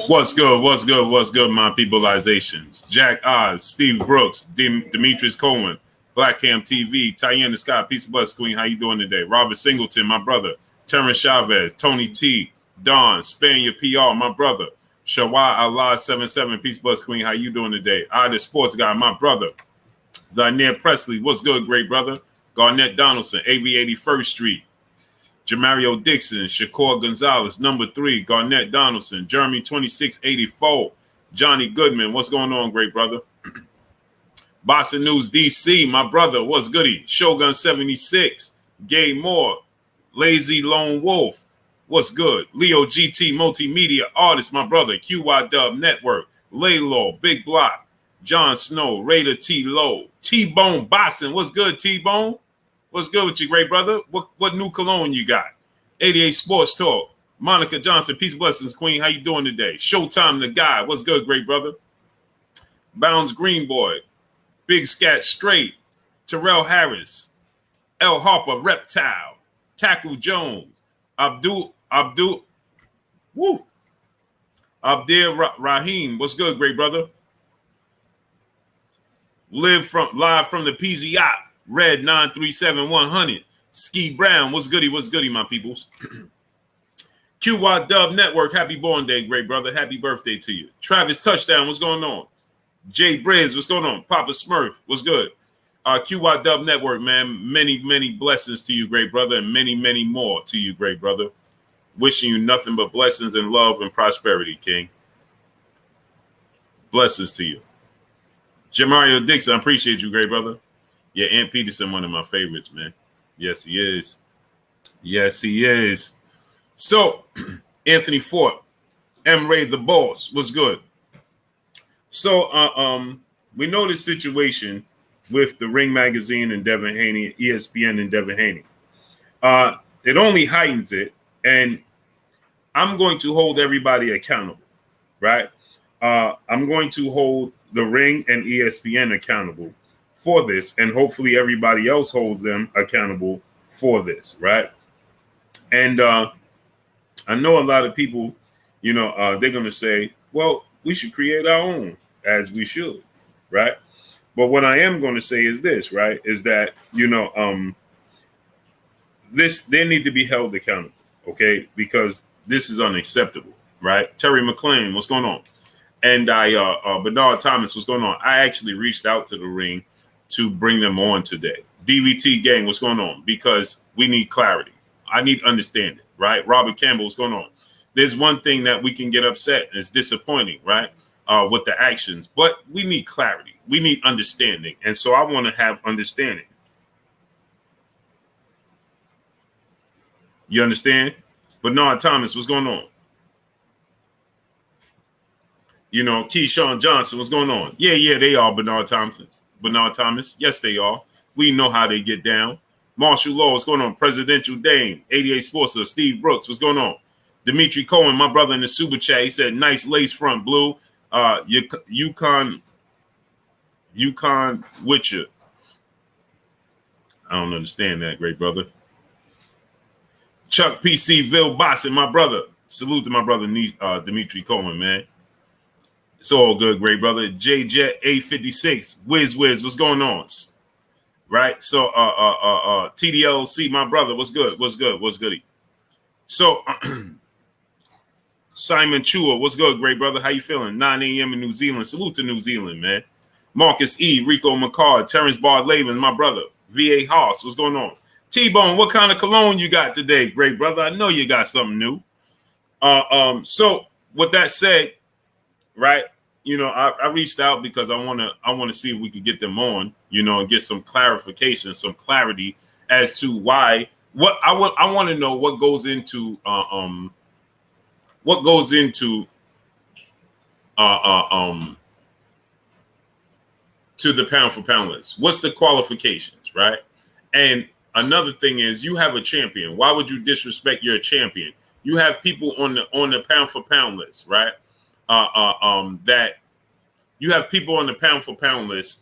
What's good? What's good? What's good, my peopleizations? Jack Oz, Steve Brooks, Demetrius Coleman, Black Cam TV, Tayana Scott, Peace of Bless Queen. How you doing today? Robert Singleton, my brother. Terrence Chavez, Tony T, Don, Spaniard PR, my brother. Shawai Allah 77, Peace of Bless Queen. How you doing today? I, the sports guy, my brother. Zainier Presley, what's good, great brother? Garnett Donaldson, AV 81st Street. Jamario Dixon, Shakur Gonzalez, number 3, Garnett Donaldson, Jeremy 2684, Johnny Goodman, what's going on, great brother? Boxing News DC, my brother, what's goody? Shogun 76, Gay Moore, Lazy Lone Wolf, what's good? Leo GT Multimedia Artist, my brother, QY Dub Network, Laylaw, Big Block, John Snow, Raider T Low, T-Bone Boxing, what's good, T-Bone? What's good with you, great brother? What new cologne you got? 88 Sports Talk. Monica Johnson, peace, blessings, queen. How you doing today? Showtime the guy. What's good, great brother? Bounds Green Boy. Big Scat Straight. Terrell Harris. L Harper Reptile. Tackle Jones. Abdul Rahim. What's good, great brother? Live from the PZI. Red 937-100. Ski Brown, what's goody, my peoples? QY Dub Network, happy born day, great brother. Happy birthday to you. Travis Touchdown, what's going on? Jay Briz, what's going on? Papa Smurf, what's good? QY Dub Network, man, many, many blessings to you, great brother, and many, many more to you, great brother. Wishing you nothing but blessings and love and prosperity, King. Blessings to you. Jamario Dixon, I appreciate you, great brother. Yeah, Ant Peterson, one of my favorites, man. Yes, he is. Yes, he is. So, Anthony Fort, M. Ray the Boss, what's good? So, we know the situation with the Ring Magazine and Devin Haney, ESPN and Devin Haney. It only heightens it, and I'm going to hold everybody accountable, right? I'm going to hold the Ring and ESPN accountable for this, and hopefully everybody else holds them accountable for this, right? And I know a lot of people, they're going to say, well, we should create our own, as we should, right? But what I am going to say is this, right, is that, they need to be held accountable, okay, because this is unacceptable, right? Terry McLean, what's going on? And Bernard Thomas, what's going on? I actually reached out to the Ring to bring them on today. DVT gang, what's going on? Because we need clarity. I need understanding, right? Robert Campbell, what's going on? There's one thing that we can get upset. It's disappointing, right? With the actions, but we need clarity. We need understanding. And so I want to have understanding. You understand? Bernard Thomas, what's going on? Keyshawn Johnson, what's going on? Yeah, they are Bernard Thomas. Yes, they are. We know how they get down. Marshall Law, what's going on? Presidential Dame, 88 Sports, Steve Brooks, what's going on? Dimitri Cohen, my brother in the super chat, he said, nice lace front, Blue. Yukon Witcher. I don't understand that, great brother. Chuck PC Ville Bossing, my brother. Salute to my brother, Dimitri Cohen, man. It's all good, great brother. J-Jet 856, Wiz, what's going on? Right? So, TDLC, my brother, what's good? What's goody? So, Simon Chua, what's good, great brother? How you feeling? 9 a.m. in New Zealand. Salute to New Zealand, man. Marcus E, Rico McCard, Terrence Bard-Lavin, my brother. VA Haas, what's going on? T-Bone, what kind of cologne you got today, great brother? I know you got something new. So, with that said, right, I reached out because I want to see if we could get them on, and get some clarification, some clarity as to why. I want to know what goes into to the pound for pound list. What's the qualifications, right? And another thing is, you have a champion. Why would you disrespect your champion? You have people on the pound for pound list, right? That you have people on the pound for pound list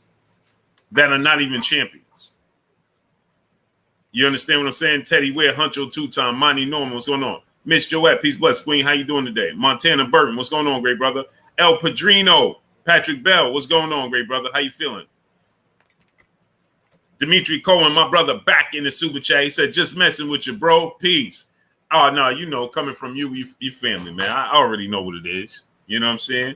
that are not even champions. You understand what I'm saying? Teddy Ware, Huncho 2-time, Monty Norman, what's going on? Miss Joette, peace, bless, Queen. How you doing today? Montana Burton, what's going on, great brother? El Padrino, Patrick Bell, what's going on, great brother? How you feeling? Dimitri Cohen, my brother, back in the super chat. He said, just messing with you, bro. Peace. Oh, no, you know, coming from you family, man. I already know what it is. You know what I'm saying?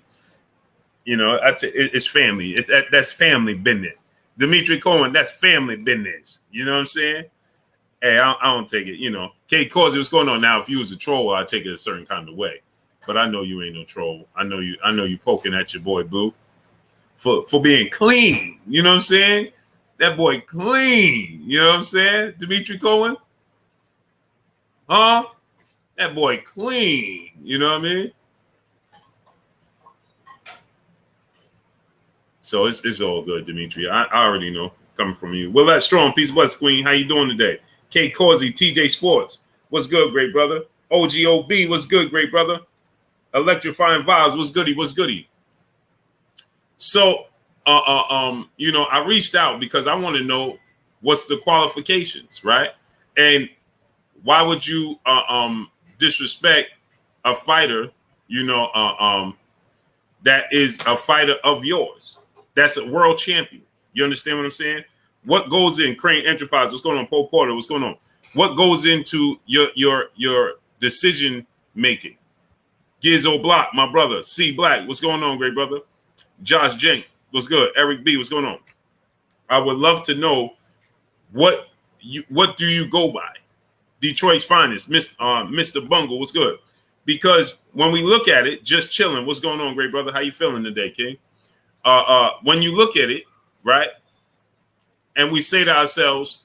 You know, it's family. That's family business. Dimitri Cohen, that's family business. You know what I'm saying? Hey, I don't take it, you know. K Causey, what's going on now? If you was a troll, I'd take it a certain kind of way. But I know you ain't no troll. I know you poking at your boy Blue for being clean. You know what I'm saying? That boy clean. You know what I'm saying? Dimitri Cohen? Huh? That boy clean. You know what I mean? So it's all good, Dimitri. I already know coming from you. Well, that's strong. Peace, bless, Queen. How you doing today? K Causey, TJ Sports. What's good, great brother? OGOB, what's good, great brother? Electrifying Vibes, what's goody? What's goody? So, you know, I reached out because I want to know what's the qualifications, right? And why would you disrespect a fighter, you know, that is a fighter of yours? That's a world champion. You understand what I'm saying? What goes in Crane Enterprise? What's going on? Paul Porter, what's going on? What goes into your decision making? Gizzo Block, my brother. C Black, what's going on, great brother? Josh Jenk, what's good? Eric B, what's going on? I would love to know what do you go by? Detroit's finest, Mr. Bungle, what's good? Because when we look at it, just chilling. What's going on, great brother? How you feeling today, King? When you look at it, right, and we say to ourselves,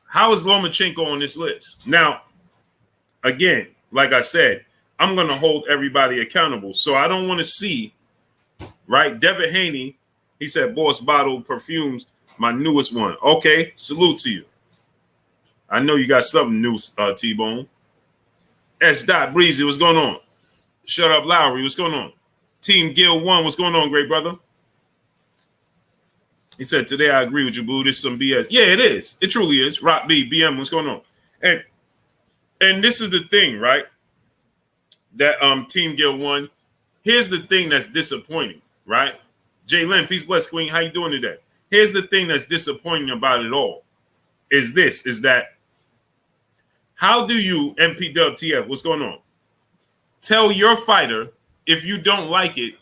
how is Lomachenko on this list? Now, again, like I said, I'm going to hold everybody accountable. So I don't want to see, right? Devin Haney, he said, Boss Bottle Perfumes, my newest one. Okay, salute to you. I know you got something new, T-Bone. S. Breezy, what's going on? Shut Up Lowry, what's going on? Team Gill 1, what's going on, great brother? He said, today I agree with you, Blue. This is some BS. Yeah, it is. It truly is. Rock B, BM, what's going on? And this is the thing, right? That Team Gill 1. Here's the thing that's disappointing, right? Jay Lynn, peace, bless, Queen. How you doing today? Here's the thing that's disappointing about it all. Is that how do you, MPWTF, what's going on? Tell your fighter, if you don't like it,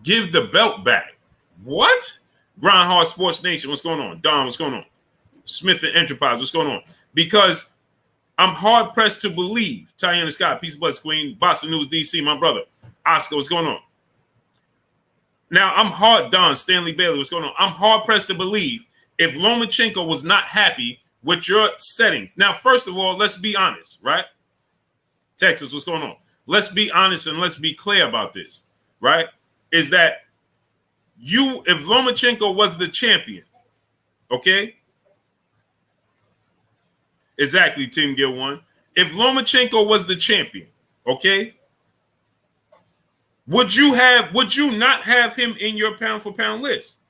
give the belt back. What? Grindhard Sports Nation, what's going on? Don, what's going on? Smith and Enterprise, what's going on? Because I'm hard pressed to believe. Tiana Scott, peace, bless, Queen. Boston News DC, my brother. Oscar, what's going on? Now, Don, Stanley Bailey, what's going on? I'm hard pressed to believe if Lomachenko was not happy with your settings. Now, first of all, let's be honest, right? Texas, what's going on? Let's be honest and let's be clear about this, right? Is that if Lomachenko was the champion, okay? Exactly, Team Gill 1. If Lomachenko was the champion, okay? Would you not have him in your pound for pound list?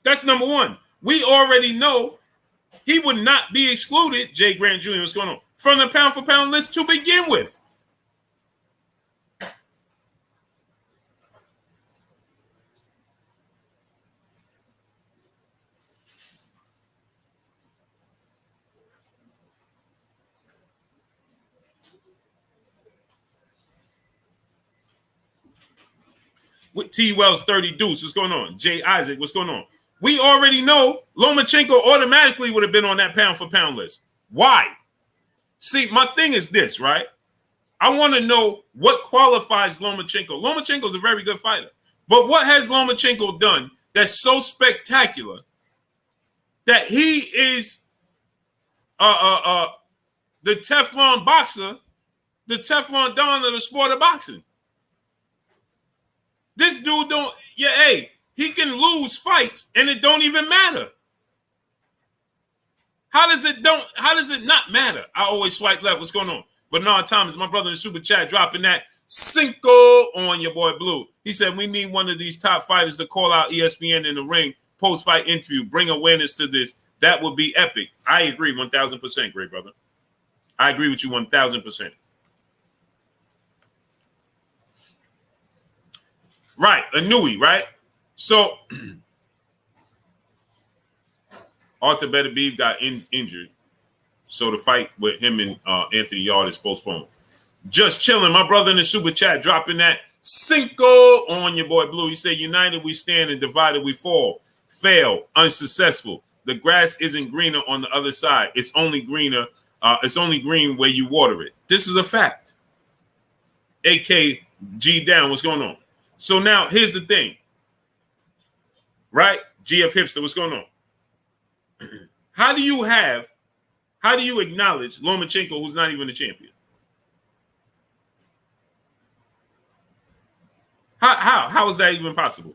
That's number one. We already know he would not be excluded, Jay Grant Jr., what's going on, from the pound for pound list to begin with. With T. Wells 30 Deuce, what's going on? Jay Isaac, what's going on? We already know Lomachenko automatically would have been on that pound for pound list. Why? See, my thing is this, right? I want to know what qualifies Lomachenko. Lomachenko is a very good fighter. But what has Lomachenko done that's so spectacular that he is the Teflon boxer, the Teflon Don of the sport of boxing? This dude he can lose fights and it don't even matter. How does it not matter? I always swipe left. What's going on? Bernard Thomas, my brother in the super chat, dropping that Cinco on your boy Blue. He said, we need one of these top fighters to call out ESPN in the ring, post-fight interview, bring awareness to this. That would be epic. I agree 1,000%, great brother. I agree with you 1,000%. Right, Anui, right? So Arthur Beterbiev got injured. So the fight with him and Anthony Yard is postponed. Just chilling. My brother in the super chat dropping that Cinco on your boy Blue. He said, united we stand and divided we fall. Fail, unsuccessful. The grass isn't greener on the other side. It's only greener. It's only green where you water it. This is a fact. AK G down. What's going on? So now here's the thing. Right? GF Hipster, what's going on? How do you acknowledge Lomachenko, who's not even a champion? How is that even possible?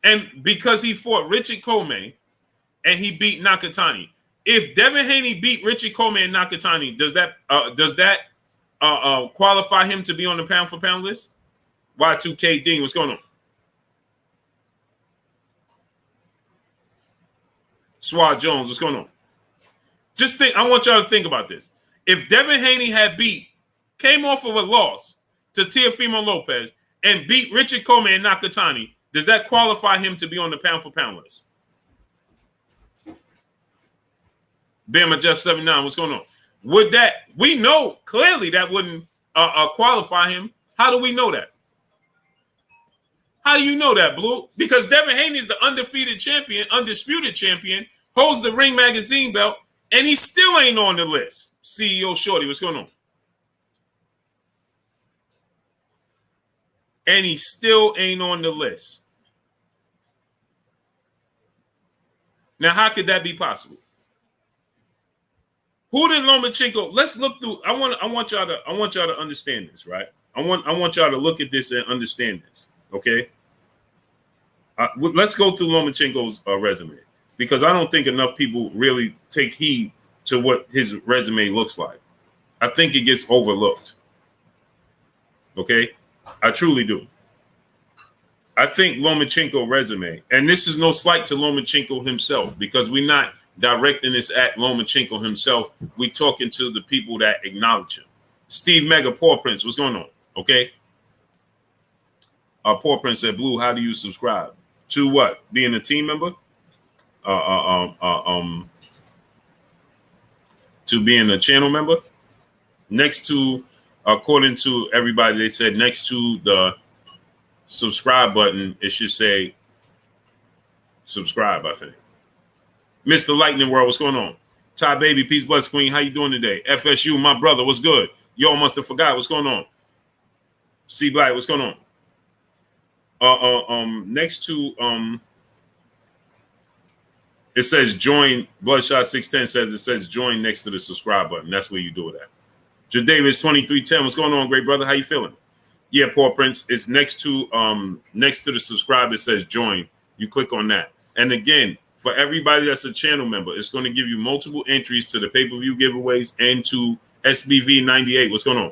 And because he fought Richard Coleman and he beat Nakatani. If Devin Haney beat Richard Coleman and Nakatani, does that qualify him to be on the pound for pound list? Y2K Dean, what's going on? Swad Jones, what's going on? Just think, I want y'all to think about this. If Devin Haney came off of a loss to Teofimo Lopez and beat Richard Coleman and Nakatani, does that qualify him to be on the pound for pound list? Bama Jeff 79, what's going on? Would that, we know clearly that wouldn't qualify him. How do we know that? How do you know that, Blue? Because Devin Haney is the undefeated champion, undisputed champion, holds the Ring Magazine belt, and he still ain't on the list. CEO Shorty, what's going on? And he still ain't on the list. Now, how could that be possible? Who did Lomachenko? Let's look through. I want y'all to understand this, right? I want y'all to look at this and understand this. Okay. Let's go through Lomachenko's resume, because I don't think enough people really take heed to what his resume looks like. I think it gets overlooked. Okay. I truly do. I think Lomachenko resume, and this is no slight to Lomachenko himself, because we're not directing this at Lomachenko himself. We're talking to the people that acknowledge him. Steve Mega, Poor Prince, what's going on? Okay. Poor Prince said, Blue, how do you subscribe? To what? Being a team member? To being a channel member? Next to, according to everybody, they said next to the subscribe button, it should say subscribe, I think. Mr. Lightning World, what's going on? Ty Baby, Peace Bless Queen, how you doing today? FSU, my brother, what's good? Y'all must have forgot what's going on. C Black, what's going on? Next to it says join. Bloodshot 610 says join next to the subscribe button. That's where you do it at. Jadavis 2310, what's going on, great brother? How you feeling? Yeah, Poor Prince. It's next to the subscribe. It says join. You click on that. And again, for everybody that's a channel member, it's going to give you multiple entries to the pay-per-view giveaways and to SBV 98. What's going on?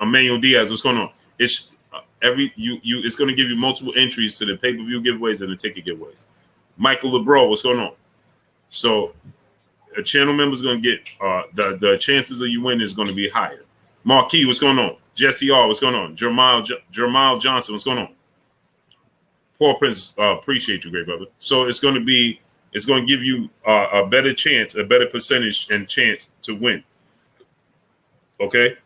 Emmanuel Diaz, what's going on? It's it's going to give you multiple entries to the pay-per-view giveaways and the ticket giveaways. Michael LeBro, what's going on? So a channel member is going to get the chances of you winning is going to be higher. Marquis, what's going on? Jesse R, what's going on? Jermile Johnson, what's going on? Poor Prince, appreciate you, great brother. So it's going to give you a better chance, a better percentage and chance to win. Okay.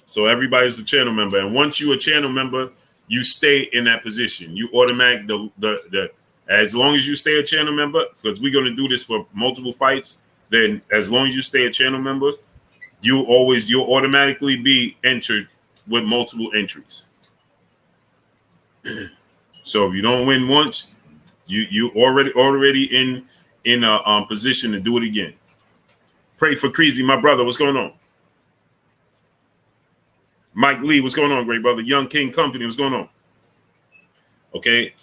So everybody's a channel member, and once you're a channel member, you stay in that position. You automatic the as long as you stay a channel member, because we're going to do this for multiple fights. Then as long as you stay a channel member, you'll automatically be entered with multiple entries. So if you don't win once, you already in a position to do it again. Pray for Creasy, my brother. What's going on? Mike Lee, what's going on, great brother? Young King Company, what's going on? Okay,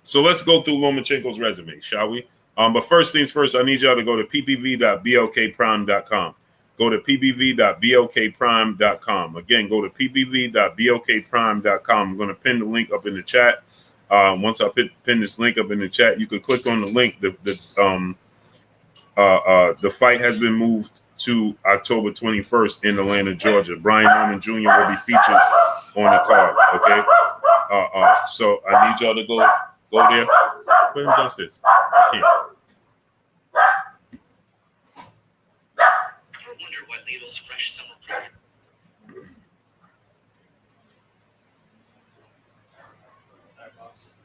so let's go through Lomachenko's resume, shall we? But first things first, I need y'all to go to ppv.blkprime.com. go to pbv.blkprime.com. Again, go to pbv.blkprime.com. I'm going to pin the link up in the chat. Once I pin this link up in the chat, you can click on the link. The fight has been moved to October 21st in Atlanta, Georgia. Brian Norman Jr. will be featured on the card. Okay. So I need y'all to go there. Put him downstairs. I can't. I wonder what Lidl's fresh summer product.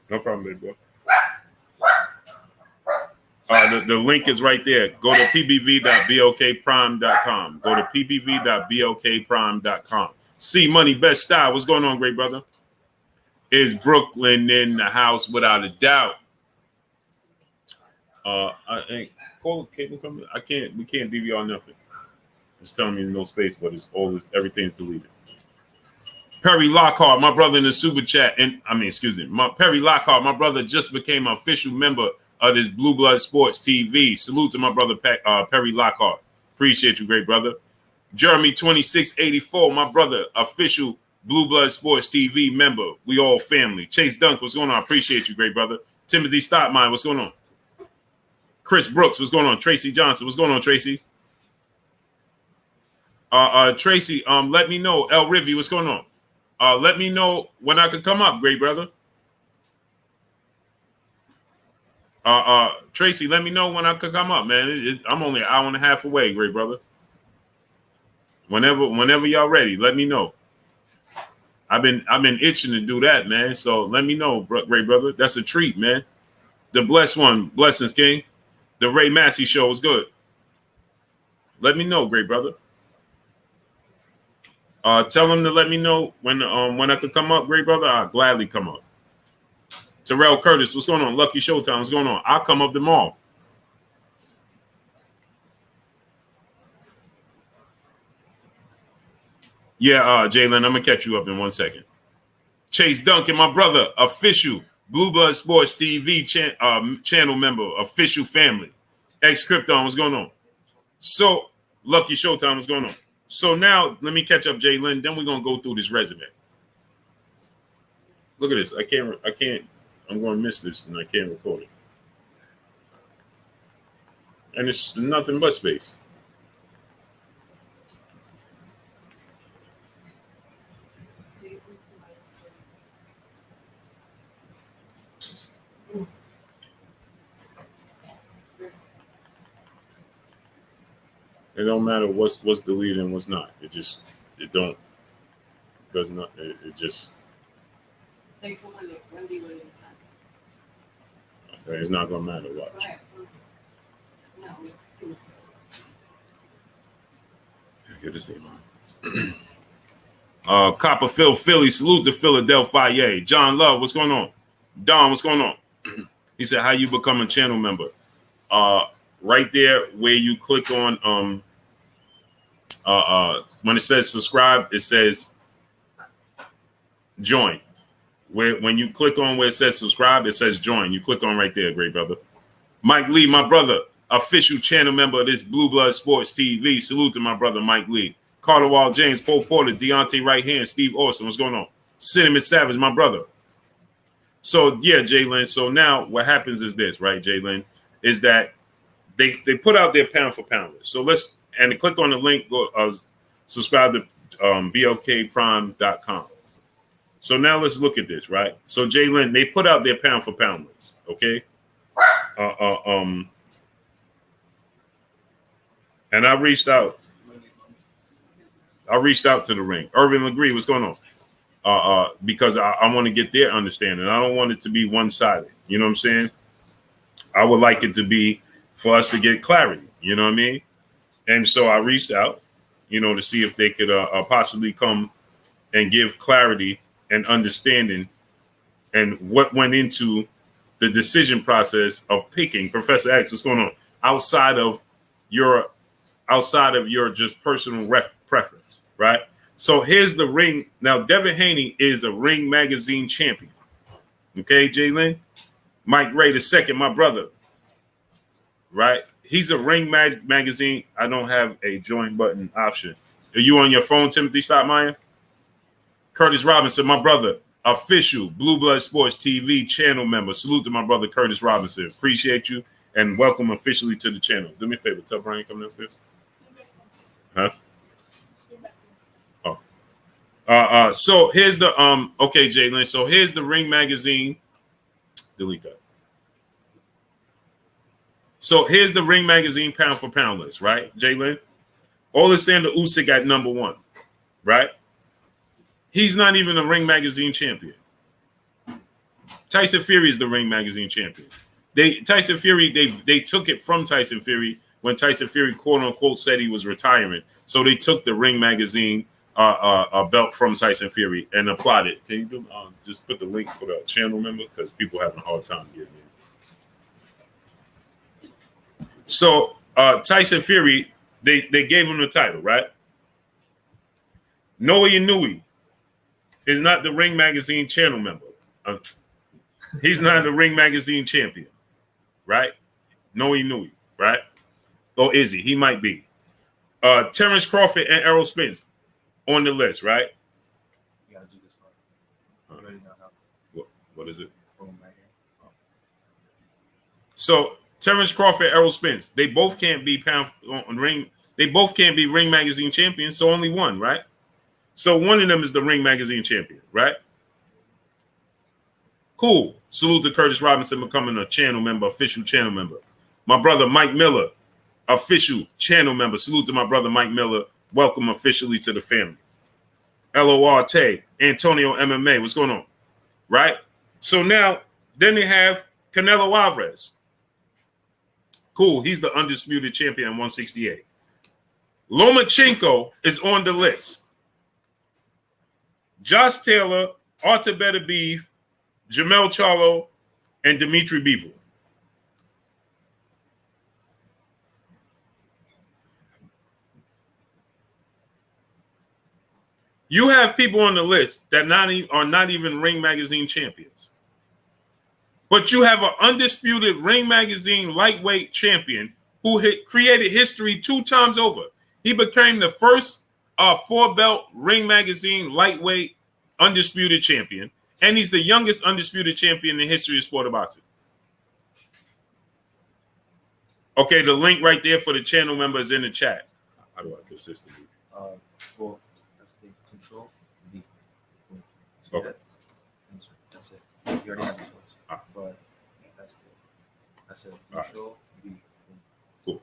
No problem, baby boy. The link is right there. Go to pbv.blkprime.com. Go to pbv.blkprime.com. C Money Best Style. What's going on, great brother? Is Brooklyn in the house without a doubt? I ain't call cable coming. I can't. We can't DVR nothing. It's telling me no space, but it's all this. Everything's deleted. Perry Lockhart, my brother in the super chat, Perry Lockhart, my brother just became an official member of this Blue Blood Sports TV. Salute to my brother Perry Lockhart. Appreciate you, great brother. Jeremy 2684, my brother, official Blue Blood Sports TV member. We all family. Chase Dunk, what's going on? Appreciate you, great brother. Timothy Stockmine, what's going on? Chris Brooks, what's going on? Tracy Johnson, what's going on, Tracy? Tracy, let me know. El Rivy, what's going on? Let me know when I could come up, great brother. Tracy, let me know when I could come up, man. I'm only an hour and a half away, great brother. Whenever y'all ready, let me know. I've been itching to do that, man. So let me know, great brother. That's a treat, man. The blessed one, blessings, King. The Ray Massey show was good. Let me know, great brother. Tell him to let me know when I could come up, great brother. I'll gladly come up. Terrell Curtis, what's going on? Lucky Showtime, what's going on? I'll come up tomorrow. Yeah, Jalen, I'm gonna catch you up in 1 second. Chase Duncan, my brother, official Blue Blood Sports TV channel member, official family. X Krypton, what's going on? So Lucky Showtime, what's going on? So now let me catch up, Jalen. Then we're gonna go through this resume. Look at this. I can't. I'm going to miss this, and I can't record it. And it's nothing but space. It don't matter what's deleted and what's not. It just it does not. It just. So you want to when do you want to Okay, it's not gonna matter. Watch. No. Get this thing on. Copperfield, Philly. Salute to Philadelphia. John Love, what's going on? Don, what's going on? He said, "How you become a channel member?" Right there, where you click on when it says subscribe, it says join. When you click on where it says subscribe, it says join. You click on right there, great brother. Mike Lee, my brother, official channel member of this Blue Blood Sports TV. Salute to my brother Mike Lee. Carter Wall James, Paul Porter, Deontay Right Hand, Steve Austin. What's going on? Cinnamon Savage, my brother. So yeah, Jalen. So now what happens is this, right, Jalen, is that they put out their pound for pound list. So click on the link, go subscribe to blkprime.com. So now let's look at this, right? So Jalen, they put out their pound for pound list, okay? And I reached out to the ring. Irvin Legree, what's going on? Because I want to get their understanding. I don't want it to be one-sided. You know what I'm saying? I would like it to be for us to get clarity. You know what I mean? And so I reached out, to see if they could possibly come and give clarity and understanding and what went into the decision process of picking Professor X. What's going on outside of your just personal preference, right? So here's the ring. Now, Devin Haney is a Ring Magazine champion. Okay, Jalen? Mike Ray II, my brother, right? He's a Ring Magazine. I don't have a join button option. Are you on your phone, Timothy Stottmeyer? Curtis Robinson, my brother, official Blue Blood Sports TV channel member. Salute to my brother Curtis Robinson. Appreciate you and welcome officially to the channel. Do me a favor. Tell Brian come downstairs. Huh? Oh. So here's the okay, Jalen. So here's the Ring Magazine. Delete that. So here's the Ring Magazine pound for pound list, right, Jalen? Alexander Usyk at number 1, right? He's not even a Ring Magazine champion. Tyson Fury is the Ring Magazine champion. Tyson Fury took it from Tyson Fury when Tyson Fury quote unquote said he was retiring. So they took the Ring Magazine belt from Tyson Fury and applied it. Can you do just put the link for the channel member because people having a hard time getting in. So Tyson Fury, they gave him the title, right? Noah Inoue is not the Ring Magazine channel member. He's not the Ring Magazine champion, right? Noah Inoue, right? Or is he? He might be. Terrence Crawford and Errol Spence on the list, right? You gotta do this part. You already know how. What is it? Boom, right here. So Terrence Crawford, Errol Spence, they both can't be Ring. They both can't be Ring Magazine champions. So only one, right? So one of them is the Ring Magazine champion, right? Cool. Salute to Curtis Robinson becoming a channel member, official channel member. My brother Mike Miller, official channel member. Salute to my brother Mike Miller. Welcome officially to the family. LORT, Antonio MMA. What's going on? Right? So now, then they have Canelo Alvarez. Cool. He's the undisputed champion at 168. Lomachenko is on the list. Josh Taylor, Arthur Beterbiev, Jamel Charlo, and Dimitri Bivol. You have people on the list that are not even Ring Magazine champions. But you have an undisputed Ring Magazine lightweight champion who created history 2 times over. He became the first 4-belt Ring Magazine lightweight undisputed champion, and he's the youngest undisputed champion in the history of sport of boxing. Okay, the link right there for the channel member is in the chat. How do I consistently? Well, that's the control V. See Okay. that? Insert. That's it. You already have it twice. But that's it. Control V. Cool.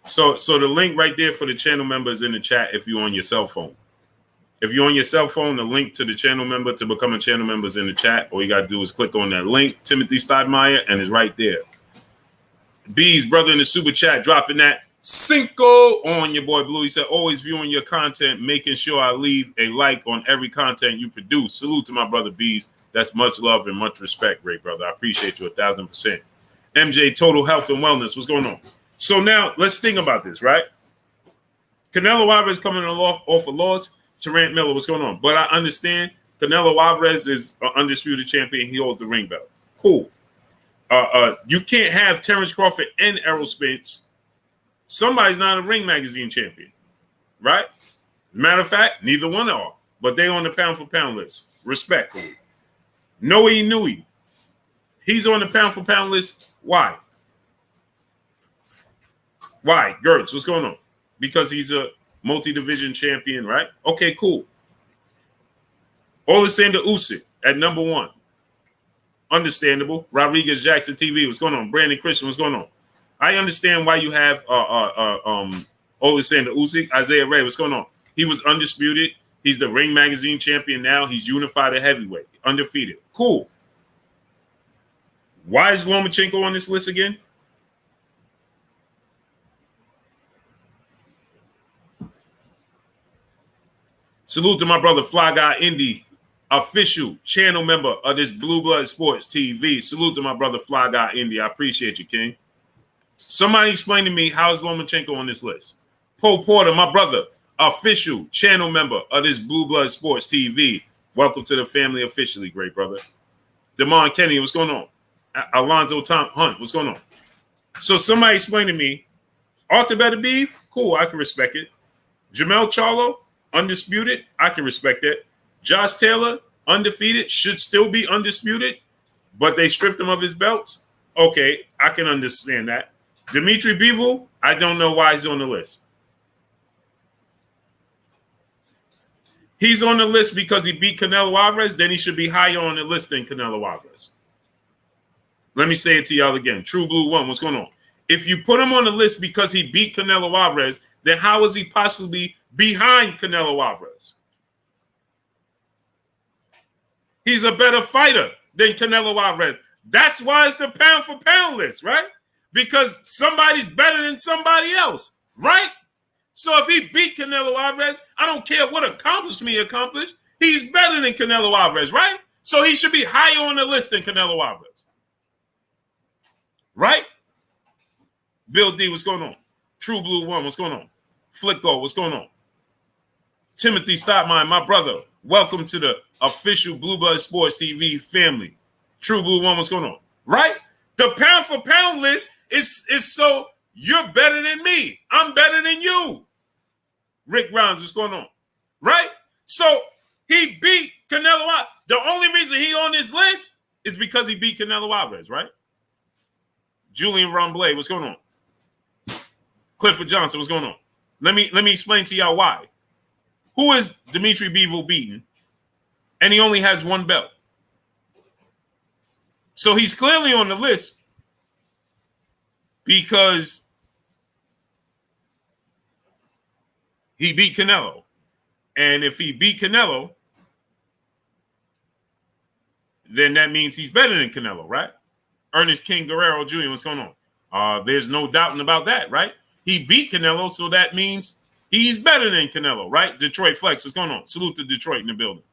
So the link right there for the channel member is in the chat if you're on your cell phone. If you're on your cell phone, the link to the channel member to become a channel member is in the chat. All you got to do is click on that link, Timothy Stottmeyer, and it's right there. B's brother in the super chat dropping that Cinco on your boy Blue. He said, always viewing your content, making sure I leave a like on every content you produce. Salute to my brother B's. That's much love and much respect, great brother. I appreciate you 1,000%. MJ, Total Health and Wellness. What's going on? So now let's think about this, right? Canelo Alvarez coming off of Lords. Terrence Miller, what's going on? But I understand Canelo Alvarez is an undisputed champion. He holds the ring belt. Cool. You can't have Terrence Crawford and Errol Spence. Somebody's not a Ring Magazine champion, right? Matter of fact, neither one are, but they on the pound for pound list, respectfully. Noah Inoue, he's on the pound for pound list. Why? Why? Gertz, what's going on? Because he's a multi-division champion, right? Okay, cool. Alexander Usyk at number 1. Understandable. Rodriguez Jackson TV, what's going on? Brandon Christian, what's going on? I understand why you have Alexander Usyk. Isaiah Ray, what's going on? He was undisputed. He's the Ring Magazine champion now. He's unified at heavyweight, undefeated. Cool. Why is Lomachenko on this list again? Salute to my brother Fly Guy Indy, official channel member of this Blue Blood Sports TV. Salute to my brother Fly Guy Indy. I appreciate you, King. Somebody explain to me how is Lomachenko on this list? Poe Porter, my brother, official channel member of this Blue Blood Sports TV. Welcome to the family officially, great brother. Damon Kennedy, what's going on? Alonzo Tom Hunt, what's going on? So somebody explain to me, Arthur better beef? Cool, I can respect it. Jamel Charlo, undisputed, I can respect that. Josh Taylor, undefeated, should still be undisputed, but they stripped him of his belts. Okay, I can understand that. Dimitri Bivol, I don't know why he's on the list. He's on the list because he beat Canelo Alvarez, then he should be higher on the list than Canelo Alvarez. Let me say it to y'all again. True Blue One, what's going on? If you put him on the list because he beat Canelo Alvarez, then how is he possibly behind Canelo Alvarez? He's a better fighter than Canelo Alvarez. That's why it's the pound for pound list, right? Because somebody's better than somebody else, right? So if he beat Canelo Alvarez, I don't care what accomplishment he accomplished. He's better than Canelo Alvarez, right? So he should be higher on the list than Canelo Alvarez. Right? Bill D, what's going on? True Blue One, what's going on? Flicko, what's going on? Timothy Stopmine, my brother. Welcome to the official Blue Blood Sports TV family. True Blue One, what's going on? Right? The pound for pound list is so you're better than me. I'm better than you. Rick Rounds, what's going on? Right? So he beat Canelo Alvarez. The only reason he on this list is because he beat Canelo Alvarez, right? Julian Romblay, what's going on? Clifford Johnson, what's going on? Let me explain to y'all why. Who is Dimitri Bivol beating? And he only has one belt. So he's clearly on the list because he beat Canelo. And if he beat Canelo, then that means he's better than Canelo, right? Ernest King Guerrero Jr., what's going on? There's no doubting about that, right? He beat Canelo, so that means he's better than Canelo, right? Detroit Flex, what's going on? Salute to Detroit in the building.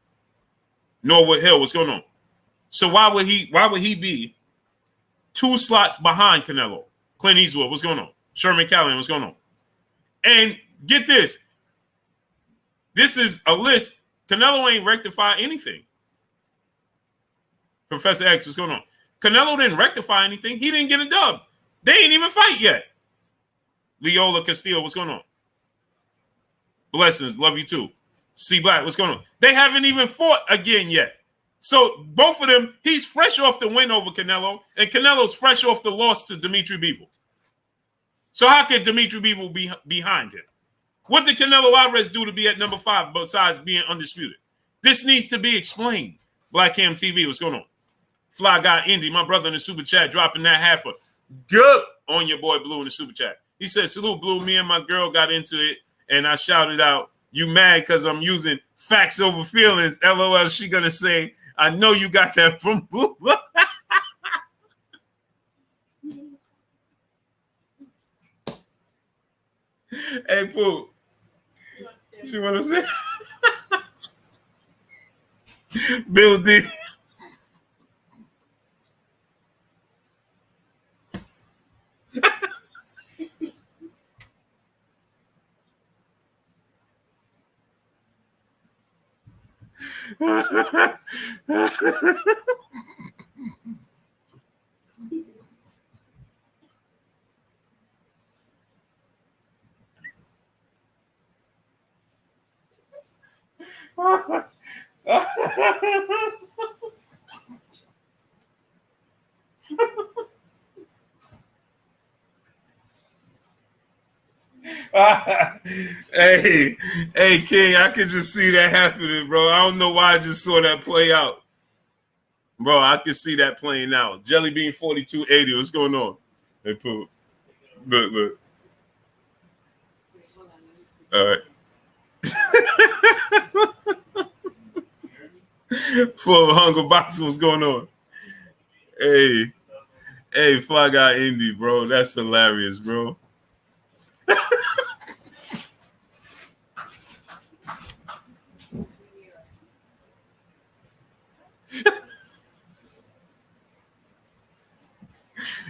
Norwood Hill, what's going on? So why would he be 2 slots behind Canelo? Clint Eastwood, what's going on? Sherman Callahan, what's going on? And get this. This is a list. Canelo ain't rectify anything. Professor X, what's going on? Canelo didn't rectify anything. He didn't get a dub. They ain't even fight yet. Leola Castillo, what's going on? Blessings, love you too. C Black, what's going on? They haven't even fought again yet. So both of them, he's fresh off the win over Canelo, and Canelo's fresh off the loss to Dimitri Bivol. So how can Dimitri Bivol be behind him? What did Canelo Alvarez do to be at number 5 besides being undisputed? This needs to be explained. Black Cam TV, what's going on? Fly Guy Indy, my brother in the super chat, dropping that half a good on your boy Blue in the super chat. He said, salute Blue, me and my girl got into it, and I shouted out, you mad because I'm using facts over feelings. LOL, she gonna say, I know you got that from Blue. Hey, Pooh. She want to say? Bill D. Hey, King, I could just see that happening, bro. I don't know why I just saw that play out. Bro, I could see that playing out. Jelly Bean 4280, what's going on? Hey, Pooh. Look. All right. Full of hunger boxing, what's going on? Hey, Fly Guy Indy, bro. That's hilarious, bro.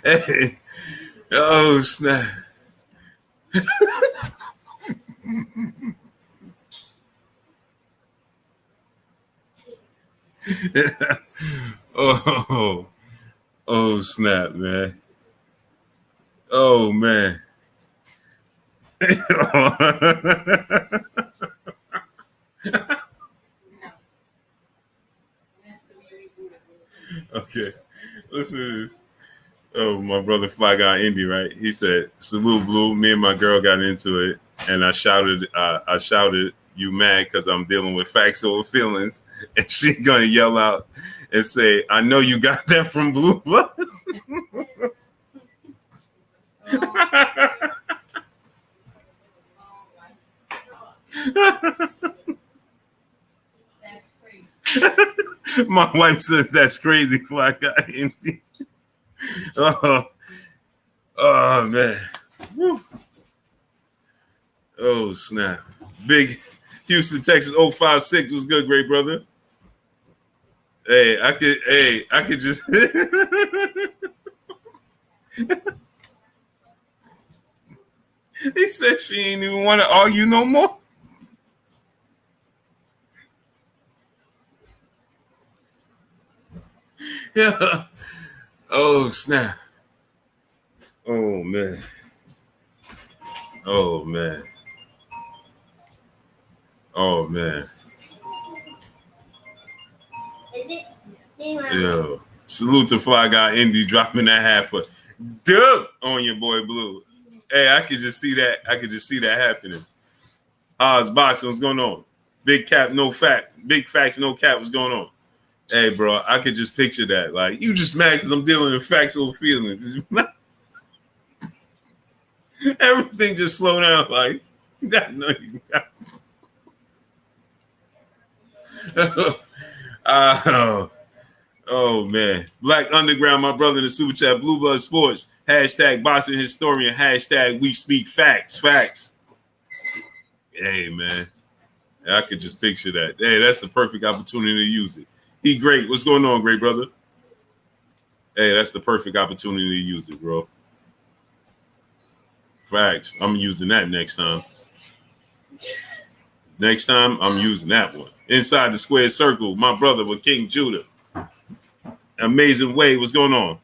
Hey, oh snap. oh snap, man. Oh man. Okay. Listen to this. Oh, my brother Fly Guy Indy, right? He said, "Salute, Blue. Me and my girl got into it, and I shouted, you mad because I'm dealing with facts over feelings," and she gonna yell out and say, "I know you got that from Blue." That's crazy. My wife said that's crazy, Fly Guy Indy. Oh man. Woo. Oh snap. Big Houston, Texas 056 was good, great brother. Hey, I could just he said she ain't even want to argue no more. Yeah. Oh snap. Oh man. Oh man. Oh man. Is it? Yo. Salute to Fly Guy Indy dropping that half a dub on your boy Blue. Hey, I could just see that. I could just see that happening. Oz boxing, what's going on? Big cap, no fact. Big facts, no cap. What's going on? Hey, bro, I could just picture that. Like, you just mad because I'm dealing with facts over feelings. Everything just slow down. Like, no, you got. Oh man, Black Underground, my brother in the super chat, Blue Blood Sports, hashtag boxing historian, hashtag we speak facts, facts. Hey man, I could just picture that. Hey, that's the perfect opportunity to use it. He great. What's going on, great brother? Hey, that's the perfect opportunity to use it, bro. Facts. I'm using that next time. Next time, I'm using that one. Inside the square circle, my brother with King Judah. Amazing way. What's going on?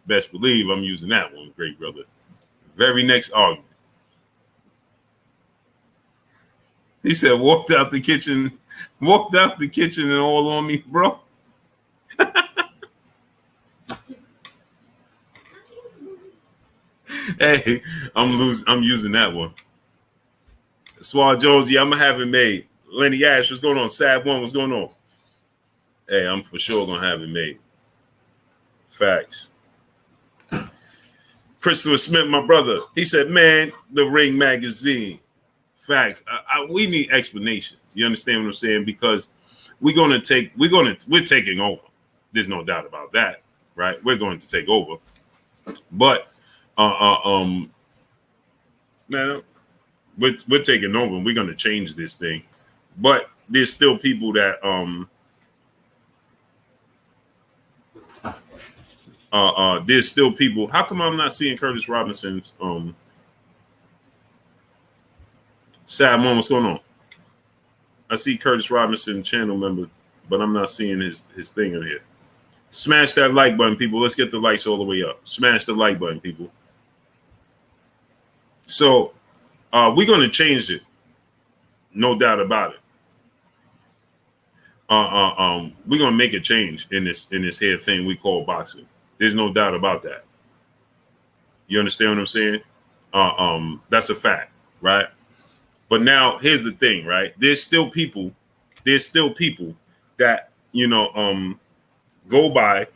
Best believe I'm using that one, great brother. Very next argument. He said, walked out the kitchen and all on me, bro. Hey, I'm using that one. Swall Jones, yeah, I'm gonna have it made. Lenny Ash, what's going on? Sad One, what's going on? Hey, I'm for sure gonna have it made. Facts. Christopher Smith, my brother, he said, man, the Ring magazine. Facts. We need explanations. You understand what I'm saying? Because we're taking over. There's no doubt about that, right? We're going to take over. But man, we're taking over and we're going to change this thing. But there's still people that there's still people. How come I'm not seeing Curtis Robinson's sad one? What's going on? I see Curtis Robinson channel member, but I'm not seeing his thing in here. Smash that like button, people. Let's get the likes all the way up. Smash the like button, people. So we're going to change it, no doubt about it. We're going to make a change in this here thing we call boxing. There's no doubt about that. You understand what I'm saying? That's a fact, right? But now here's the thing, right? There's still people that, go by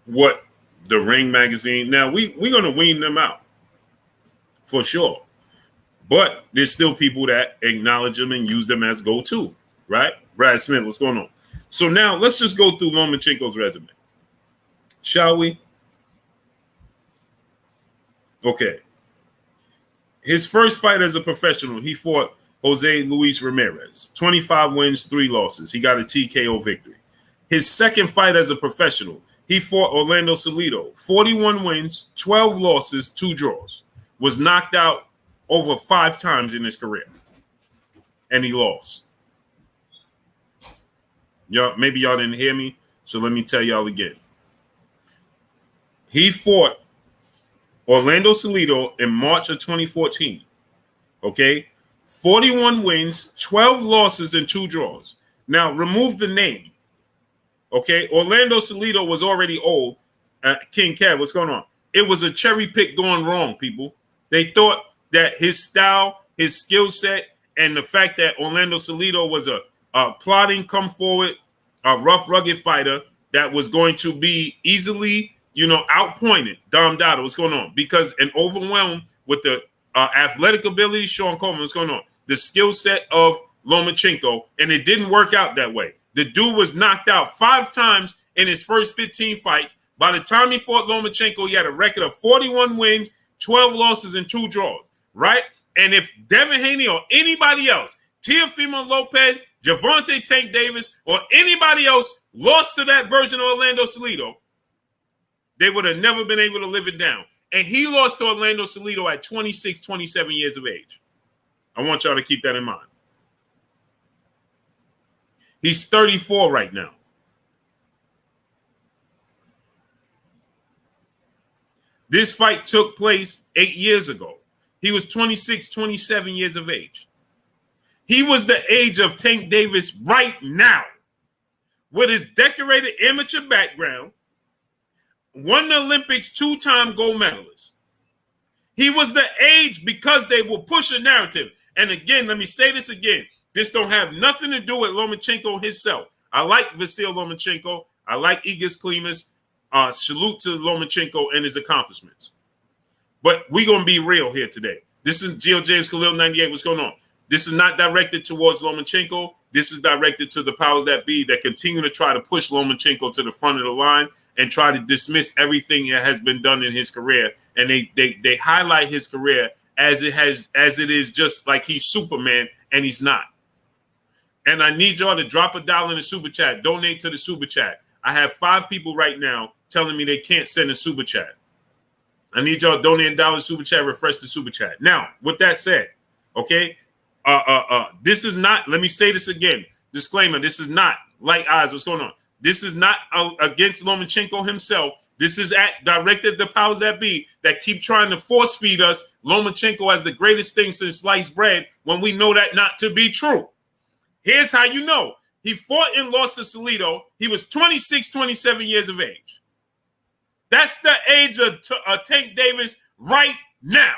what the Ring magazine. Now we're gonna wean them out for sure. But there's still people that acknowledge them and use them as go-to, right? Brad Smith, what's going on? So now let's just go through Lomachenko's resume. Shall we? Okay. His first fight as a professional, he fought Jose Luis Ramirez. 25 wins, 3 losses. He got a TKO victory. His second fight as a professional, he fought Orlando Salido. 41 wins, 12 losses, 2 draws. Was knocked out over 5 times in his career. And he lost. Maybe y'all didn't hear me, so let me tell y'all again. He fought Orlando Salido in March of 2014. Okay? 41 wins, 12 losses, and 2 draws. Now, remove the name. Okay? Orlando Salido was already old. King Kev, what's going on? It was a cherry pick going wrong, people. They thought that his style, his skill set, and the fact that Orlando Salido was a plotting, come forward, a rough, rugged fighter that was going to be easily, outpointed. Dom Dada, what's going on? Because and overwhelmed with the athletic ability, Sean Coleman, what's going on? The skill set of Lomachenko, and it didn't work out that way. The dude was knocked out 5 times in his first 15 fights. By the time he fought Lomachenko, he had a record of 41 wins, 12 losses, and 2 draws, right? And if Devin Haney or anybody else, Teofimo Lopez, Gervonta Tank Davis, or anybody else lost to that version of Orlando Salido, they would have never been able to live it down. And he lost to Orlando Salido at 26, 27 years of age. I want y'all to keep that in mind. He's 34 right now. This fight took place 8 years ago. He was 26, 27 years of age. He was the age of Tank Davis right now. With his decorated amateur background, won the Olympics 2-time gold medalist. He was the age because they will push a narrative. And again, let me say this again. This don't have nothing to do with Lomachenko himself. I like Vasil Lomachenko. I like Igor Klimas. Salute to Lomachenko and his accomplishments. But we're going to be real here today. This is Gio James Khalil 98. What's going on? This is not directed towards Lomachenko. This is directed to the powers that be that continue to try to push Lomachenko to the front of the line and try to dismiss everything that has been done in his career. And they highlight his career as it is just like he's Superman, and he's not. And I need y'all to drop $1 in the super chat. Donate to the super chat. I have 5 people right now telling me they can't send a super chat. I need y'all to donate $1 super chat, refresh the super chat. Now, with that said, okay, this is not, let me say this again, disclaimer, this is not like eyes, what's going on? This is not against Lomachenko himself. This is directed the powers that be that keep trying to force feed us Lomachenko as the greatest thing since sliced bread when we know that not to be true. Here's how you know. He fought and lost to Salido. He was 26, 27 years of age. That's the age of Tank Davis right now.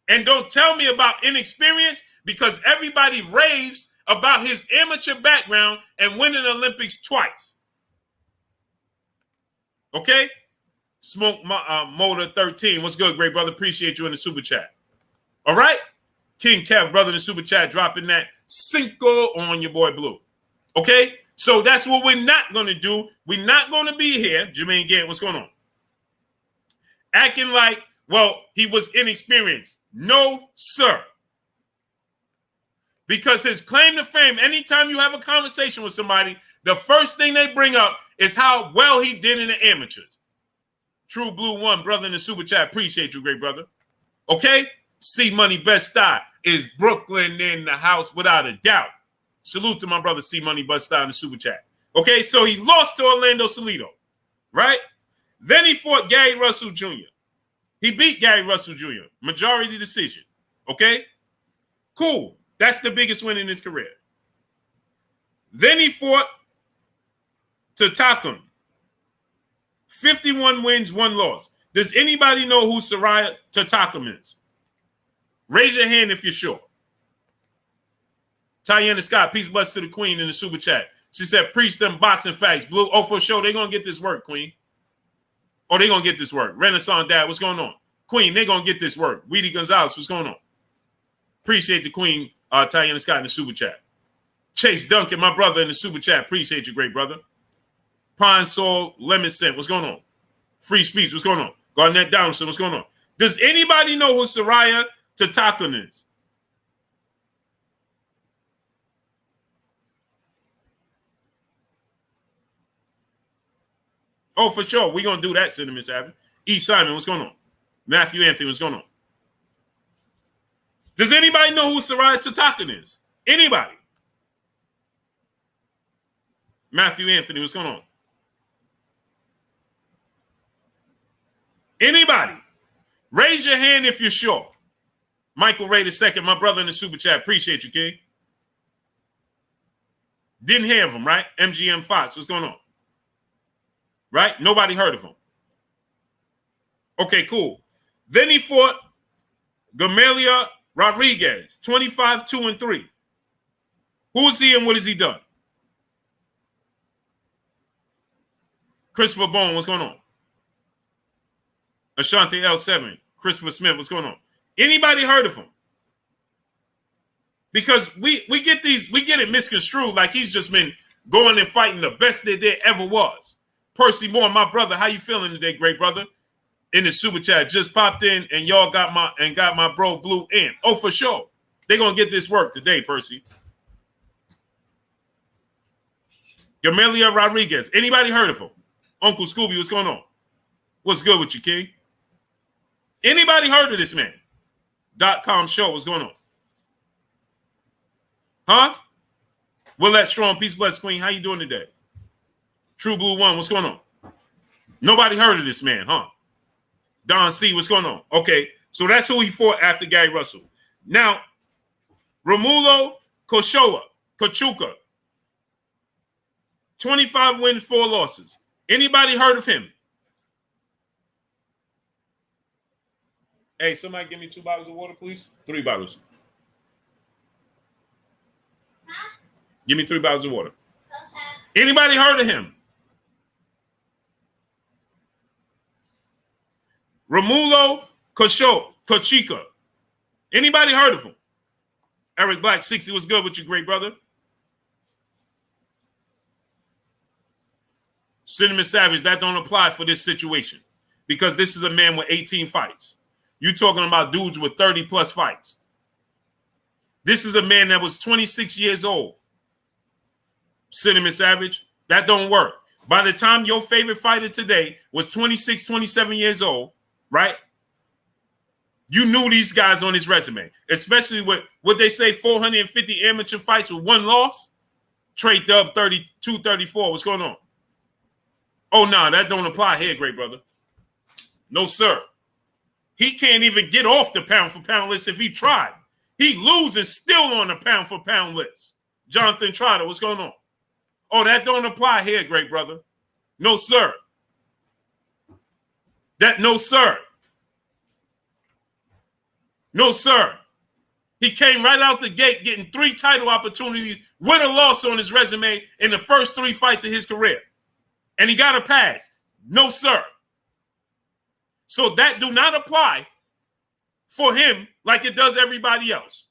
And don't tell me about inexperience because everybody raves about his amateur background and winning the Olympics twice. Okay? Smoke Motor 13. What's good, great brother? Appreciate you in the super chat. All right? King Kev, brother in the super chat, dropping that Cinco on your boy Blue. Okay? So that's what we're not going to do. We're not going to be here. Jermaine Gant, what's going on? Acting like, well, he was inexperienced. No, sir. Because his claim to fame, anytime you have a conversation with somebody, the first thing they bring up is how well he did in the amateurs. True Blue 1, brother in the super chat. Appreciate you, great brother. Okay? C Money Best Style. Is Brooklyn in the house without a doubt. Salute to my brother C Money Best Style in the super chat. Okay, so he lost to Orlando Salido, right? Then he fought Gary Russell Jr. He beat Gary Russell Jr. Majority decision. Okay? Cool. That's the biggest win in his career. Then he fought Tatakam. 51 wins, 1 loss. Does anybody know who Soraya Tatakam is? Raise your hand if you're sure. Tiana Scott, peace bless to the queen in the super chat. She said, preach them boxing facts. Blue, oh, for sure, they're going to get this work, queen. Oh, they're going to get this work. Renaissance Dad, what's going on? Queen, they're going to get this work. Weedy Gonzalez, what's going on? Appreciate the queen, Tiana Scott in the super chat. Chase Duncan, my brother in the super chat. Appreciate you, great brother. Pine Soul, Lemon Scent, what's going on? Free Speech, what's going on? Garnett Donaldson, what's going on? Does anybody know who Soraya Tatakam is? Oh, for sure. We're going to do that, Cinnamon Savage. E. Simon, what's going on? Matthew Anthony, what's going on? Does anybody know who Soraya Tatakam is? Anybody? Matthew Anthony, what's going on? Anybody? Raise your hand if you're sure. Michael Ray II, my brother in the super chat. Appreciate you, King. Didn't hear of him, right? MGM Fox. What's going on? Right? Nobody heard of him. Okay, cool. Then he fought Gamelia Rodriguez, 25-2-3. Who is he and what has he done? Christopher Bone, what's going on? Ashanti L7, Christopher Smith, what's going on? Anybody heard of him? Because we get it misconstrued like he's just been going and fighting the best that there ever was. Percy Moore, my brother, how you feeling today, great brother? In the super chat, just popped in and y'all got my bro Blue in. Oh, for sure. They're gonna get this work today, Percy. Gamelia Rodriguez. Anybody heard of him? Uncle Scooby, what's going on? What's good with you, King? Anybody heard of this man? .com show, what's going on? Huh? Willette Strong, peace, bless, Queen. How you doing today? True Blue One, what's going on? Nobody heard of this man, huh? Don C, what's going on? Okay, so that's who he fought after Gary Russell. Now, Romulo Kachuka, 25 wins, 4 losses. Anybody heard of him? Hey, somebody give me 2 bottles of water, please. 3 bottles. Give me 3 bottles of water. Okay. Anybody heard of him? Romulo Kachuka. Anybody heard of him? Eric Black 60 was good with you, great brother. Cinnamon Savage, that don't apply for this situation because this is a man with 18 fights. You're talking about dudes with 30 plus fights. This is a man that was 26 years old. Cinnamon Savage, that don't work. By the time your favorite fighter today was 26, 27 years old, right? You knew these guys on his resume, especially with what they say 450 amateur fights with 1 loss. Trey Dub 32, 34. What's going on? Oh, no, that don't apply here, great brother. No, sir. He can't even get off the pound-for-pound list if he tried. He losing still on the pound-for-pound list. Jonathan Trotter, what's going on? Oh, that don't apply here, great brother. No, sir. No, sir. No, sir. He came right out the gate getting 3 title opportunities with a loss on his resume in the first 3 fights of his career. And he got a pass. No, sir. So that do not apply for him like it does everybody else.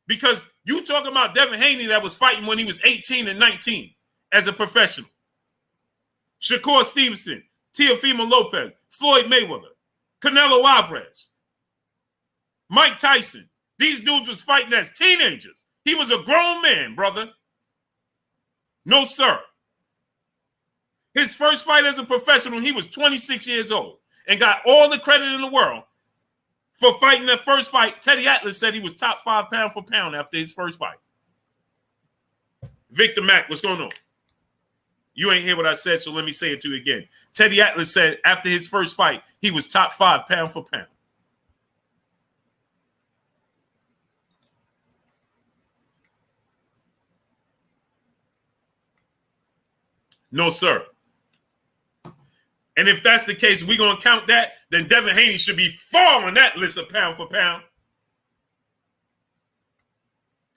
Because you talking about Devin Haney that was fighting when he was 18 and 19 as a professional. Shakur Stevenson, Teofimo Lopez, Floyd Mayweather, Canelo Alvarez, Mike Tyson. These dudes was fighting as teenagers. He was a grown man, brother. No, sir. His first fight as a professional, he was 26 years old and got all the credit in the world for fighting that first fight. Teddy Atlas said he was top 5 pound for pound after his first fight. Victor Mack, what's going on? You ain't hear what I said, so let me say it to you again. Teddy Atlas said after his first fight, he was top 5 pound for pound. No, sir. And if that's the case, we're going to count that, then Devin Haney should be far on that list of pound for pound.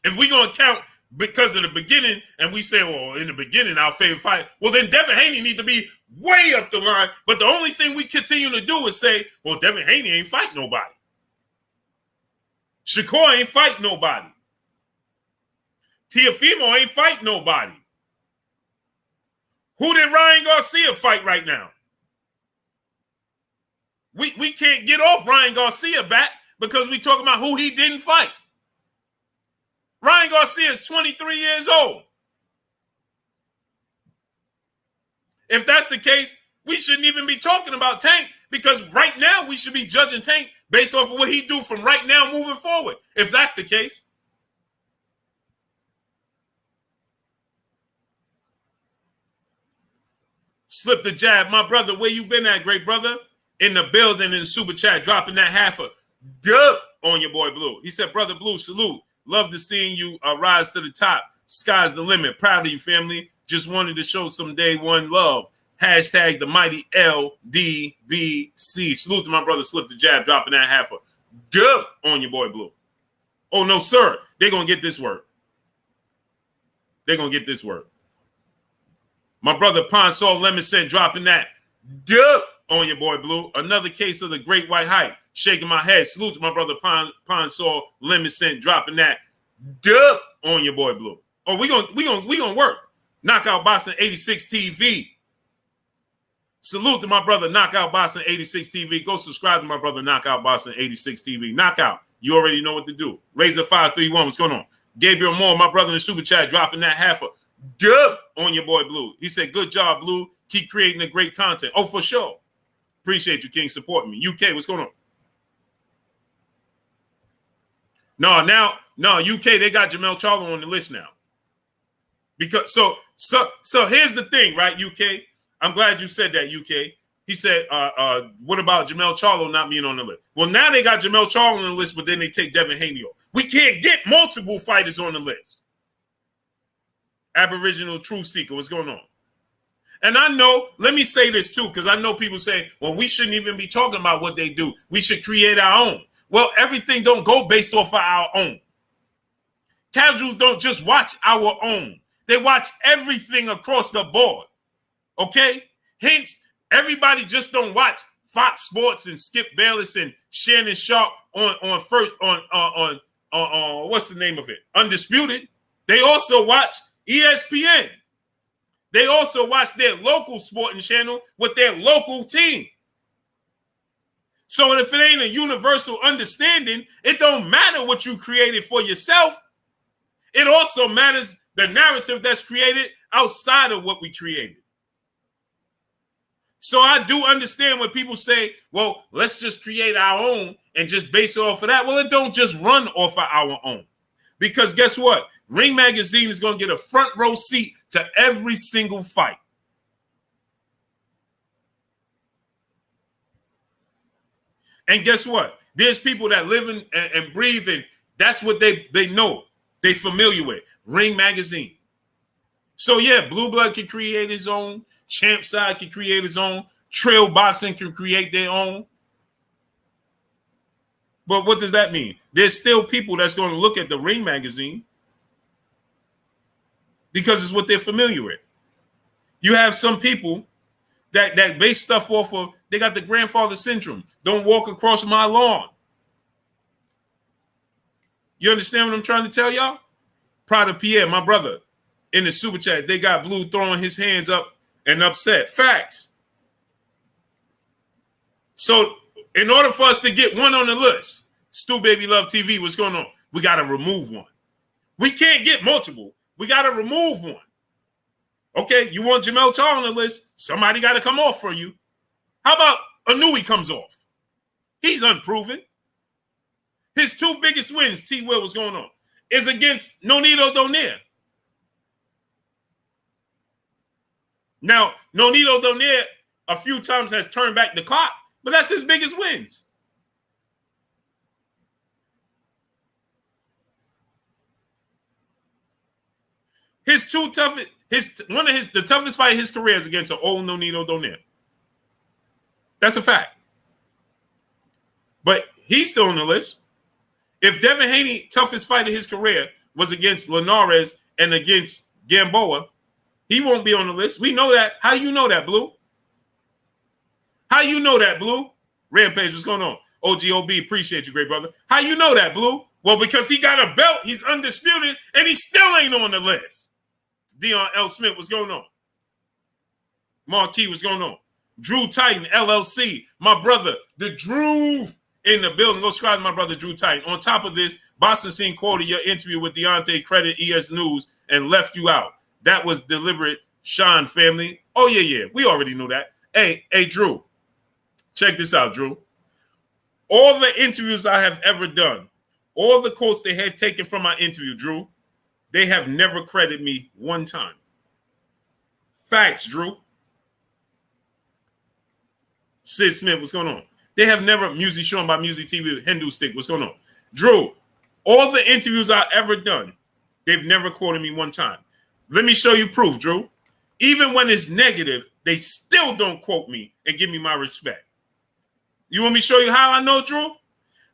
If we're going to count because of the beginning, and we say, well, in the beginning, our favorite fight, well, then Devin Haney needs to be way up the line. But the only thing we continue to do is say, well, Devin Haney ain't fight nobody. Shakur ain't fight nobody. Teofimo ain't fight nobody. Who did Ryan Garcia fight right now? We can't get off Ryan Garcia back because we talking about who he didn't fight. Ryan Garcia is 23 years old. If that's the case, we shouldn't even be talking about Tank because right now we should be judging Tank based off of what he do from right now moving forward. If that's the case. Slip the jab. My brother, where you been at, great brother? in the building in the super chat, dropping that half a dub on your boy Blue. He said, Brother Blue, salute. Love to seeing you rise to the top. Sky's the limit. Proud of you, family. Just wanted to show some day one love. Hashtag the mighty LDBC. Salute to my brother Slip the Jab, dropping that half a dub on your boy Blue. Oh, no, sir. They're going to get this word. They're going to get this word. My brother Ponsol Lemon said, dropping that dub on your boy Blue. Another case of the great white hype. Shaking my head. Salute to my brother Ponsol Lemon Scent, dropping that dub on your boy Blue. Oh, we gonna work. Knockout Boxing 86 TV. Salute to my brother Knockout Boxing 86 TV. Go subscribe to my brother Knockout Boxing 86 TV. Knockout, you already know what to do. Razor 531, what's going on? Gabriel Moore, my brother in the super chat, dropping that half a dub on your boy Blue. He said, good job, Blue. Keep creating the great content. Oh, for sure. Appreciate you, King, supporting me. UK, what's going on? No, UK, they got Jamel Charlo on the list now. Because so here's the thing, right, UK? I'm glad you said that, UK. He said, what about Jamel Charlo not being on the list? Well, now they got Jamel Charlo on the list, but then they take Devin Haney off. We can't get multiple fighters on the list. Aboriginal Truth Seeker, what's going on? And I know, let me say this too, because I know people say, well, we shouldn't even be talking about what they do. We should create our own. Well, everything don't go based off of our own. Casuals don't just watch our own. They watch everything across the board. Okay? Hence, everybody just don't watch Fox Sports and Skip Bayless and Shannon Sharp on what's the name of it? Undisputed. They also watch ESPN. They also watch their local sporting channel with their local team. So if it ain't a universal understanding, it don't matter what you created for yourself. It also matters the narrative that's created outside of what we created. So I do understand when people say, well, let's just create our own and just base it off of that. Well, it don't just run off of our own. Because guess what? Ring Magazine is going to get a front row seat to every single fight. And guess what? There's people that live in and breathe, and that's what they know. They familiar with. Ring Magazine. So yeah, Blue Blood can create his own. Champ Side can create his own. Trail Boxing can create their own. But what does that mean? There's still people that's going to look at the Ring Magazine because it's what they're familiar with. You have some people that base stuff off of, they got the grandfather syndrome. Don't walk across my lawn. You understand what I'm trying to tell y'all? Proud of Pierre, my brother, in the super chat. They got Blue throwing his hands up and upset. Facts. So in order for us to get one on the list, Stu Baby Love TV, what's going on? We got to remove one. We can't get multiple. We got to remove one. Okay, you want Jamel Charlo on the list? Somebody got to come off for you. How about Anui comes off? He's unproven. His two biggest wins, T. Will, what's going on, is against Nonito Donaire. Now, Nonito Donaire a few times has turned back the clock, but that's his biggest wins. The toughest fight in his career is against an old Nonito Donaire. That's a fact. But he's still on the list. If Devin Haney, toughest fight of his career, was against Linares and against Gamboa, he won't be on the list. We know that. How do you know that, Blue? How you know that, Blue? Rampage, what's going on? OGOB, appreciate you, great brother. How you know that, Blue? Well, because he got a belt, he's undisputed, and he still ain't on the list. Dion L. Smith, what's going on? Marquis, what's going on? Drew Titan, LLC, my brother, the Drew in the building. Go subscribe to my brother, Drew Titan. On top of this, Boston Scene quoted your interview with Deontay Credit, ES News, and left you out. That was deliberate, Sean family. Oh, yeah. We already knew that. Hey, Drew. Check this out, Drew. All the interviews I have ever done, all the quotes they have taken from my interview, Drew, they have never credited me one time. Facts, Drew. Sid Smith, what's going on? They have never, Music Shown by Music TV, Hindu Stick, what's going on? Drew, all the interviews I've ever done, they've never quoted me one time. Let me show you proof, Drew. Even when it's negative, they still don't quote me and give me my respect. You want me to show you how I know, Drew?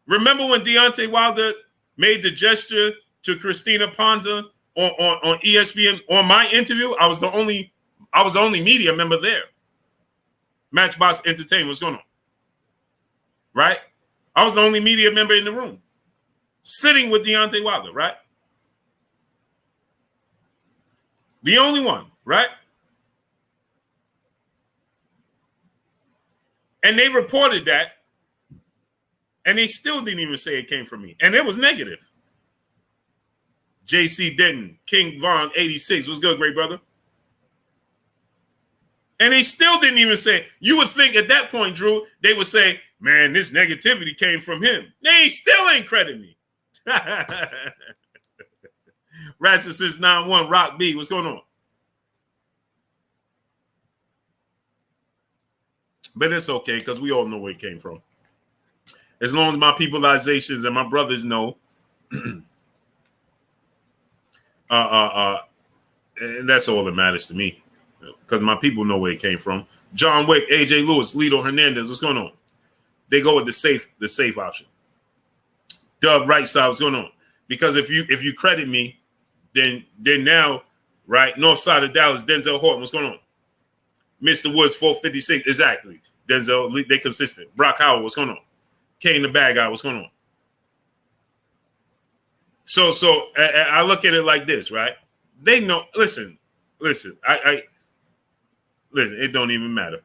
Remember when Deontay Wilder made the gesture to Christina Ponda on ESPN on my interview? I was the only media member there. Matchbox Entertainment, what's going on? Right? I was the only media member in the room, sitting with Deontay Wilder, right? The only one, right? And they reported that, and they still didn't even say it came from me. And it was negative. JC Denton, King Von 86, what's good, great brother? And they still didn't even say, you would think at that point, Drew, they would say, man, this negativity came from him. They still ain't credit me. Ratchet since 9-1, Rock B, what's going on? But it's okay, because we all know where it came from. As long as my peopleizations and my brothers know, and that's all that matters to me, because my people know where it came from. John Wick, AJ Lewis, Lito Hernandez, what's going on? They go with the safe option. Dub right side, what's going on? Because if you credit me, then now, right, north side of Dallas, Denzel Horton, what's going on? Mr. Woods, 456, exactly. Denzel, they consistent. Brock Howard, what's going on? Kane the bad guy, what's going on? So I look at it like this, right? They know. Listen. I listen. It don't even matter.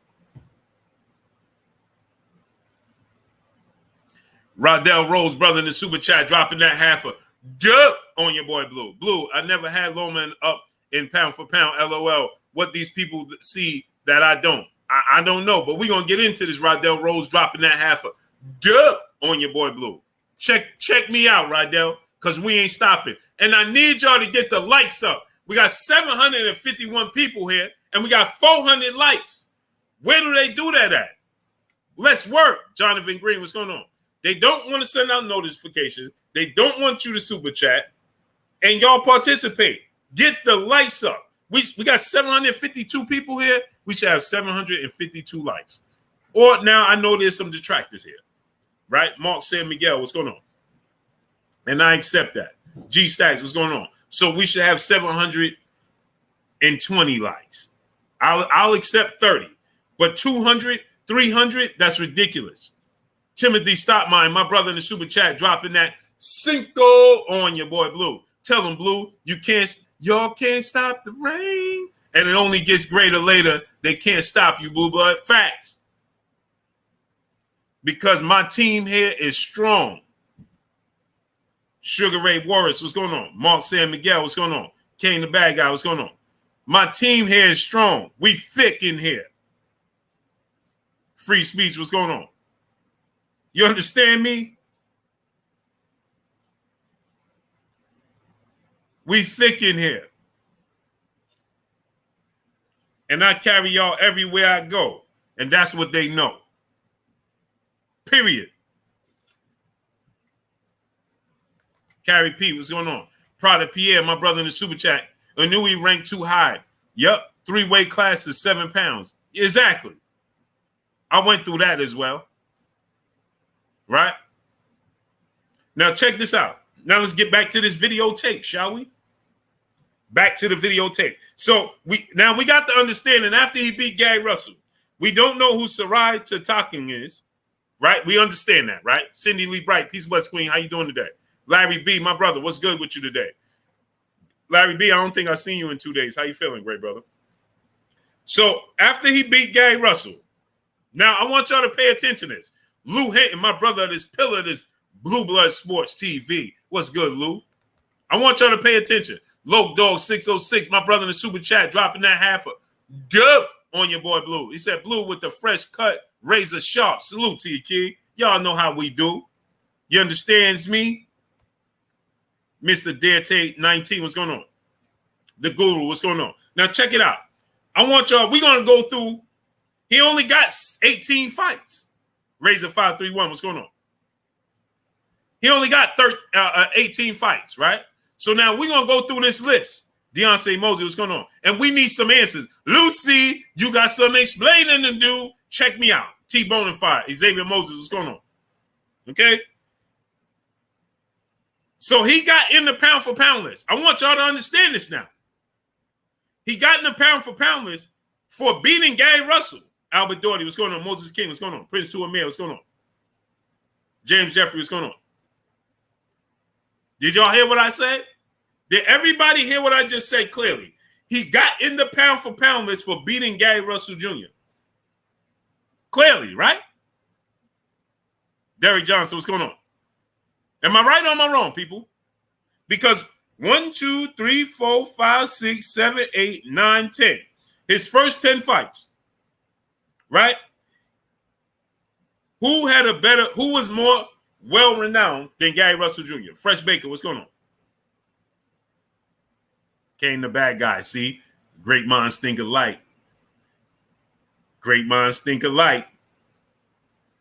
Rodell Rose, brother, in the super chat, dropping that half a duh on your boy Blue. Blue, I never had Loma up in pound for pound. LOL. What these people see that I don't. I don't know, but we're gonna get into this. Rodell Rose dropping that half a duh on your boy Blue. Check me out, Rodell, because we ain't stopping. And I need y'all to get the likes up. We got 751 people here, and we got 400 likes. Where do they do that at? Let's work. Jonathan Green, what's going on? They don't want to send out notifications. They don't want you to super chat, and y'all participate. Get the likes up. We got 752 people here. We should have 752 likes. Or now I know there's some detractors here, right? Mark San Miguel, what's going on? And I accept that. G Stacks, what's going on? So we should have 720 likes. I'll accept 30, but 200, 300, that's ridiculous. Timothy Stopmine, my brother in the super chat, dropping that Cinco on your boy Blue. Tell him, Blue, y'all can't stop the rain. And it only gets greater later. They can't stop you, Blue Blood. Facts. Because my team here is strong. Sugar Ray Warris, what's going on? Mark San Miguel, what's going on? Kane the bad guy, what's going on? My team here is strong. We thick in here. Free speech, what's going on? You understand me? We thick in here. And I carry y'all everywhere I go. And that's what they know. Period. Carrie P, what's going on? Prada Pierre, my brother in the super chat. I knew he ranked too high. Yup, 3-weight classes, 7 pounds. Exactly. I went through that as well. Right? Now check this out. Now let's get back to this videotape, shall we? Back to the videotape. So we got the understanding after he beat Gary Russell. We don't know who Sarai Tataking is, right? We understand that, right? Cindy Lee Bright, Peace Bless Queen, how you doing today? Larry B, my brother, what's good with you today? Larry B, I don't think I've seen you in 2 days. How you feeling, great brother? So after he beat Gary Russell, now I want y'all to pay attention to this. Lou Hinton, my brother, this pillar, this Blue Blood Sports TV. What's good, Lou? I want y'all to pay attention. Loke Dog 606, my brother in the super chat, dropping that half a dub on your boy Blue. He said, Blue with the fresh cut, razor sharp. Salute to you, kid. Y'all know how we do. You understands me? Mr. Dare 19, what's going on? The Guru, what's going on? Now check it out. I want y'all, we're going to go through He only got 18 fights. Razor 531, what's going on? He only got 18 fights, right? So now we're going to go through this list. Deontay Mosley, what's going on? And we need some answers. Lucy, you got some explaining to do. Check me out. T-Bone and Fire. Xavier Moses, what's going on? Okay? So he got in the pound for pound list. I want y'all to understand this now. He got in the pound for pound list for beating Gary Russell. Albert Doherty, what's going on? Moses King, what's going on? Prince Tuamir, what's going on? James Jeffrey, what's going on? Did y'all hear what I said? Did everybody hear what I just said clearly? He got in the pound for pound list for beating Gary Russell Jr. Clearly, right? Derek Johnson, what's going on? Am I right or am I wrong, people? Because 1, 2, 3, 4, 5, 6, 7, 8, 9, 10. His first 10 fights, right? Who was more well-renowned than Gary Russell Jr.? Fresh Baker, what's going on? Came the bad guy. See? Great minds think alike. Great minds think alike.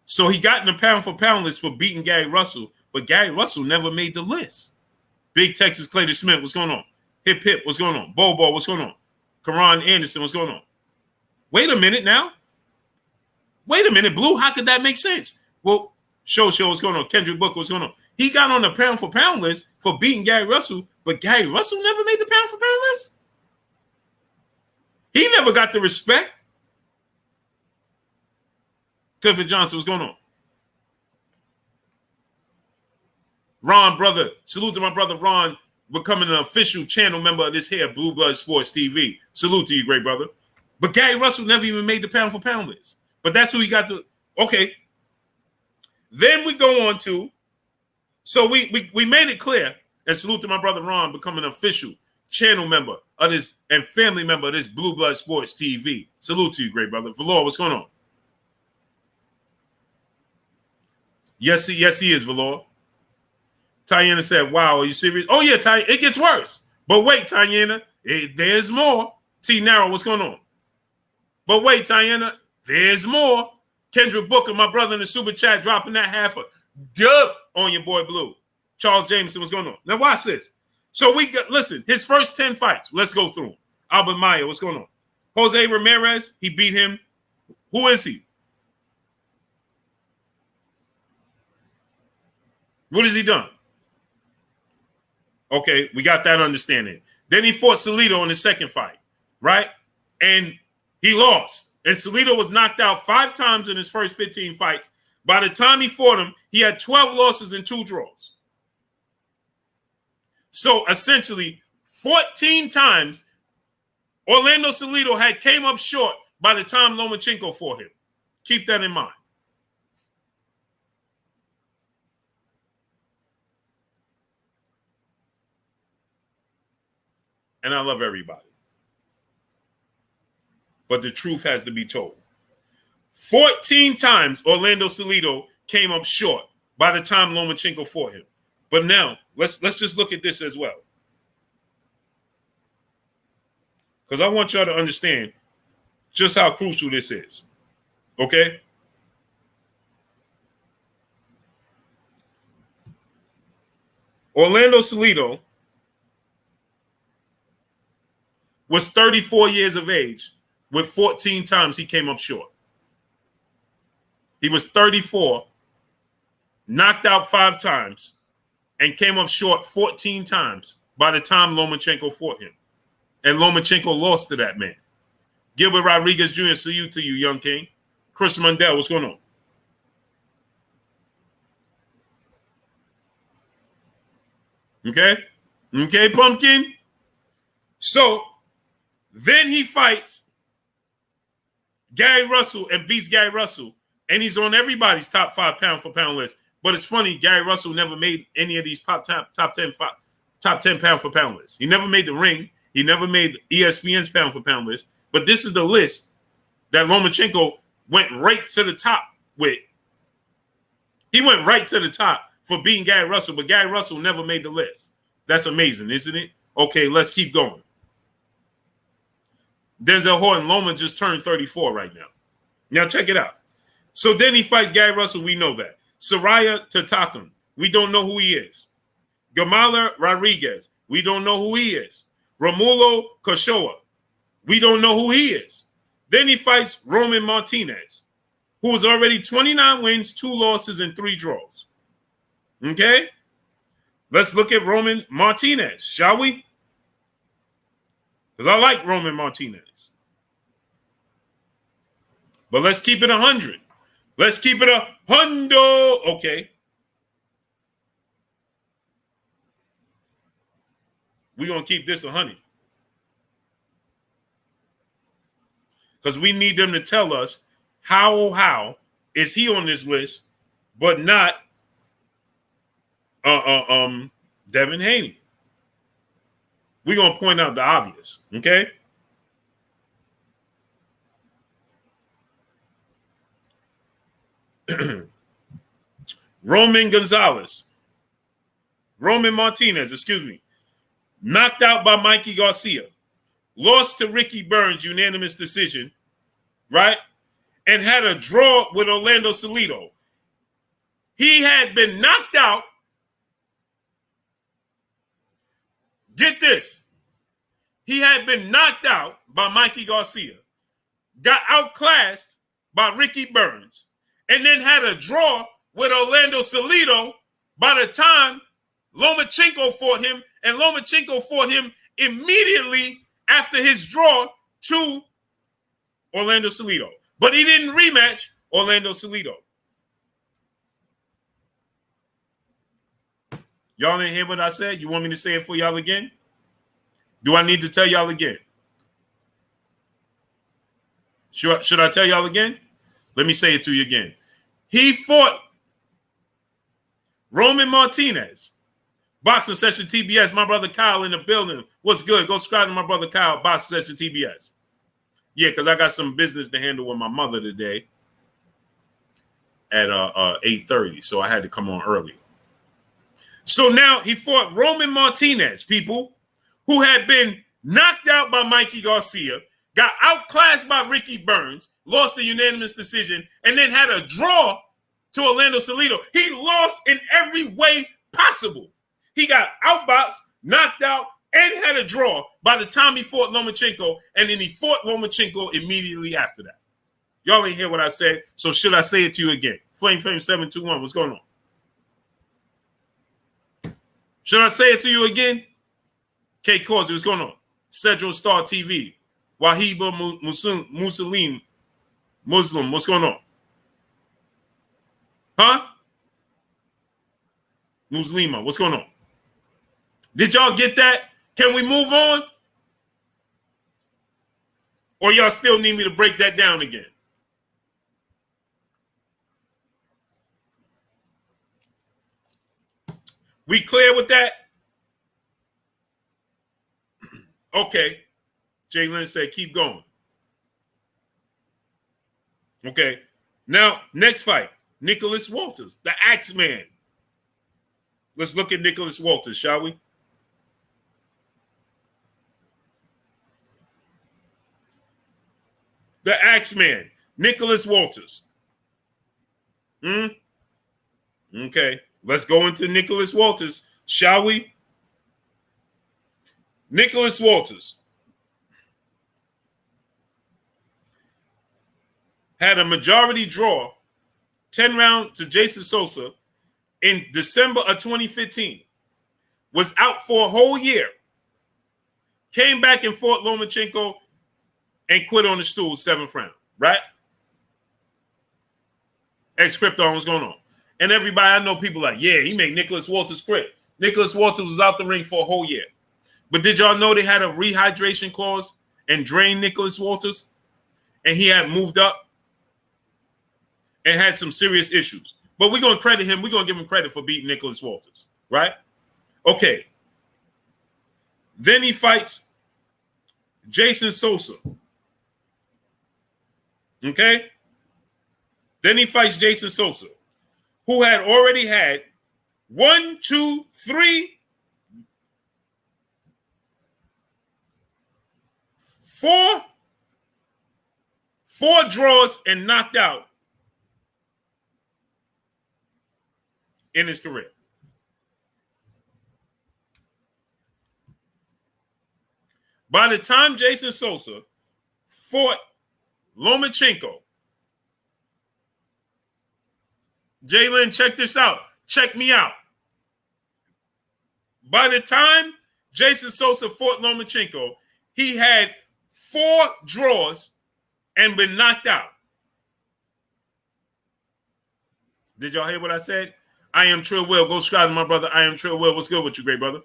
So he got in the pound for pound list for beating Gary Russell, but Gary Russell never made the list. Big Texas Clayton Smith, what's going on? Hip Hip, what's going on? Bobo, what's going on? Karan Anderson, what's going on? Wait a minute now. Wait a minute, Blue, how could that make sense? Well, Show, what's going on? Kendrick Booker, what's going on? He got on the pound for pound list for beating Gary Russell, but Gary Russell never made the pound for pound list. He never got the respect. Clifford Johnson, what's going on? Ron, brother, salute to my brother Ron, becoming an official channel member of this here Blue Blood Sports TV. Salute to you, great brother. But Gary Russell never even made the pound for pound list. But that's who he got to. Okay. Then we go on to, so we made it clear, and salute to my brother Ron, becoming an official channel member of this and family member of this Blue Blood Sports TV. Salute to you, great brother. Valor, what's going on? Yes, he is, Valor. Tayana said, wow, are you serious? Oh, yeah, Ty, it gets worse. But wait, Tayana, there's more. T. Narrow, what's going on? But wait, Tayana, there's more. Kendrick Booker, my brother in the super chat, dropping that half a dub on your boy Blue. Charles Jameson, what's going on? Now watch this. So listen, his first 10 fights, let's go through them. Albert Maya, what's going on? Jose Ramirez, he beat him. Who is he? What has he done? Okay, we got that understanding. Then he fought Salido in his second fight, right? And he lost. And Salido was knocked out 5 times in his first 15 fights. By the time he fought him, he had 12 losses and 2 draws. So essentially, 14 times Orlando Salido had came up short by the time Lomachenko fought him. Keep that in mind. And I love everybody. But the truth has to be told. 14 times Orlando Salido came up short by the time Lomachenko fought him. But now, let's just look at this as well. Because I want y'all to understand just how crucial this is. Okay? Orlando Salido was 34 years of age with 14 times he came up short. He was 34, knocked out 5 times, and came up short 14 times by the time Lomachenko fought him. And Lomachenko lost to that man. Gilbert Rodriguez Jr., salute to you, young king. Chris Mundell, what's going on? Okay? Okay, Pumpkin? So, then he fights Gary Russell and beats Gary Russell, and he's on everybody's top 5 pound for pound list. But it's funny, Gary Russell never made any of these top 10 pound for pound lists. He never made the Ring. He never made ESPN's pound for pound list. But this is the list that Lomachenko went right to the top with. He went right to the top for beating Gary Russell, but Gary Russell never made the list. That's amazing, isn't it? Okay, let's keep going. Denzel Horton, Loma just turned 34 right now. Now check it out. So then he fights Gary Russell. We know that. Soraya Tatakum. We don't know who he is. Gamala Rodriguez. We don't know who he is. Romulo Koshoa. We don't know who he is. Then he fights Roman Martinez, who is already 29 wins, 2 losses, and 3 draws. Okay? Let's look at Roman Martinez, shall we? Because I like Roman Martinez. But let's keep it 100. Let's keep it a hundo. Okay. We're going to keep this 100. Because we need them to tell us how is he on this list, but not Devin Haney. We're going to point out the obvious, okay? Roman Martinez, excuse me, knocked out by Mikey Garcia, lost to Ricky Burns, unanimous decision, right? And had a draw with Orlando Salido. He had been knocked out. Get this. He had been knocked out by Mikey Garcia, got outclassed by Ricky Burns, and then had a draw with Orlando Salido by the time Lomachenko fought him, and Lomachenko fought him immediately after his draw to Orlando Salido. But he didn't rematch Orlando Salido. Y'all didn't hear what I said? You want me to say it for y'all again? Do I need to tell y'all again? Should I tell y'all again? Let me say it to you again. He fought Roman Martinez. Boxing Session TBS. My brother Kyle in the building. What's good? Go subscribe to my brother Kyle, Boxing Session TBS. Yeah, because I got some business to handle with my mother today at 8:30, so I had to come on early. So now he fought Roman Martinez, people, who had been knocked out by Mikey Garcia, got outclassed by Ricky Burns, lost a unanimous decision, and then had a draw to Orlando Salido. He lost in every way possible. He got outboxed, knocked out, and had a draw by the time he fought Lomachenko, and then he fought Lomachenko immediately after that. Y'all ain't hear what I said, so should I say it to you again? Flame 721, what's going on? Should I say it to you again? K. Corsi, what's going on? Central Star TV. Wahiba Muslim, what's going on? Huh? Muslima, what's going on? Did y'all get that? Can we move on? Or y'all still need me to break that down again? We clear with that? Okay. Jalen said, keep going. Okay. Now, next fight. Nicholas Walters, the Axeman. Let's look at Nicholas Walters, shall we? The Axeman, Nicholas Walters. Okay. Let's go into Nicholas Walters, shall we? Nicholas Walters had a majority draw, 10 round to Jason Sosa in December of 2015. Was out for a whole year. Came back and fought Lomachenko and quit on the stool 7th round, right? Ex-Krypton, what's going on? And everybody, I know people like, yeah, he made Nicholas Walters quit. Nicholas Walters was out the ring for a whole year. But did y'all know they had a rehydration clause and drained Nicholas Walters? And he had moved up and had some serious issues. But we're going to credit him. We're going to give him credit for beating Nicholas Walters, right? Okay. Then he fights Jason Sosa. Okay? Then he fights Jason Sosa, who had already had 1, 2, 3, 4 4 draws and knocked out in his career. By the time Jason Sosa fought Lomachenko, Jalen, check this out. Check me out. By the time Jason Sosa fought Lomachenko, he had 4 draws and been knocked out. Did y'all hear what I said? I am Trill Will. Go subscribe to my brother. I am Trill Will. What's good with you, great brother?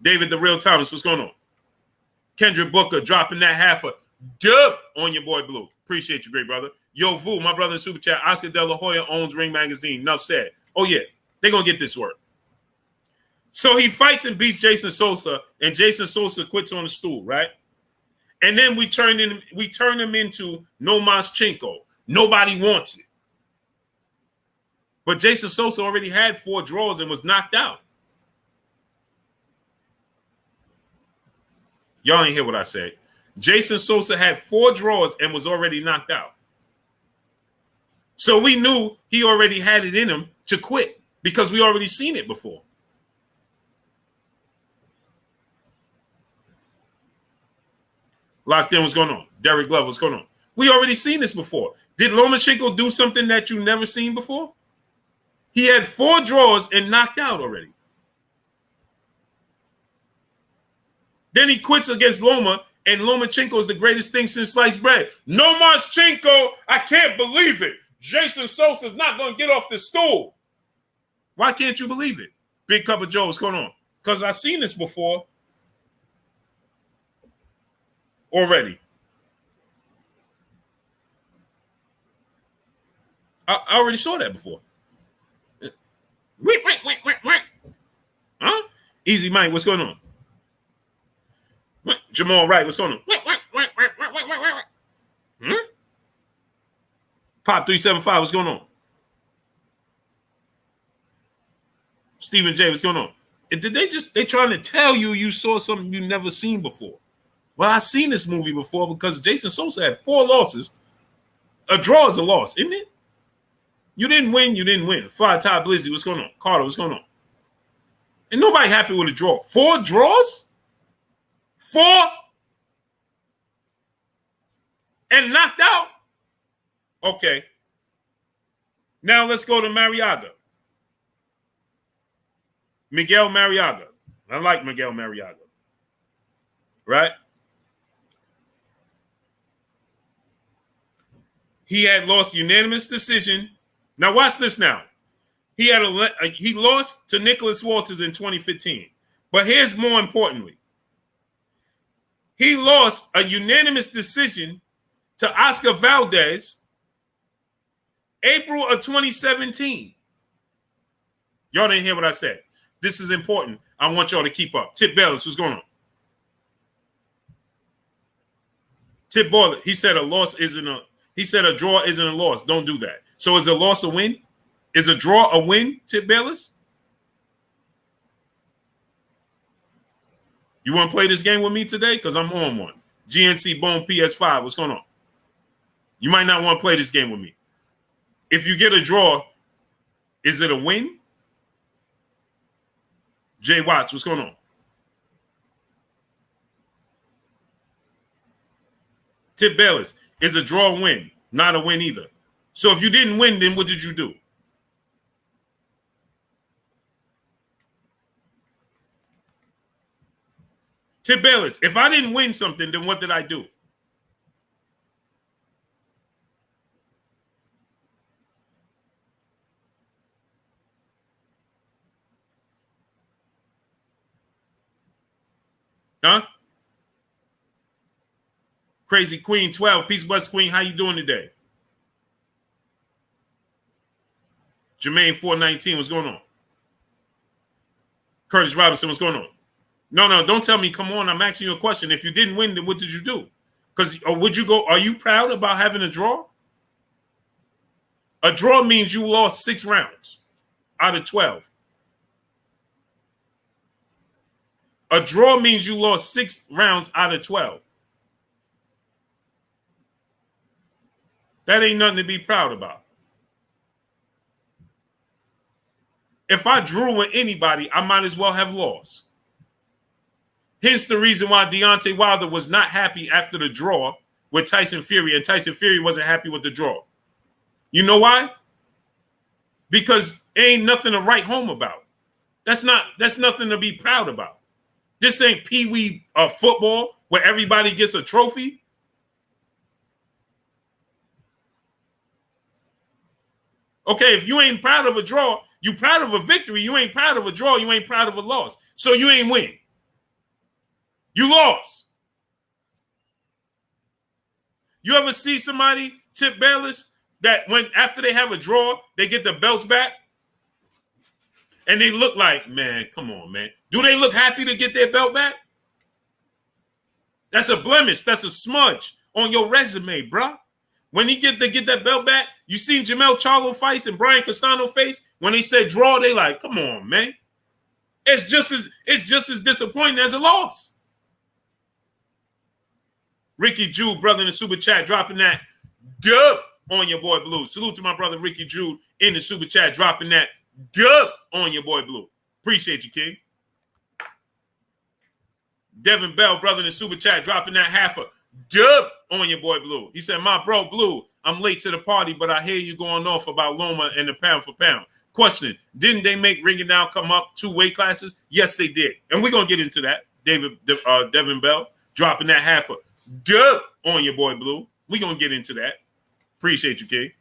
David the Real Thomas, what's going on? Kendrick Booker dropping that half a dub on your boy Blue. Appreciate you, great brother. Yo, Vu, my brother in Super Chat. Oscar De La Hoya owns Ring Magazine. Enough said. Oh, yeah. They're going to get this work. So he fights and beats Jason Sosa, and Jason Sosa quits on the stool, right? And then we turn him into Lomachenko. Nobody wants it. But Jason Sosa already had 4 draws and was knocked out. Y'all ain't hear what I said. Jason Sosa had 4 draws and was already knocked out. So we knew he already had it in him to quit because we already seen it before. Locked in, what's going on? Derek Glover, what's going on? We already seen this before. Did Lomachenko do something that you never seen before? He had 4 draws and knocked out already. Then he quits against Loma, and Lomachenko is the greatest thing since sliced bread. Lomachenko, I can't believe it. Jason Sosa's not going to get off the stool. Why can't you believe it? Big Cup of Joe, what's going on? Because I've seen this before already. I already saw that before. Huh? Easy Mike, what's going on? Jamal Wright, what's going on? Pop 375, what's going on? Stephen J, what's going on? They trying to tell you saw something you never seen before. Well, I seen this movie before because Jason Sosa had 4 losses. A draw is a loss, isn't it? You didn't win. Fly Ty Blizzy, what's going on? Carter, what's going on? And nobody happy with a draw. 4 draws? 4 and knocked out? Okay. Now let's go to Marriaga. Miguel Marriaga. I like Miguel Marriaga. Right? He had lost unanimous decision. Now watch this now. He lost to Nicholas Walters in 2015. But here's more importantly. He lost a unanimous decision to Oscar Valdez April of 2017. Y'all didn't hear what I said. This is important. I want y'all to keep up. Tip Bellis, what's going on? Tip Boiler, he said a draw isn't a loss. Don't do that. So is a loss a win? Is a draw a win, Tip Bellis? You want to play this game with me today? Because I'm on one. GNC Bone PS5, what's going on? You might not want to play this game with me. If you get a draw, is it a win? Jay Watts, what's going on? Tip Bellis, is a draw a win? Not a win either. So if you didn't win, then what did you do? Tip Bellis, if I didn't win something, then what did I do? Huh? Crazy Queen 12, Peace Bless Queen, how you doing today? Jermaine 419, what's going on? Curtis Robinson, what's going on? No, don't tell me, come on, I'm asking you a question. If you didn't win, then what did you do? Because would you go, are you proud about having a draw? A draw means you lost 6 rounds out of 12. A draw means you lost 6 rounds out of 12. That ain't nothing to be proud about. If I drew with anybody, I might as well have lost. Hence the reason why Deontay Wilder was not happy after the draw with Tyson Fury, and Tyson Fury wasn't happy with the draw. You know why? Because ain't nothing to write home about. That's nothing to be proud about. This ain't pee-wee football where everybody gets a trophy. Okay, if you ain't proud of a draw, you proud of a victory. You ain't proud of a draw. You ain't proud of a loss. So you ain't win. You lost. You ever see somebody, Chip Bayless, that when after they have a draw, they get the belts back? And they look like, man, come on, man. Do they look happy to get their belt back? That's a blemish. That's a smudge on your resume, bruh. When he get that belt back, you seen Jamel Charlo fights and Brian Castano face? When they said draw, they like, come on, man. It's just as disappointing as a loss. Ricky Jude, brother in the super chat, dropping that dub on your boy Blue. Salute to my brother Ricky Jude in the super chat, dropping that dub on your boy Blue. Appreciate you, King. Devin Bell, brother in the super chat, dropping that half a dub on your boy Blue. He said, my bro Blue, I'm late to the party, but I hear you going off about Loma and the pound for pound. Question, didn't they make Ring It Down come up 2 weight classes? Yes, they did. And we're going to get into that. Devin Bell dropping that half a dub on your boy Blue. We're going to get into that. Appreciate you, King.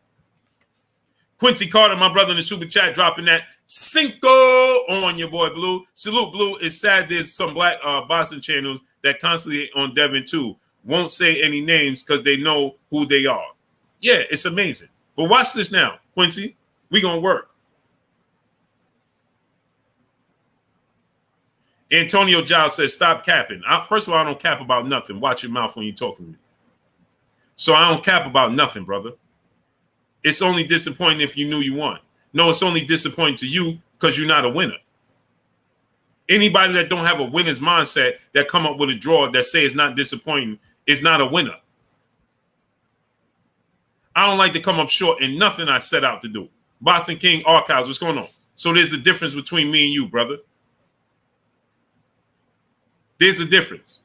Quincy Carter, my brother in the super chat, dropping that Cinco on your boy Blue. Salute, Blue. It's sad there's some black boxing channels that constantly on Devin too. Won't say any names because they know who they are. Yeah, it's amazing. But watch this now, Quincy. We going to work. Antonio Giles says, stop capping. First of all, I don't cap about nothing. Watch your mouth when you're talking to me. So I don't cap about nothing, brother. It's only disappointing if you knew you won. No, it's only disappointing to you because you're not a winner. Anybody that don't have a winner's mindset that come up with a draw that say it's not disappointing is not a winner. I don't like to come up short in nothing I set out to do. Boston King Archives, what's going on? So there's a difference between me and you, brother. There's a difference.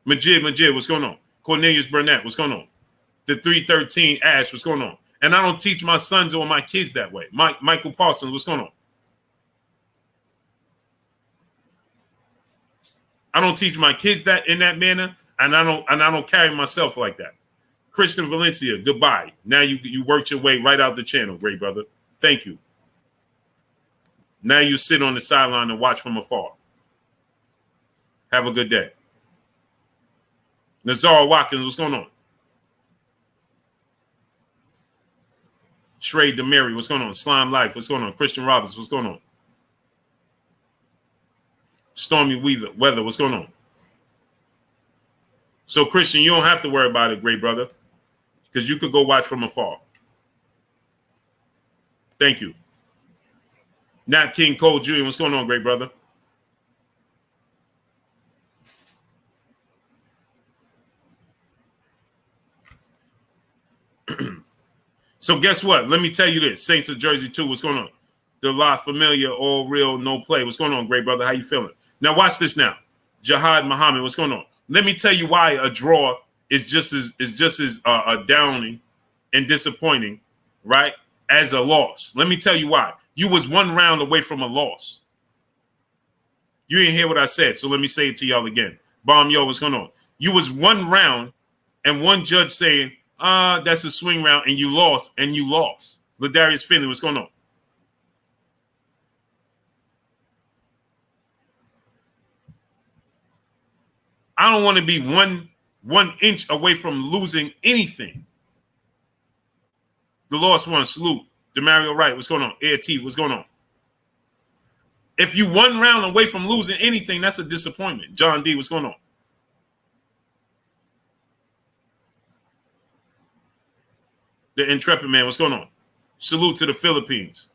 Majid, what's going on? Cornelius Burnett, what's going on? The 313 Ash, what's going on? And I don't teach my sons or my kids that way. Michael Parsons, what's going on? I don't teach my kids that in that manner, and I don't carry myself like that. Christian Valencia, goodbye. Now you worked your way right out the channel, great brother. Thank you. Now you sit on the sideline and watch from afar. Have a good day. Nazar Watkins, what's going on? Shrey DeMary, what's going on? Slime Life, what's going on? Christian Roberts, what's going on? Stormy Weather, what's going on? So, Christian, you don't have to worry about it, great brother, because you could go watch from afar. Thank you. Nat King Cole Jr., what's going on, great brother? So guess what? Let me tell you this. Saints of Jersey 2, what's going on? The La Familia, all real, no play. What's going on, great brother? How you feeling? Now watch this now. Jihad Muhammad, what's going on? Let me tell you why a draw is just as downing and disappointing, right, as a loss. Let me tell you why. You was 1 round away from a loss. You didn't hear what I said, so let me say it to y'all again. Bomb Yo, what's going on? You was 1 round and one judge saying, that's a swing round, and you lost, Ladarius Finley, what's going on? I don't want to be one inch away from losing anything. The lost one, salute. Demario Wright, what's going on? Air T, what's going on? If you 1 round away from losing anything, that's a disappointment. John D, what's going on? The Intrepid Man, what's going on? Salute to the Philippines.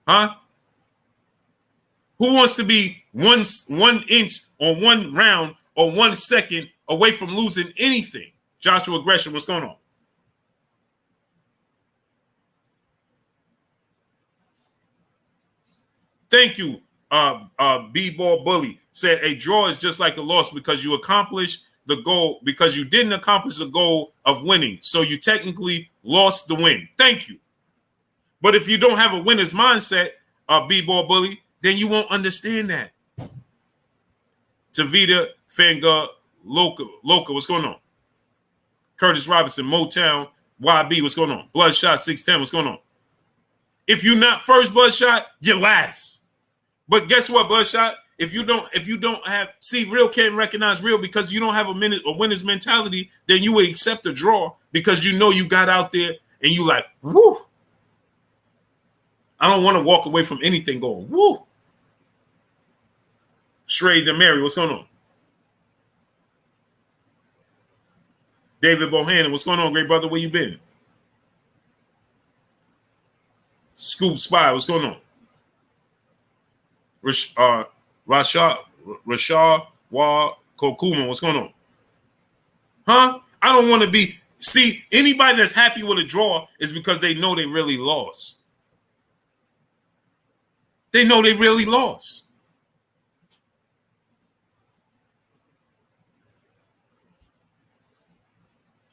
Huh? Who wants to be one inch or 1 round or 1 second away from losing anything? Joshua Gresham, what's going on? Thank you. B-Ball Bully said a draw is just like a loss because you accomplished the goal, because you didn't accomplish the goal of winning. So you technically lost the win. Thank you. But if you don't have a winner's mindset, B-Ball Bully, then you won't understand that. Tavita Fanga Loca, what's going on? Curtis Robinson, Motown, YB, what's going on? Bloodshot 610, what's going on? If you're not first, Bloodshot, you're last. But guess what, Bloodshot? If you don't have, see, real can't recognize real because you don't have a winner's mentality, then you would accept a draw because you know you got out there and you like, woo. I don't want to walk away from anything going, woo. Shrey DeMary, what's going on? David Bohannon, what's going on, great brother? Where you been? Scoop Spy, what's going on? Rashad Wa Kokuma, what's going on? Huh? I don't want to be. See, anybody that's happy with a draw is because they know they really lost. They know they really lost.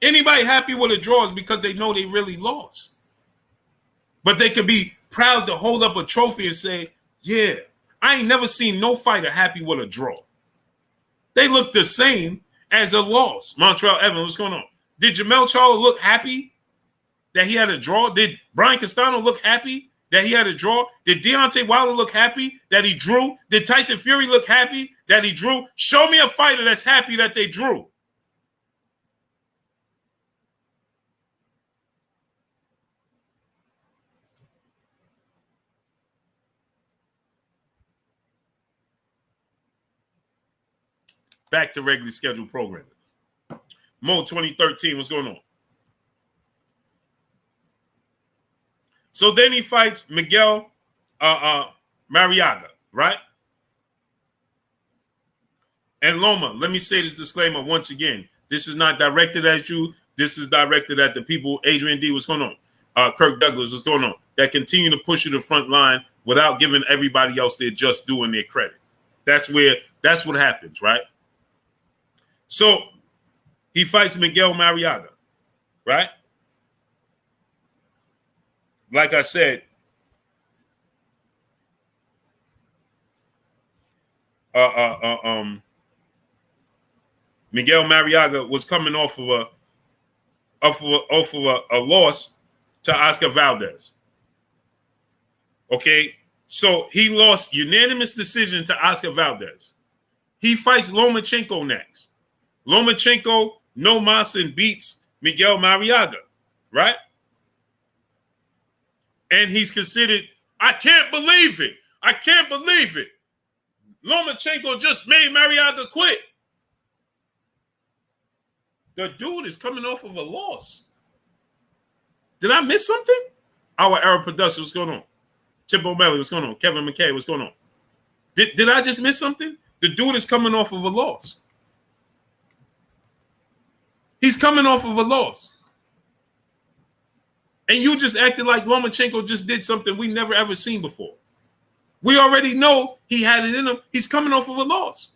Anybody happy with a draw is because they know they really lost. But they could be proud to hold up a trophy and say, yeah, I ain't never seen no fighter happy with a draw. They look the same as a loss. Montreal Evans, what's going on? Did Jamel Charlo look happy that he had a draw? Did Brian Castano look happy that he had a draw? Did Deontay Wilder look happy that he drew? Did Tyson Fury look happy that he drew? Show me a fighter that's happy that they drew. Back to regularly scheduled programming. Mo 2013, what's going on? So then he fights Miguel Marriaga, right? And Loma, let me say this disclaimer once again. This is not directed at you. This is directed at the people. Adrian D, what's going on? Kirk Douglas, what's going on? That continue to push you to the front line without giving everybody else their just due and their credit. That's what happens, right? So he fights Miguel Marriaga, right? Like I said, Miguel Marriaga was coming off of a loss to Oscar Valdez. Okay, so he lost unanimous decision to Oscar Valdez. He fights Lomachenko next. Lomachenko, no mas, and beats Miguel Marriaga, right? And he's considered, I can't believe it. I can't believe it. Lomachenko just made Marriaga quit. The dude is coming off of a loss. Did I miss something? Our Arab production, what's going on? Chip O'Malley, what's going on? Kevin McKay, what's going on? Did I just miss something? The dude is coming off of a loss. He's coming off of a loss. And you just acted like Lomachenko just did something we never ever seen before. We already know he had it in him. He's coming off of a loss.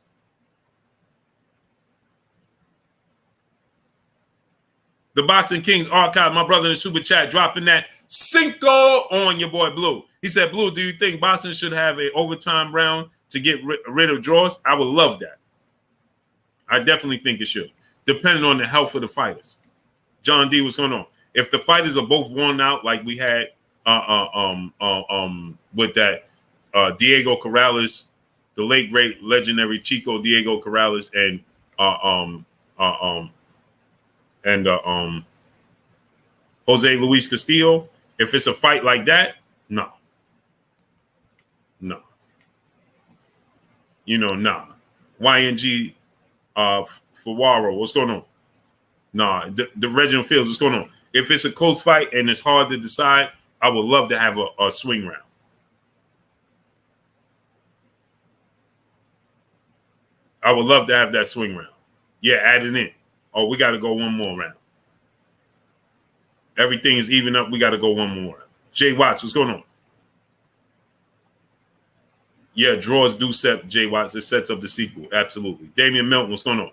The Boxing Kings archive, my brother in the super chat, dropping that Cinco on your boy Blue. He said, Blue, do you think boxing should have an overtime round to get rid of draws? I would love that. I definitely think it should, depending on the health of the fighters. John D, what's going on? If the fighters are both worn out, like we had with that Diego Corrales, the late great legendary Chico Diego Corrales, and Jose Luis Castillo, if it's a fight like that, no. Nah. YNG Fawaro, what's going on? Nah. The Reginald Fields, what's going on? If it's a close fight and it's hard to decide, I would love to have a swing round. I would love to have that swing round. Yeah, add it in. Oh, we got to go one more round. Everything is even up. We got to go one more round. Jay Watts, what's going on? Yeah, draws do set, Jay Watts. It sets up the sequel. Absolutely. Damian Milton, what's going on?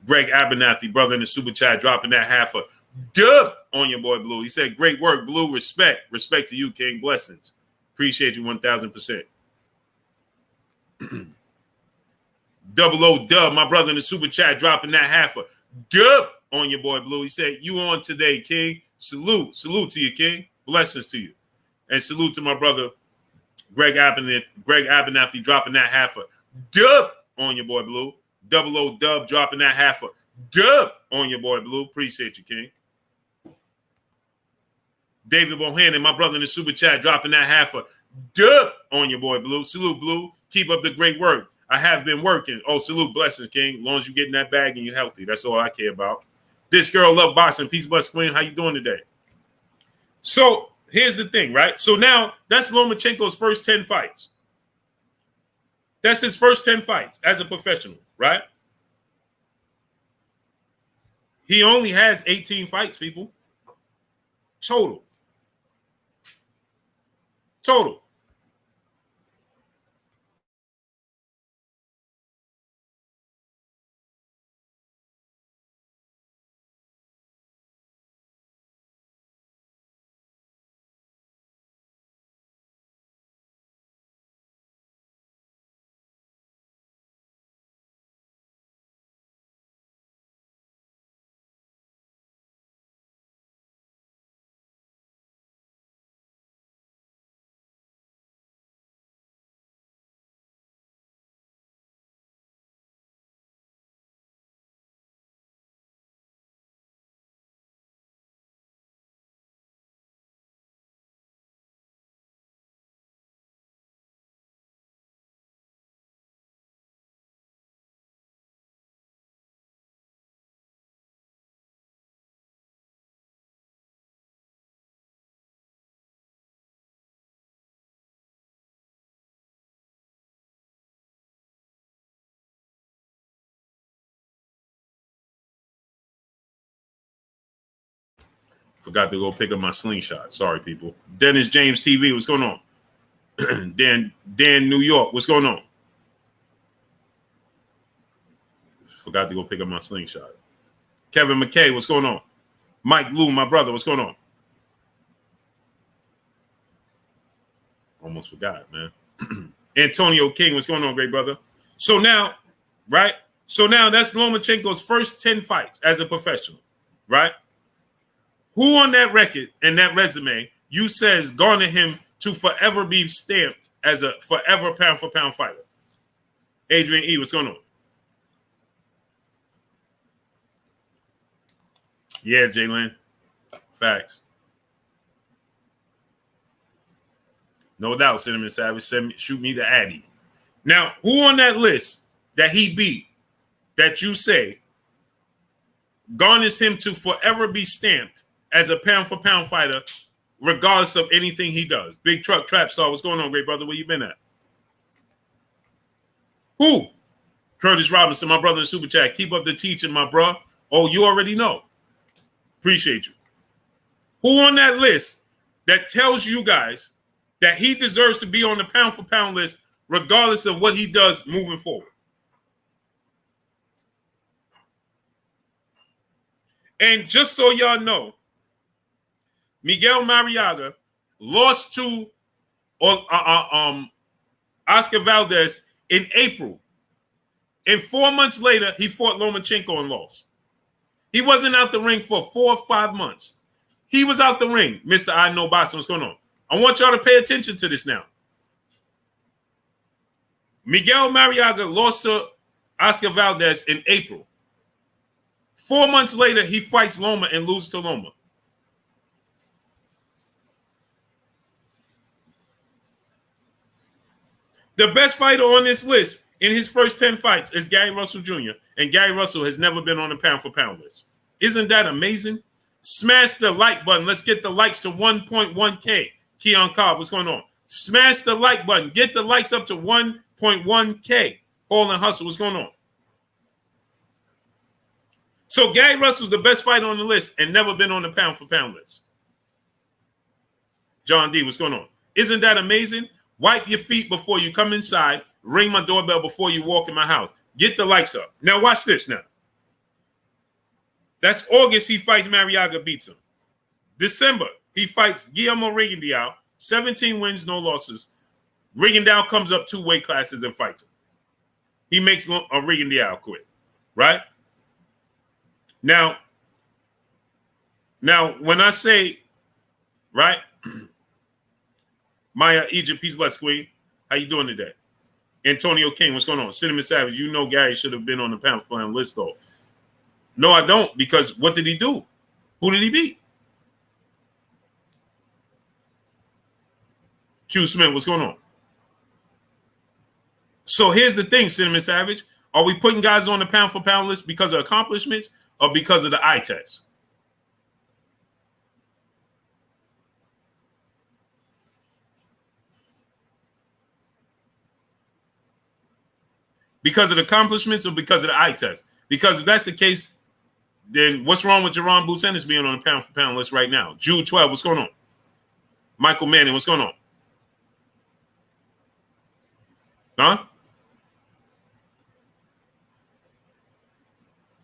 Greg Abernathy, brother in the super chat, dropping that half a dub on your boy Blue. He said, great work, Blue. Respect. Respect to you, King. Blessings. Appreciate you 1,000%. Double O Dub, my brother in the super chat, dropping that half a dub on your boy Blue. He said, you on today, King. Salute. Salute to you, King. Blessings to you. And salute to my brother, Greg Abernathy, dropping that half a dub on your boy Blue. Double O Dub dropping that half a dub on your boy Blue. Appreciate you, King. David Bohannon, my brother in the super chat, dropping that half a dub on your boy Blue. Salute, Blue. Keep up the great work. I have been working. Oh, salute, blessings, King. As long as you're getting that bag and you're healthy. That's all I care about. This girl love boxing. Peace, bless, Queen. How you doing today? So here's the thing, right? So now that's Lomachenko's first 10 fights. That's his first 10 fights as a professional, right? He only has 18 fights, people. Total. Forgot to go pick up my slingshot. Sorry, people. Dennis James TV, what's going on? Dan New York, what's going on? Forgot to go pick up my slingshot. Kevin McKay, what's going on? Mike Lou, my brother, what's going on? Almost forgot, man. Antonio King, what's going on, great brother? So now, right? So now that's Lomachenko's first 10 fights as a professional, right? Who on that record and that resume you says garner him to forever be stamped as a forever pound-for-pound fighter? Adrian E., what's going on? Yeah, Jalen. Facts. No doubt, Cinnamon Savage. Shoot me the Addy. Now, who on that list that he beat that you say garners him to forever be stamped as a pound-for-pound fighter, regardless of anything he does? Big Truck Trap Star, what's going on, great brother? Where you been at? Who? Curtis Robinson, my brother in Super Chat. Keep up the teaching, my bro. Oh, you already know. Appreciate you. Who on that list that tells you guys that he deserves to be on the pound-for-pound list, regardless of what he does moving forward? And just so y'all know, Miguel Marriaga lost to Oscar Valdez in April. And 4 months later, he fought Lomachenko and lost. He wasn't out the ring for 4 or 5 months. He was out the ring, Mr. I Know Boxing. What's going on? I want y'all to pay attention to this now. Miguel Marriaga lost to Oscar Valdez in April. 4 months later, he fights Loma and loses to Loma. The best fighter on this list in his first 10 fights is Gary Russell Jr., and Gary Russell has never been on the pound-for-pound list. Isn't that amazing? Smash the like button. Let's get the likes to 1.1K. Keon Cobb, what's going on? Smash the like button. Get the likes up to 1.1K. Paul and Hustle, what's going on? So Gary Russell's the best fighter on the list and never been on the pound for pound list. John D, what's going on? Isn't that amazing? Wipe your feet before you come inside. Ring my doorbell before you walk in my house. Get the likes up. Now watch this now. That's August, he fights Marriaga, beats him. December, he fights Guillermo Rigondeaux, 17 wins, no losses. Rigondeaux comes up 2 weight classes and fights him. He makes Rigondeaux quit, right? Now, when I say, right, Maya Egypt, peace bless queen, how you doing today? Antonio King, what's going on? Cinnamon Savage, you know Gary should have been on the pound for pound list though. No, I don't, because what did he do? Who did he beat? Q Smith, what's going on? So here's the thing, Cinnamon Savage. Are we putting guys on the pound for pound list because of accomplishments or because of the eye test? Because of the accomplishments or because of the eye test? Because if that's the case, then what's wrong with Jerron Boots Ennis being on the pound for pound list right now? Jude 12, what's going on? Michael Manning, what's going on? Huh?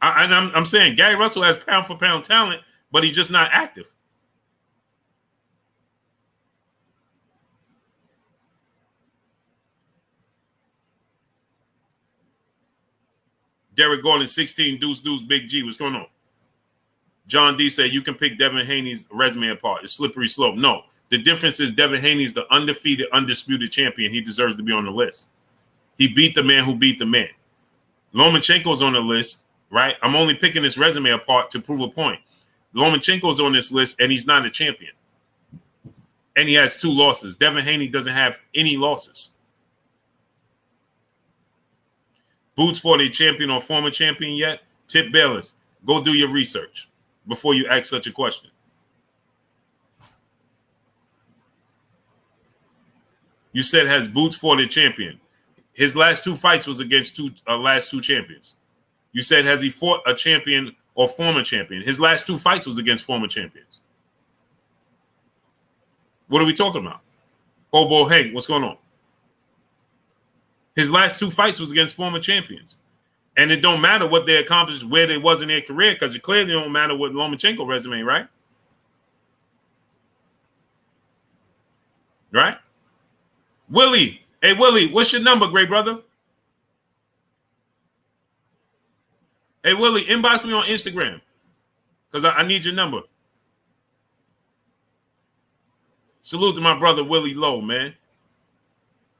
I'm saying Gary Russell has pound for pound talent, but he's just not active. Derek Gordon, 16, Deuce, Big G. What's going on? John D said you can pick Devin Haney's resume apart. It's slippery slope. No, the difference is Devin Haney's the undefeated, undisputed champion. He deserves to be on the list. He beat the man who beat the man. Lomachenko's on the list, right? I'm only picking his resume apart to prove a point. Lomachenko's on this list, and he's not a champion. And he has 2 losses. Devin Haney doesn't have any losses. Boots for the champion or former champion yet? Tip Bayless, go do your research before you ask such a question. You said has Boots for the champion. His last 2 fights was against last two champions. You said has he fought a champion or former champion? His last 2 fights was against former champions. What are we talking about? Bobo Hank, what's going on? His last 2 fights was against former champions. And it don't matter what they accomplished, where they was in their career, because it clearly don't matter what Lomachenko resume, right? Right? Willie. Hey, Willie, what's your number, great brother? Hey, Willie, inbox me on Instagram because I need your number. Salute to my brother, Willie Lowe, man.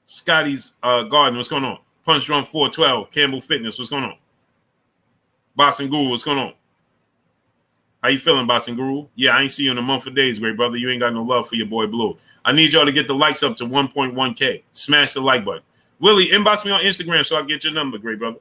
Scotty's Garden, what's going on? Punch Drum 412, Campbell Fitness, what's going on? Boxing Guru, what's going on? How you feeling, Boxing Guru? Yeah, I ain't see you in a month of days, great brother. You ain't got no love for your boy Blue. I need y'all to get the likes up to 1.1K. Smash the like button. Willie, inbox me on Instagram so I get your number, great brother.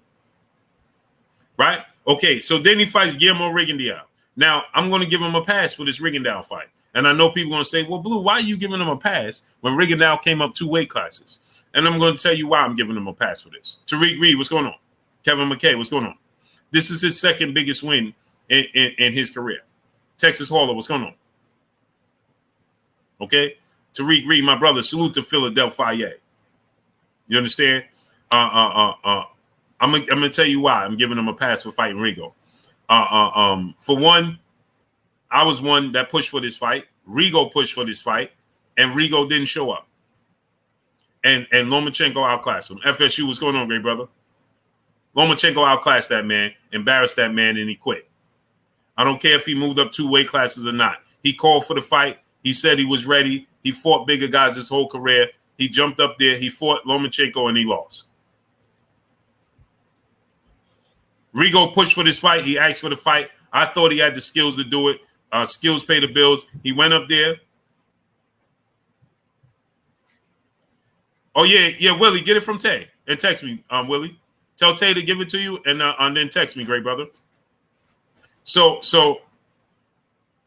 Right? Okay, so then he fights Guillermo Rigondeaux. Now, I'm going to give him a pass for this Rigondeaux fight. And I know people are going to say, well, Blue, why are you giving him a pass when Rigondeaux came up 2 weight classes? And I'm going to tell you why I'm giving him a pass for this. Tariq Reed, what's going on? Kevin McKay, what's going on? This is his second biggest win in his career. Texas Hauler, what's going on? Okay? Tariq Reed, my brother, salute to Philadelphia. You understand? I'm gonna tell you why I'm giving him a pass for fighting Rigo. For one, I was one that pushed for this fight. Rigo pushed for this fight, and Rigo didn't show up. And Lomachenko outclassed him. FSU, what's going on, great brother? Lomachenko outclassed that man, embarrassed that man, and he quit. I don't care if he moved up 2 weight classes or not. He called for the fight. He said he was ready. He fought bigger guys his whole career. He jumped up there. He fought Lomachenko, and he lost. Rigo pushed for this fight. He asked for the fight. I thought he had the skills to do it. Skills pay the bills. He went up there. Oh, yeah, Willie, get it from Tay and text me, Willie. Tell Tay to give it to you and then text me, great brother. So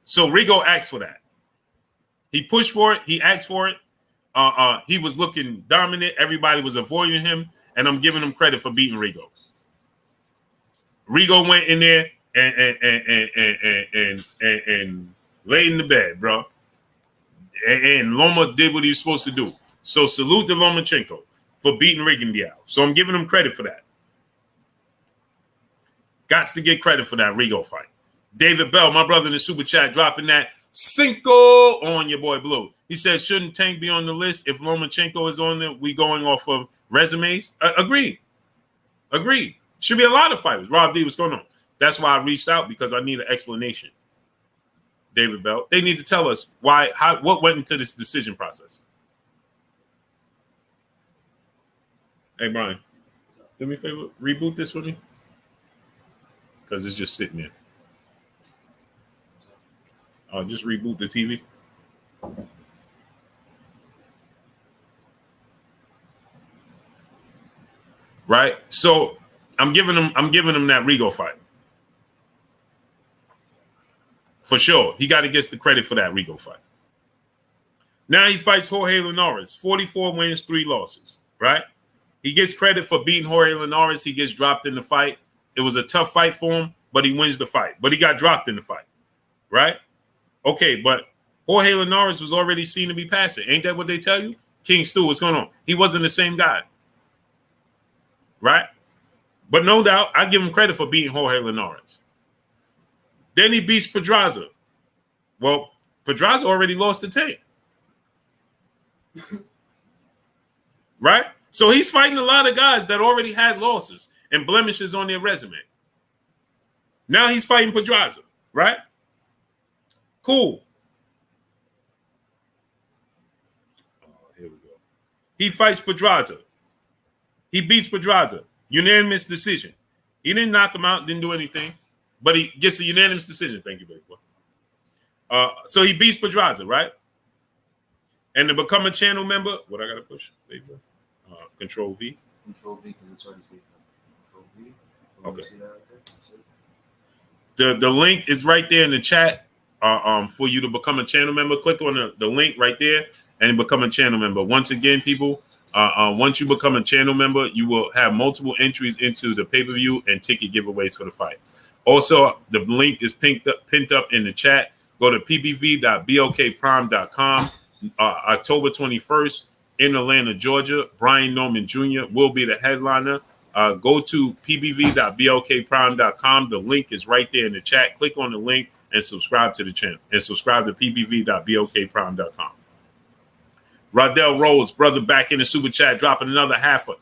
Rigo asked for that. He pushed for it. He asked for it. He was looking dominant. Everybody was avoiding him, and I'm giving him credit for beating Rigo. Rigo went in there. and laid in the bed, bro. And Loma did what he was supposed to do. So salute to Lomachenko for beating Rigondeaux. So I'm giving him credit for that. Gots to get credit for that Rigo fight. David Bell, my brother in the super chat, dropping that Cinco on your boy Blue. He says, shouldn't Tank be on the list? If Lomachenko is on there, we going off of resumes? Agreed. Should be a lot of fighters. Rob D, what's going on? That's why I reached out, because I need an explanation. David Bell, they need to tell us what went into this decision process. Hey, Brian, do me a favor, reboot this for me, because it's just sitting there. Just reboot the TV. Right? So I'm giving him that Rigo fight. For sure. He got to get the credit for that Rigo fight. Now he fights Jorge Linares. 44 wins, 3 losses. Right? He gets credit for beating Jorge Linares. He gets dropped in the fight. It was a tough fight for him, but he wins the fight. But he got dropped in the fight. Right? Okay, but Jorge Linares was already seen to be passing. Ain't that what they tell you? King Stu, what's going on? He wasn't the same guy. Right? But no doubt, I give him credit for beating Jorge Linares. Then he beats Pedraza. Well, Pedraza already lost the Tank. Right? So he's fighting a lot of guys that already had losses and blemishes on their resume. Now he's fighting Pedraza. Right? Cool. Here we go. He fights Pedraza. He beats Pedraza. Unanimous decision. He didn't knock him out, didn't do anything, but he gets a unanimous decision. Thank you, baby boy. So he beats Pedraza, right? And to become a channel member, what I got to push? Baby boy? Control V. Control V, because it's already saved. Control V. Okay. See that right there? The link is right there in the chat for you to become a channel member. Click on the link right there and become a channel member. Once again, people, once you become a channel member, you will have multiple entries into the pay-per-view and ticket giveaways for the fight. Also, the link is pinned up in the chat. Go to pbv.blkprime.com. October 21st in Atlanta, Georgia. Brian Norman Jr. will be the headliner. Go to pbv.blkprime.com. The link is right there in the chat. Click on the link and subscribe to the channel. And subscribe to pbv.blkprime.com. Rodell Rose, brother, back in the super chat, dropping another halfer.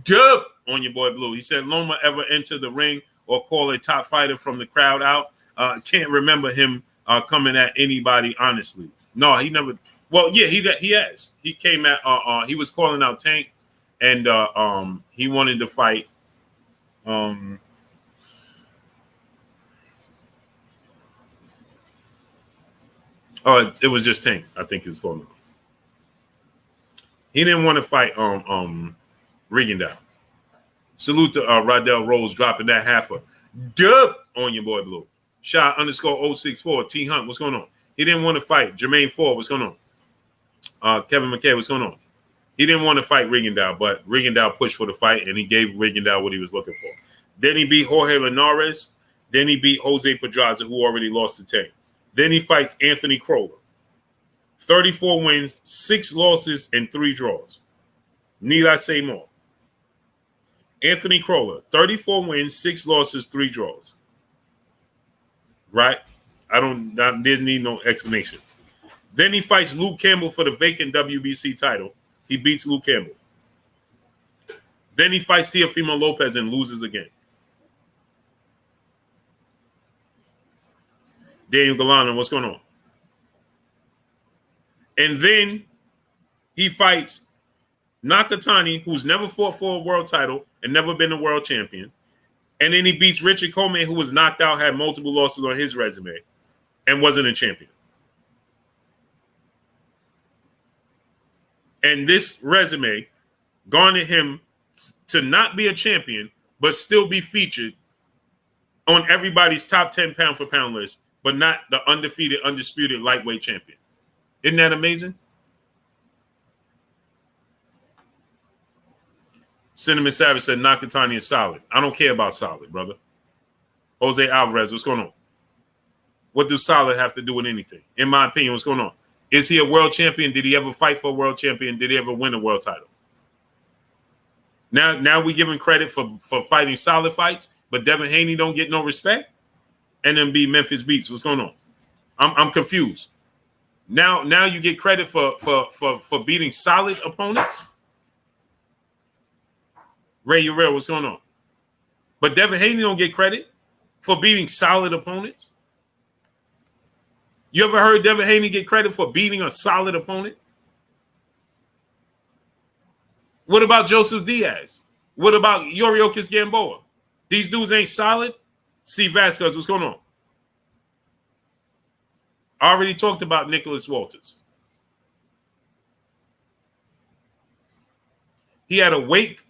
Dub on your boy Blue. He said, Loma ever enter the ring or call a top fighter from the crowd out? Can't remember him coming at anybody, honestly. No, he never. Well, yeah, he has. He came at, he was calling out Tank, and he wanted to fight. It was just Tank, I think he was calling out. He didn't want to fight Rigondeaux. Salute to Rodell Rose dropping that halfer. Dub on your boy Blue. Shot _064. T Hunt, what's going on? He didn't want to fight Jermaine Ford. What's going on? Kevin McKay, what's going on? He didn't want to fight Rigondeaux, but Rigondeaux pushed for the fight, and he gave Rigondeaux what he was looking for. Then he beat Jorge Linares. Then he beat Jose Pedraza, who already lost the Tank. Then he fights Anthony Crolla. 34 wins, 6 losses, and 3 draws. Need I say more? Anthony Crolla, 34 wins, 6 losses, 3 draws. Right? There's need no explanation. Then he fights Luke Campbell for the vacant WBC title. He beats Luke Campbell. Then he fights Teofimo Lopez and loses again. Daniel Galano, what's going on? And then he fights Nakatani, who's never fought for a world title and never been a world champion. And then he beats Richard Coleman, who was knocked out, had multiple losses on his resume, and wasn't a champion. And this resume garnered him to not be a champion, but still be featured on everybody's top 10 pound for pound list, but not the undefeated, undisputed lightweight champion. Isn't that amazing? Cinnamon Savage said Nakatani is solid. I don't care about solid, brother. Jose Alvarez, what's going on? What does Solid have to do with anything? In my opinion, what's going on? Is he a world champion? Did he ever fight for a world champion? Did he ever win a world title? Now we give him credit for fighting solid fights, but Devin Haney don't get no respect. And then be Memphis Beats. What's going on? I'm confused. Now you get credit for beating solid opponents. Ray Urrell, what's going on? But Devin Haney don't get credit for beating solid opponents. You ever heard Devin Haney get credit for beating a solid opponent? What about Joseph Diaz? What about Yuriorkis Gamboa? These dudes ain't solid. C. Vasquez, what's going on? I already talked about Nicholas Walters. He had a weight.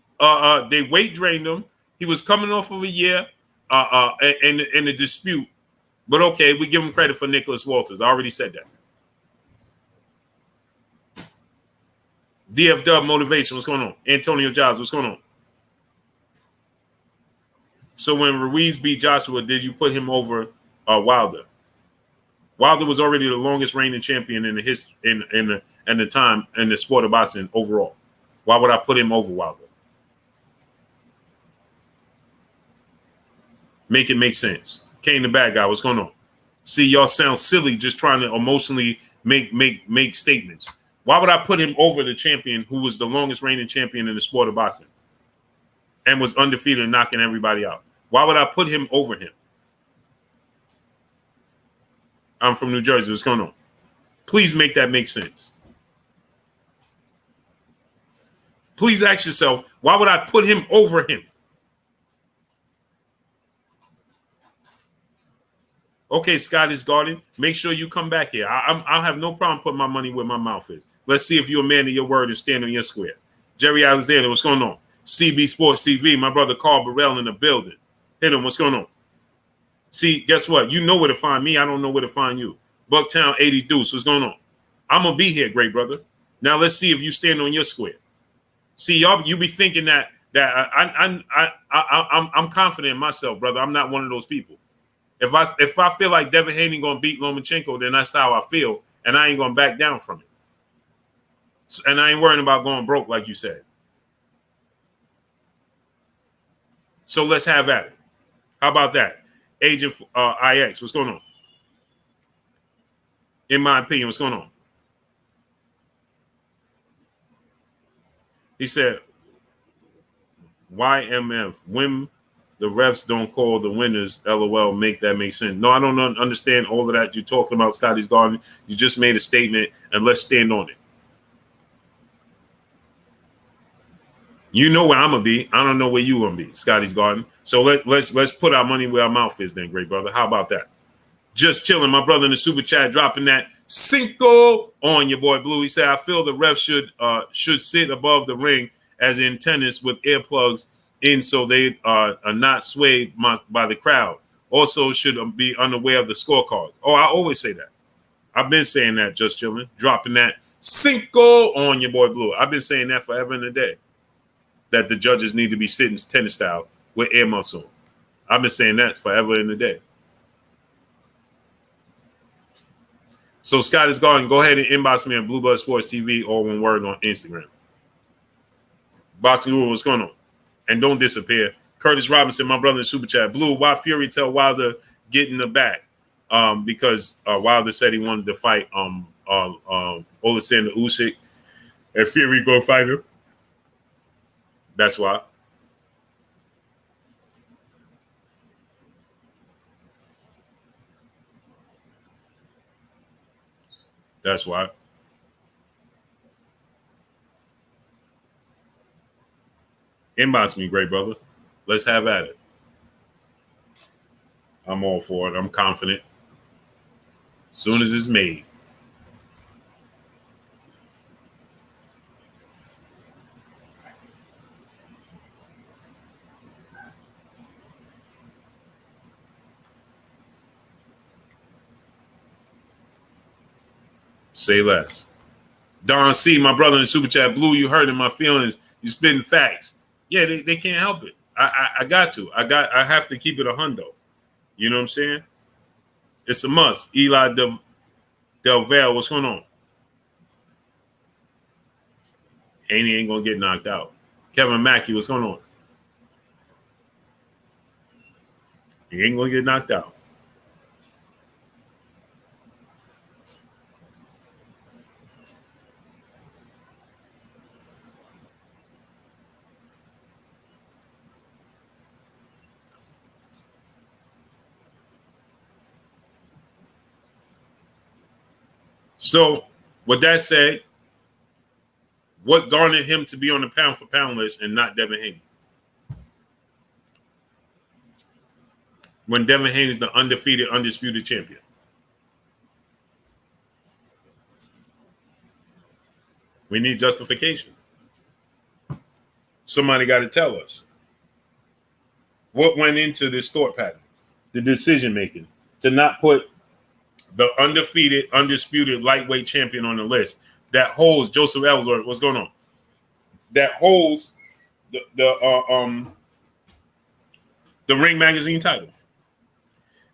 They weight drained him. He was coming off of a year in a dispute. But okay, we give him credit for Nicholas Walters. I already said that. DF Dub Motivation, what's going on? Antonio Jobs, what's going on? So when Ruiz beat Joshua, did you put him over Wilder? Wilder was already the longest reigning champion in the time in the sport of boxing overall. Why would I put him over Wilder? Make it make sense. Kane the bad guy, what's going on? See, y'all sound silly just trying to emotionally make statements. Why would I put him over the champion who was the longest reigning champion in the sport of boxing and was undefeated and knocking everybody out? Why would I put him over him? I'm from New Jersey. What's going on? Please make that make sense. Please ask yourself, why would I put him over him? Okay, Scottish Garden, make sure you come back here. I'll have no problem putting my money where my mouth is. Let's see if you're a man of your word and stand on your square. Jerry Alexander, what's going on? CB Sports TV, my brother Carl Burrell in the building. Hit him, what's going on? See, guess what? You know where to find me. I don't know where to find you. Bucktown 80 Deuce, what's going on? I'm going to be here, great brother. Now let's see if you stand on your square. See, y'all, you be thinking that I'm confident in myself, brother. I'm not one of those people. If I feel like Devin Haney gonna beat Lomachenko, then that's how I feel, and I ain't gonna back down from it. And I ain't worrying about going broke, like you said. So let's have at it. How about that? Agent IX, what's going on? In my opinion, what's going on? He said, YMF, when the refs don't call the winners, LOL, make that make sense. No, I don't understand all of that you're talking about, Scotty's Garden. You just made a statement, and let's stand on it. You know where I'm going to be. I don't know where you're going to be, Scotty's Garden. So let's put our money where our mouth is then, great brother. How about that? Just chilling. My brother in the super chat dropping that Cinco on your boy Blue. He said, I feel the ref should sit above the ring as in tennis with earplugs in so they are not swayed by the crowd. Also should be unaware of the scorecards. Oh, I always say that. I've been saying that, just chilling. Dropping that Cinco on your boy Blue. I've been saying that forever and a day. That the judges need to be sitting tennis style with earmuffs on. I've been saying that forever and a day. So Scott is going. Go ahead and inbox me on Blue Blood Sports TV, all one word on Instagram. Boxing Guru, what's going on? And don't disappear. Curtis Robinson, my brother in Super Chat. Blue, why Fury tell Wilder get in the back? Because Wilder said he wanted to fight Oleksandr Usyk, and Fury go fight him. That's why. That's why. Inbox me, great brother. Let's have at it. I'm all for it. I'm confident. As soon as it's made. Say less. Don C, my brother in the Super Chat. Blue, you hurting my feelings. You spitting facts. Yeah, they can't help it. I got to. I have to keep it a hundo. You know what I'm saying? It's a must. Eli Del Valle, what's going on? Haney ain't gonna get knocked out. Kevin Mackey, what's going on? He ain't gonna get knocked out. So, with that said, what garnered him to be on the pound for pound list and not Devin Haney? When Devin Haney is the undefeated, undisputed champion. We need justification. Somebody got to tell us what went into this thought pattern, the decision making, to not put the undefeated, undisputed lightweight champion on the list that holds Joseph Ellsworth. What's going on? That holds the Ring Magazine title,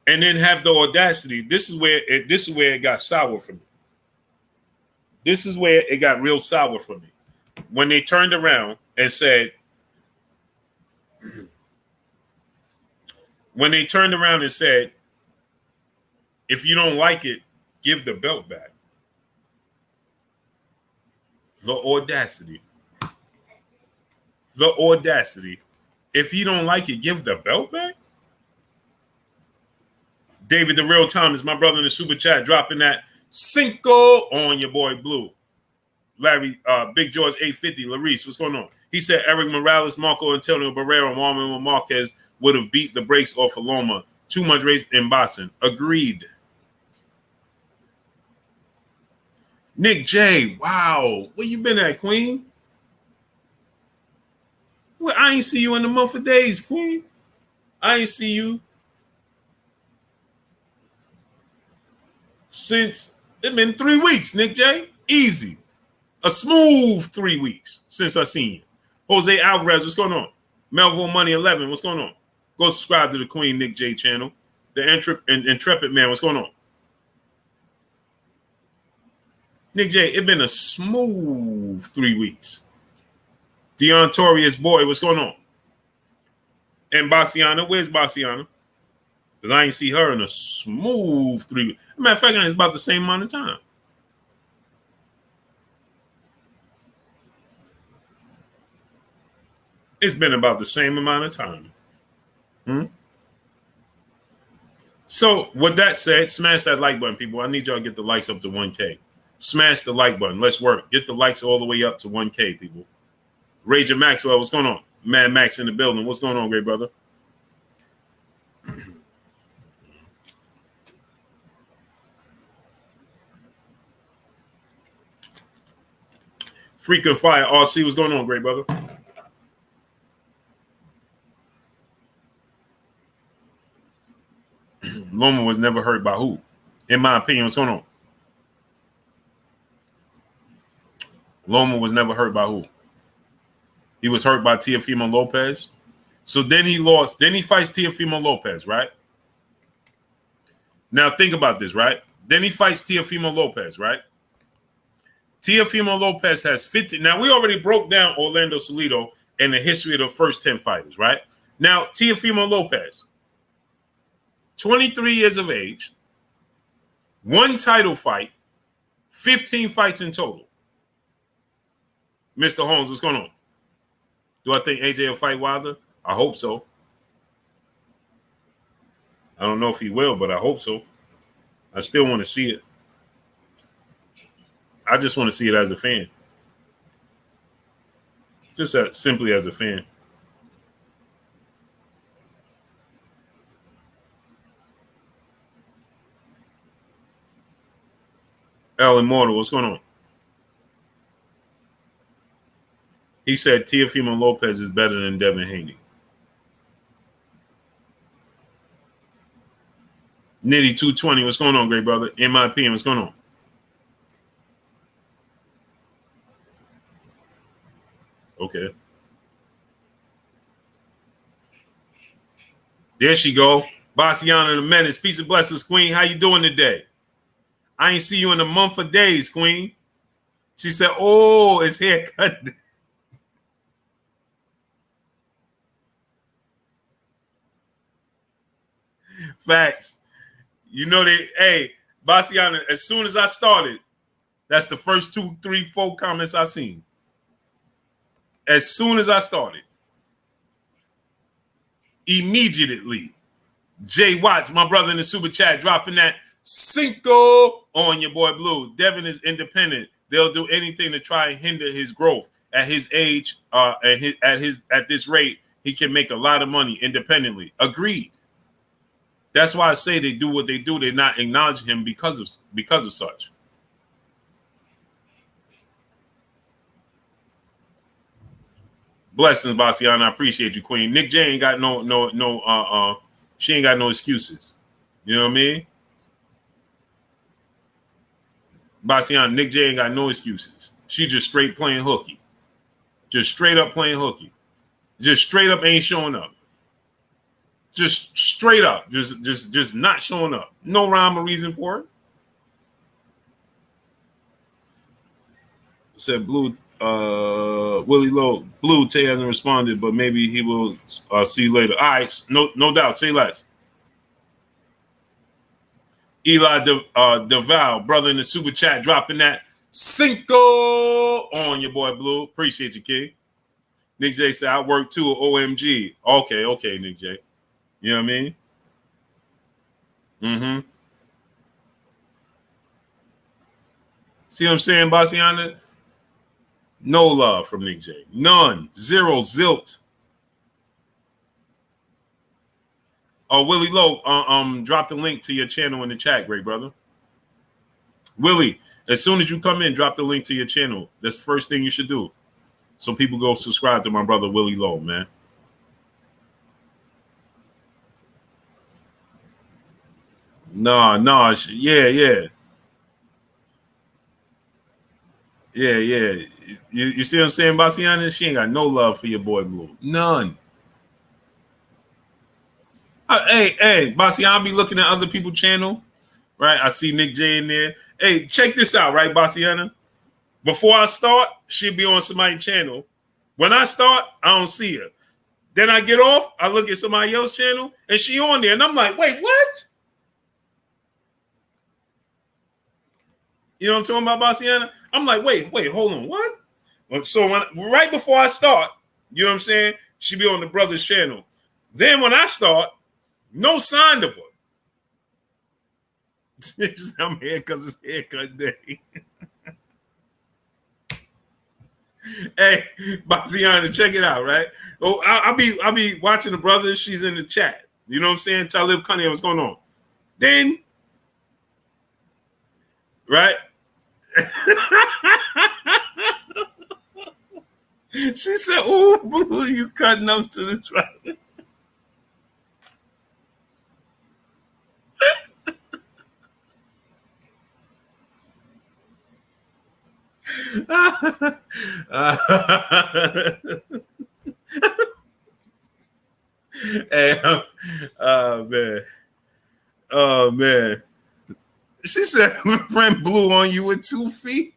and then have the audacity. This is where it got sour for me. This is where it got real sour for me when they turned around and said. When they turned around and said, if you don't like it, give the belt back. The audacity. The audacity. If you don't like it, give the belt back? David, the real Thomas, my brother in the super chat, dropping that Cinco on your boy Blue. Larry, Big George 850, Larice, what's going on? He said Eric Morales, Marco Antonio Barrera, Marlon Marquez would have beat the brakes off of Loma. Too much race in boxing. Agreed. Nick J, wow. Where you been at, Queen? Well, I ain't see you in a month of days, Queen. I ain't see you since it's been 3 weeks, Nick J. Easy. A smooth 3 weeks since I seen you. Jose Alvarez, what's going on? Melville Money 11, what's going on? Go subscribe to the Queen Nick J channel. The Intrepid Man, what's going on? Nick J, it's been a smooth 3 weeks. Dion Torius boy, what's going on? And Bassiana, where's Bassiana? Because I ain't see her in a smooth 3 weeks. Matter of fact, it's about the same amount of time. It's been about the same amount of time. So, with that said, smash that like button, people. I need y'all to get the likes up to 1K. Smash the like button. Let's work. Get the likes all the way up to 1K, people. Rager Maxwell, what's going on? Mad Max in the building. What's going on, great brother? Freaking Fire RC, what's going on, great brother? Loma was never hurt by who? In my opinion, what's going on? Loma was never hurt by who? He was hurt by Teofimo Lopez. So then he lost. Then he fights Teofimo Lopez, right? Now think about this, right? Then he fights Teofimo Lopez, right? Teofimo Lopez has 50. Now, we already broke down Orlando Salido and the history of the first 10 fighters, right? Now, Teofimo Lopez, 23 years of age, one title fight, 15 fights in total. Mr. Holmes, what's going on? Do I think AJ will fight Wilder? I hope so. I don't know if he will, but I hope so. I still want to see it. I just want to see it as a fan. Just simply as a fan. El Immortal, what's going on? He said Teofimo Lopez is better than Devin Haney. Nitty 220, what's going on, great brother? In my opinion, what's going on? Okay. There she go. Bassiana the Menace, peace and blessings, Queen. How you doing today? I ain't see you in a month of days, Queen. She said, oh, it's haircut. Facts. You know they, hey, Bassiana, as soon as I started, that's the first 2, 3, 4 comments I seen. As soon as I started. Immediately. Jay Watts, my brother in the super chat, dropping that Cinco on your boy Blue. Devin is independent. They'll do anything to try and hinder his growth. At his age, at this rate, he can make a lot of money independently. Agreed. That's why I say they do what they do. They're not acknowledging him because of such. Blessings, Bassiana. I appreciate you, Queen. Nick J ain't got she ain't got no excuses. You know what I mean? Bassiana, Nick J ain't got no excuses. She just straight playing hooky. Just straight up playing hooky. Just straight up ain't showing up. Just straight up. Just not showing up. No rhyme or reason for it. Said Blue, Willie Lowe. Blue, Tay hasn't responded, but maybe he will see you later. All right, no doubt. Say less. Eli DeVal, brother in the super chat, dropping that Cinco on your boy Blue. Appreciate you, kid. Nick J said, I work too at OMG. Okay, Nick J. You know what I mean? Mm-hmm. See what I'm saying, Bassiana? No love from Nick J. None. Zero. Zilt. Oh, Willie Lowe, drop the link to your channel in the chat, great brother. Willie, as soon as you come in, drop the link to your channel. That's the first thing you should do. So people go subscribe to my brother Willie Lowe, man. No, yeah. You see what I'm saying, Bassiana? She ain't got no love for your boy Blue. None. Hey, Bassiana, I'll be looking at other people's channel, right? I see Nick J in there. Hey, check this out, right, Bassiana? Before I start, she'll be on somebody's channel. When I start, I don't see her. Then I get off, I look at somebody else's channel, and she on there, and I'm like, wait, what? You know what I'm talking about, Bassiana? I'm like, wait, hold on, what? So right before I start, you know what I'm saying? She be on the brother's channel. Then when I start, no sign of her. I'm here because it's haircut day. Hey, Bassiana, check it out, right? Oh, I'll be watching the brothers. She's in the chat. You know what I'm saying? Talib Cunningham, what's going on? Then, right? She said, "Oh, Blue, you cutting up to the right." Hey, oh man. She said, "My friend Blue on you with 2 feet."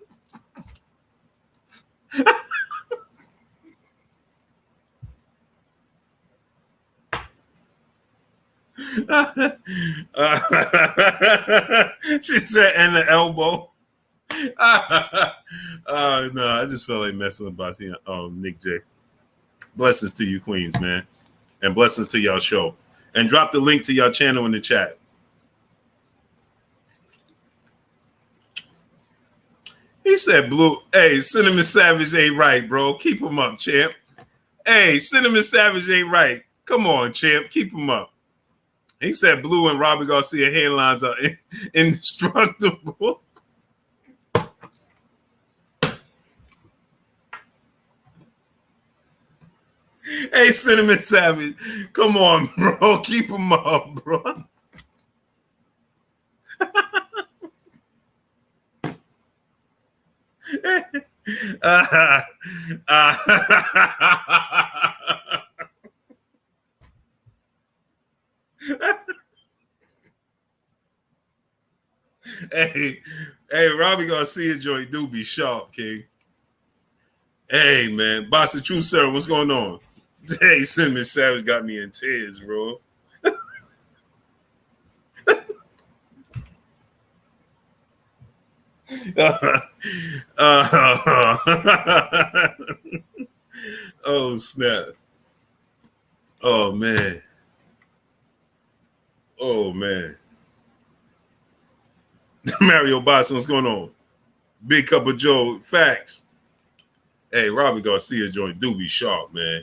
She said, "And the elbow." No, I just felt like messing with Bassiana, Nick J. Blessings to you, Queens, man, and blessings to y'all show. And drop the link to y'all channel in the chat. He said, "Blue, hey, Cinnamon Savage ain't right, bro. Keep him up, champ. Hey, Cinnamon Savage ain't right. Come on, champ. Keep him up." He said, "Blue and Robbie Garcia headlines are indestructible." Hey, Cinnamon Savage, come on, bro. Keep him up, bro. hey, Robbie Garcia joint do be sharp, King. Hey, man. Boss of True Sir, what's going on? Hey, Cinnamon Savage got me in tears, bro. Oh, snap. Oh, man. Oh, man. Mario Boston, what's going on? Big Cup of Joe, facts. Hey, Robbie Garcia joint do be sharp, man.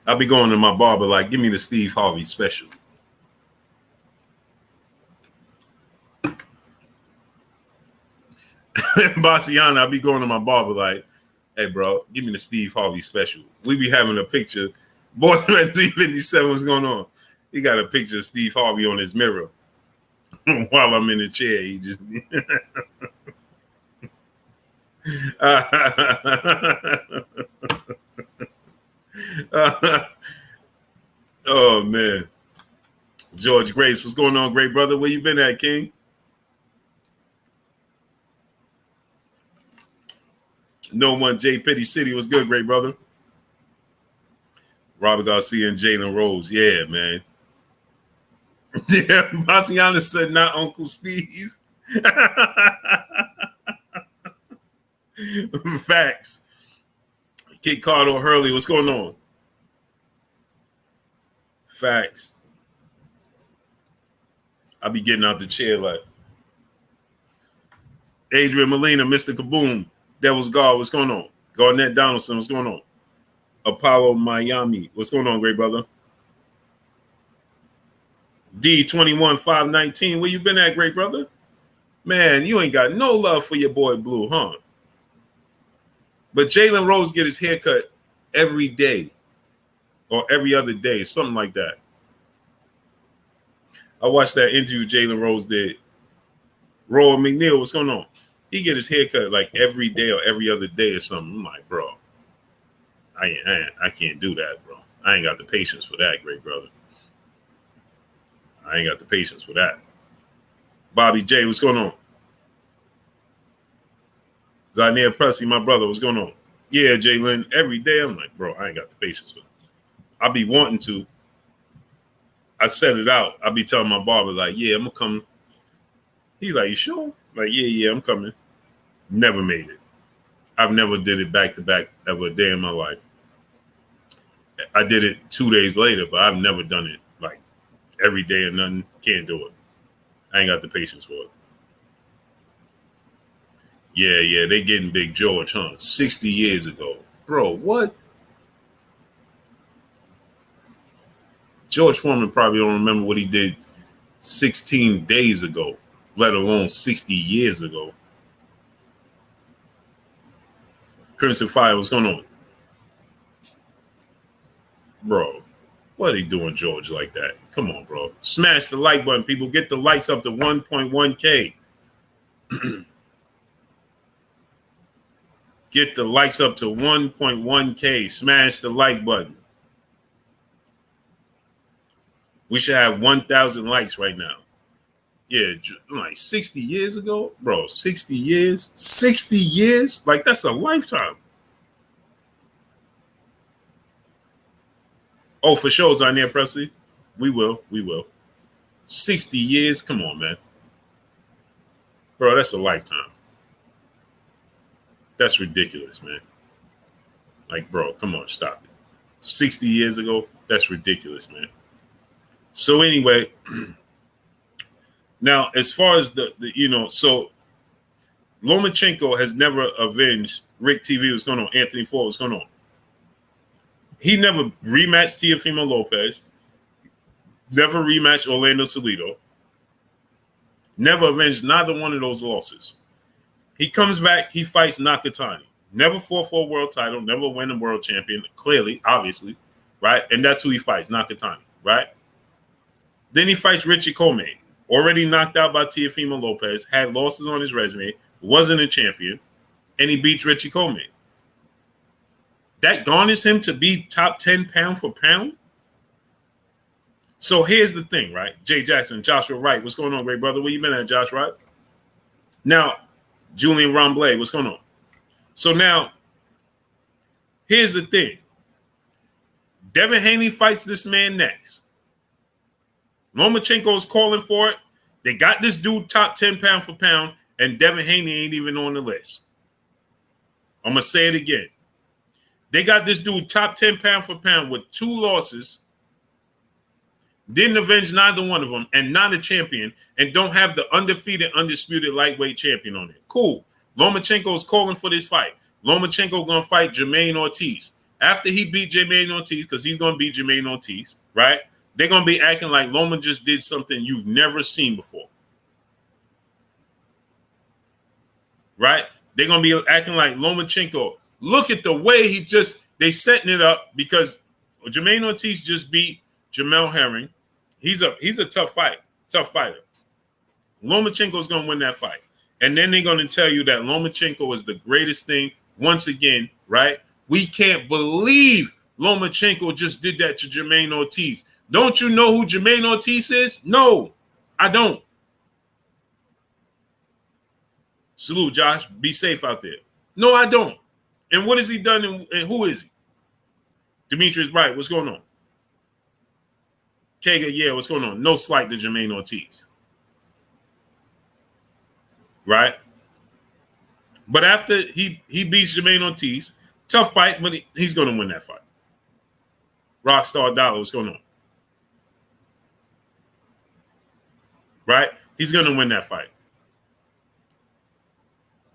I'll be going to my barber like, give me the Steve Harvey special. Baciana, I'll be going to my barber like, hey, bro, give me the Steve Harvey special. We be having a picture. Boyfriend 357, what's going on? He got a picture of Steve Harvey on his mirror while I'm in the chair. He just... Oh, man. George Grace, what's going on, great brother? Where you been at, King? No one, J. Pitty City, what's good, great brother? Robert Garcia and Jalen Rose. Yeah, man. Yeah, Baciana said not Uncle Steve. Facts. Kid Carter Hurley, what's going on? Facts. I'll be getting out the chair like Adrian Molina, Mr. Kaboom, Devil's Guard, what's going on? Garnett Donaldson, what's going on? Apollo Miami, what's going on, great brother? D21519, where you been at, great brother? Man, you ain't got no love for your boy Blue, huh? But Jalen Rose get his haircut every day or every other day, something like that. I watched that interview Jalen Rose did. Roy McNeil, what's going on? He get his haircut like every day or every other day or something. I'm like, bro, I can't do that, bro. I ain't got the patience for that, great brother. I ain't got the patience for that. Bobby J, what's going on? Zainier Pressy, my brother, what's going on? Yeah, Jalen, every day I'm like, bro, I ain't got the patience for it. I'll be wanting to. I set it out. I'll be telling my barber, like, yeah, I'm going to come. He's like, you sure? Like, yeah, I'm coming. Never made it. I've never did it back to back ever a day in my life. I did it 2 days later, but I've never done it like every day or nothing. Can't do it. I ain't got the patience for it. Yeah, they getting Big George, huh? 60 years ago. Bro, what? George Foreman probably don't remember what he did 16 days ago, let alone 60 years ago. Crimson Fire, what's going on? Bro, what are they doing George like that? Come on, bro. Smash the like button, people. Get the likes up to 1.1K. Get the likes up to 1.1K. Smash the like button. We should have 1,000 likes right now. Yeah, like 60 years ago? Bro, 60 years? 60 years? Like, that's a lifetime. Oh, for sure, Zainier Presley. We will. 60 years? Come on, man. Bro, that's a lifetime. That's ridiculous, man. Like, bro, come on, stop it. 60 years ago? That's ridiculous, man. So anyway, now as far as the so Lomachenko has never avenged Rick TV. What's going on? Anthony Ford, what's going on? He never rematched Teofimo Lopez. Never rematched Orlando Salido. Never avenged neither one of those losses. He comes back, he fights Nakatani. Never fought for a world title, never win a world champion, clearly, obviously, right? And that's who he fights, Nakatani, right? Then he fights Richie Comey, already knocked out by Teofimo Lopez, had losses on his resume, wasn't a champion, and he beats Richie Comey. That garners him to be top 10 pound for pound? So here's the thing, right? Jay Jackson, Joshua Wright. What's going on, great brother? Where you been at, Josh Wright? Now, Julian Romblay, what's going on? So now, here's the thing. Devin Haney fights this man next. Lomachenko is calling for it. They got this dude top 10 pound for pound, and Devin Haney ain't even on the list. I'm going to say it again. They got this dude top 10 pound for pound with 2 losses, didn't avenge neither one of them, and not a champion, and don't have the undefeated, undisputed lightweight champion on it. Cool. Lomachenko is calling for this fight. Lomachenko going to fight Jermaine Ortiz. After he beat Jermaine Ortiz, because he's going to beat Jermaine Ortiz, right? They're going to be acting like Loma just did something you've never seen before. Right? They're going to be acting like Lomachenko. Look at the way they setting it up because Jermaine Ortiz just beat Jamel Herring. He's a tough fighter. Lomachenko's going to win that fight. And then they're going to tell you that Lomachenko is the greatest thing once again, right? We can't believe Lomachenko just did that to Jermaine Ortiz. Don't you know who Jermaine Ortiz is? No, I don't. Salute, Josh. Be safe out there. No, I don't. And what has he done and who is he? Demetrius Bright, what's going on? Kaga, yeah, what's going on? No slight to Jermaine Ortiz. Right? But after he beats Jermaine Ortiz, tough fight, but he's going to win that fight. Rockstar Dollar, what's going on? Right? He's going to win that fight.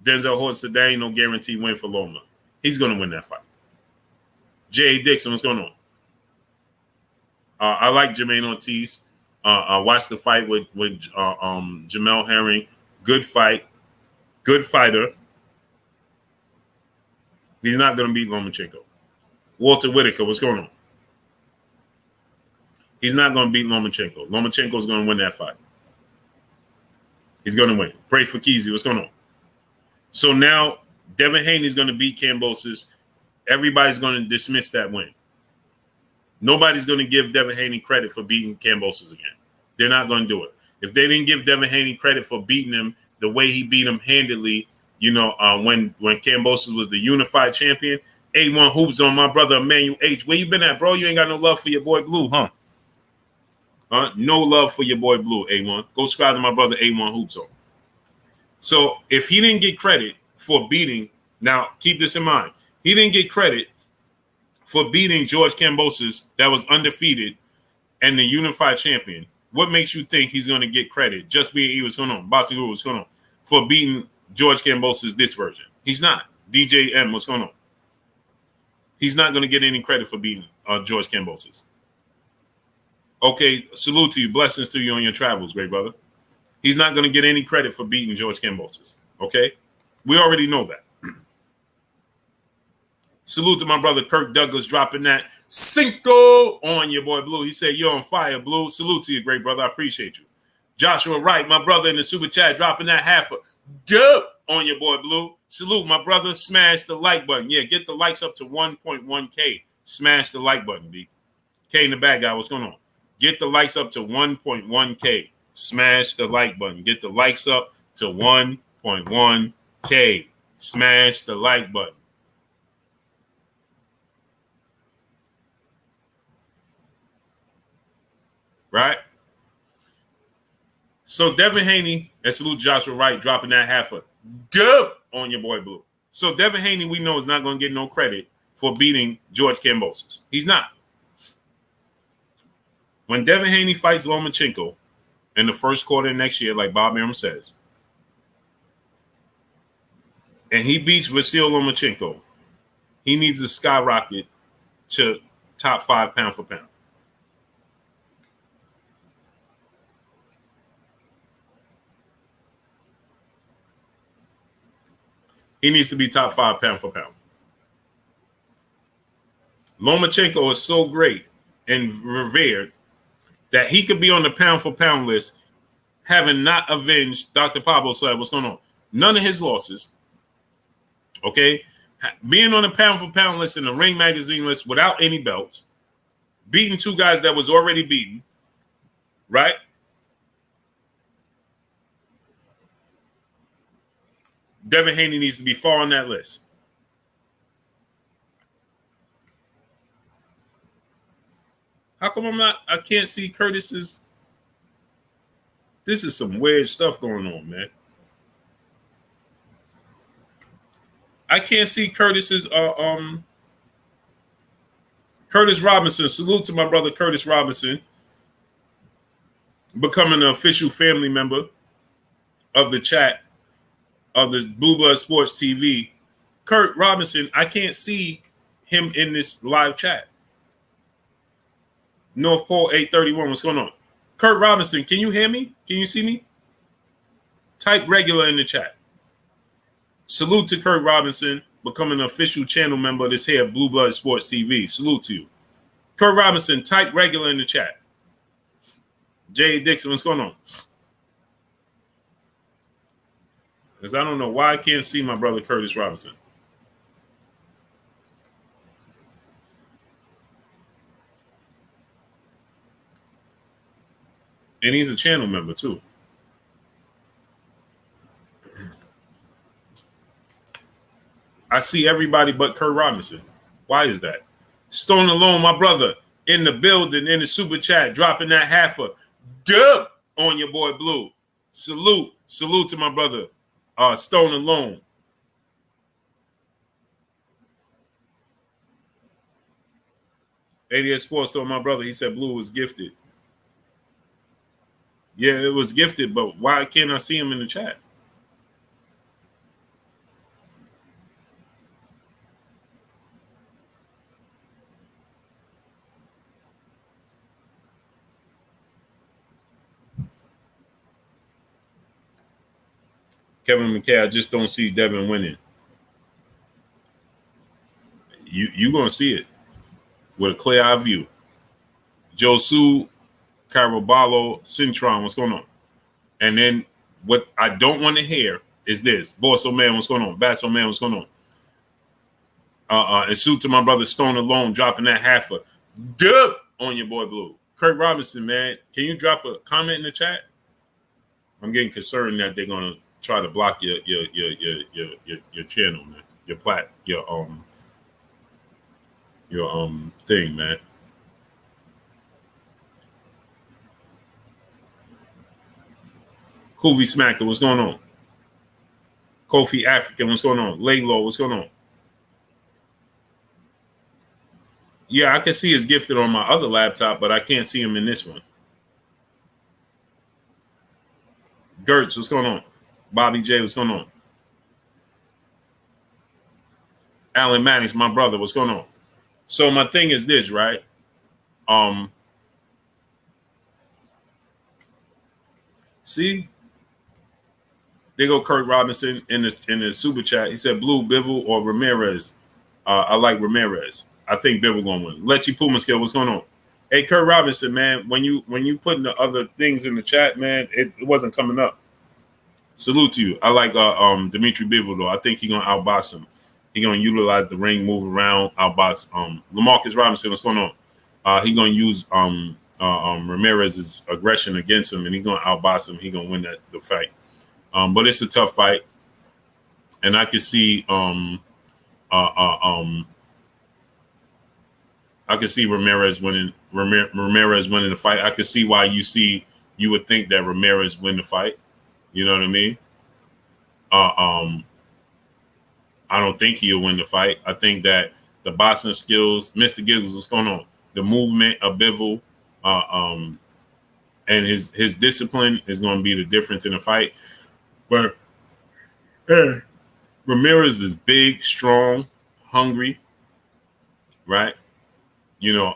Denzel Horst, there ain't no guarantee win for Loma. He's going to win that fight. J.A. Dixon, what's going on? I like Jermaine Ortiz. I watched the fight with Jamel Herring. Good fight. Good fighter. He's not going to beat Lomachenko. Walter Whitaker, what's going on? He's not going to beat Lomachenko. Lomachenko's going to win that fight. He's going to win. Pray for Keezy. What's going on? So now Devin Haney's going to beat Kambosos. Everybody's going to dismiss that win. Nobody's going to give Devin Haney credit for beating Kambosos again. They're not going to do it. If they didn't give Devin Haney credit for beating him the way he beat him handedly, when Kambosos was the unified champion, A1 Hoops on my brother Emmanuel H. Where you been at, bro? You ain't got no love for your boy Blue, huh? No love for your boy Blue, A1. Go subscribe to my brother A1 Hoops on. So if he didn't get credit for beating, now keep this in mind, he didn't get credit for beating George Kambosos that was undefeated and the unified champion. What makes you think he's going to get credit just being what's going on? Bossy Guru, what's going on? For beating George Kambosos this version. He's not. DJ M, what's going on? He's not going to get any credit for beating George Kambosos. Okay, salute to you. Blessings to you on your travels, great brother. He's not going to get any credit for beating George Kambosos. Okay? We already know that. Salute to my brother Kirk Douglas dropping that Cinco on your boy Blue. He said, you're on fire, Blue. Salute to you, great brother. I appreciate you. Joshua Wright, my brother in the super chat, dropping that half a dub on your boy Blue. Salute, my brother. Smash the like button. Yeah, get the likes up to 1.1K. Smash the like button, B. K in the bad guy, what's going on? Get the likes up to 1.1K. Smash the like button. Get the likes up to 1.1K. Smash the like button. Right? So Devin Haney and salute Joshua Wright dropping that half a dub on your boy Blue. So Devin Haney, we know, is not going to get no credit for beating George Kambosos. He's not. When Devin Haney fights Lomachenko in the first quarter next year, like Bob Arum says, and he beats Vasil Lomachenko, he needs to skyrocket to top 5 pound for pound. He needs to be top 5 pound for pound. Lomachenko is so great and revered that he could be on the pound for pound list, having not avenged Dr. Pablo said, what's going on? None of his losses. Okay? Being on the pound for pound list in the Ring Magazine list without any belts, beating 2 guys that was already beaten, right? Devin Haney needs to be far on that list. How come I can't see Curtis's? This is some weird stuff going on, man. I can't see Curtis's Curtis Robinson. Salute to my brother Curtis Robinson, becoming an official family member of the chat of the Blue Blood Sports TV. Kurt Robinson, I can't see him in this live chat. North Pole 831, what's going on? Kurt Robinson, can you hear me? Can you see me? Type regular in the chat. Salute to Kurt Robinson, becoming an official channel member of this here Blue Blood Sports TV. Salute to you. Kurt Robinson, type regular in the chat. Jay Dixon, what's going on? Because I don't know why I can't see my brother Curtis Robinson. And he's a channel member too. I see everybody but Kurt Robinson. Why is that? Stone Alone, my brother, in the building, in the super chat, dropping that half a dub on your boy Blue. Salute to my brother, Stone Alone. ADS Sports Store, my brother, he said Blue was gifted. Yeah, it was gifted, but why can't I see him in the chat? Kevin McKay, I just don't see Devin winning. You gonna see it with a clear eye view. Josu Caraballo Cintron, what's going on? And then what I don't want to hear is this. Bosso Man, what's going on? Basso Man, what's going on? And salute to my brother Stone Alone, dropping that half a dub on your boy Blue. Kurt Robinson, man, can you drop a comment in the chat? I'm getting concerned that they're gonna try to block your channel, man. Your thing, man. Kofi Smacker, what's going on? Kofi African, what's going on? Laylo, what's going on? Yeah, I can see his gifted on my other laptop, but I can't see him in this one. Gertz, what's going on? Bobby J, what's going on? Alan Mannix, my brother, what's going on? So my thing is this, right? See? There go Kurt Robinson in the super chat. He said Blue, Bivol, or Ramirez. I like Ramirez. I think Bivol gonna win. Lechy Puma Skill, what's going on? Hey, Kurt Robinson, man, when you putting the other things in the chat, man, it wasn't coming up. Salute to you. I like Dimitri Bivol though. I think he's gonna outbox him. He's gonna utilize the ring, move around, outbox Lamarcus Robinson, what's going on? He's gonna use Ramirez's aggression against him, and he's gonna outbox him. He's gonna win the fight. But it's a tough fight, and I can see I can see Ramirez winning the fight. I can see why you would think that Ramirez win the fight. You know what I mean? I don't think he'll win the fight. I think that the boxing skills, Mr. Giggles, what's going on? The movement of Bivol, and his discipline is going to be the difference in the fight. But Ramirez is big, strong, hungry, right? You know,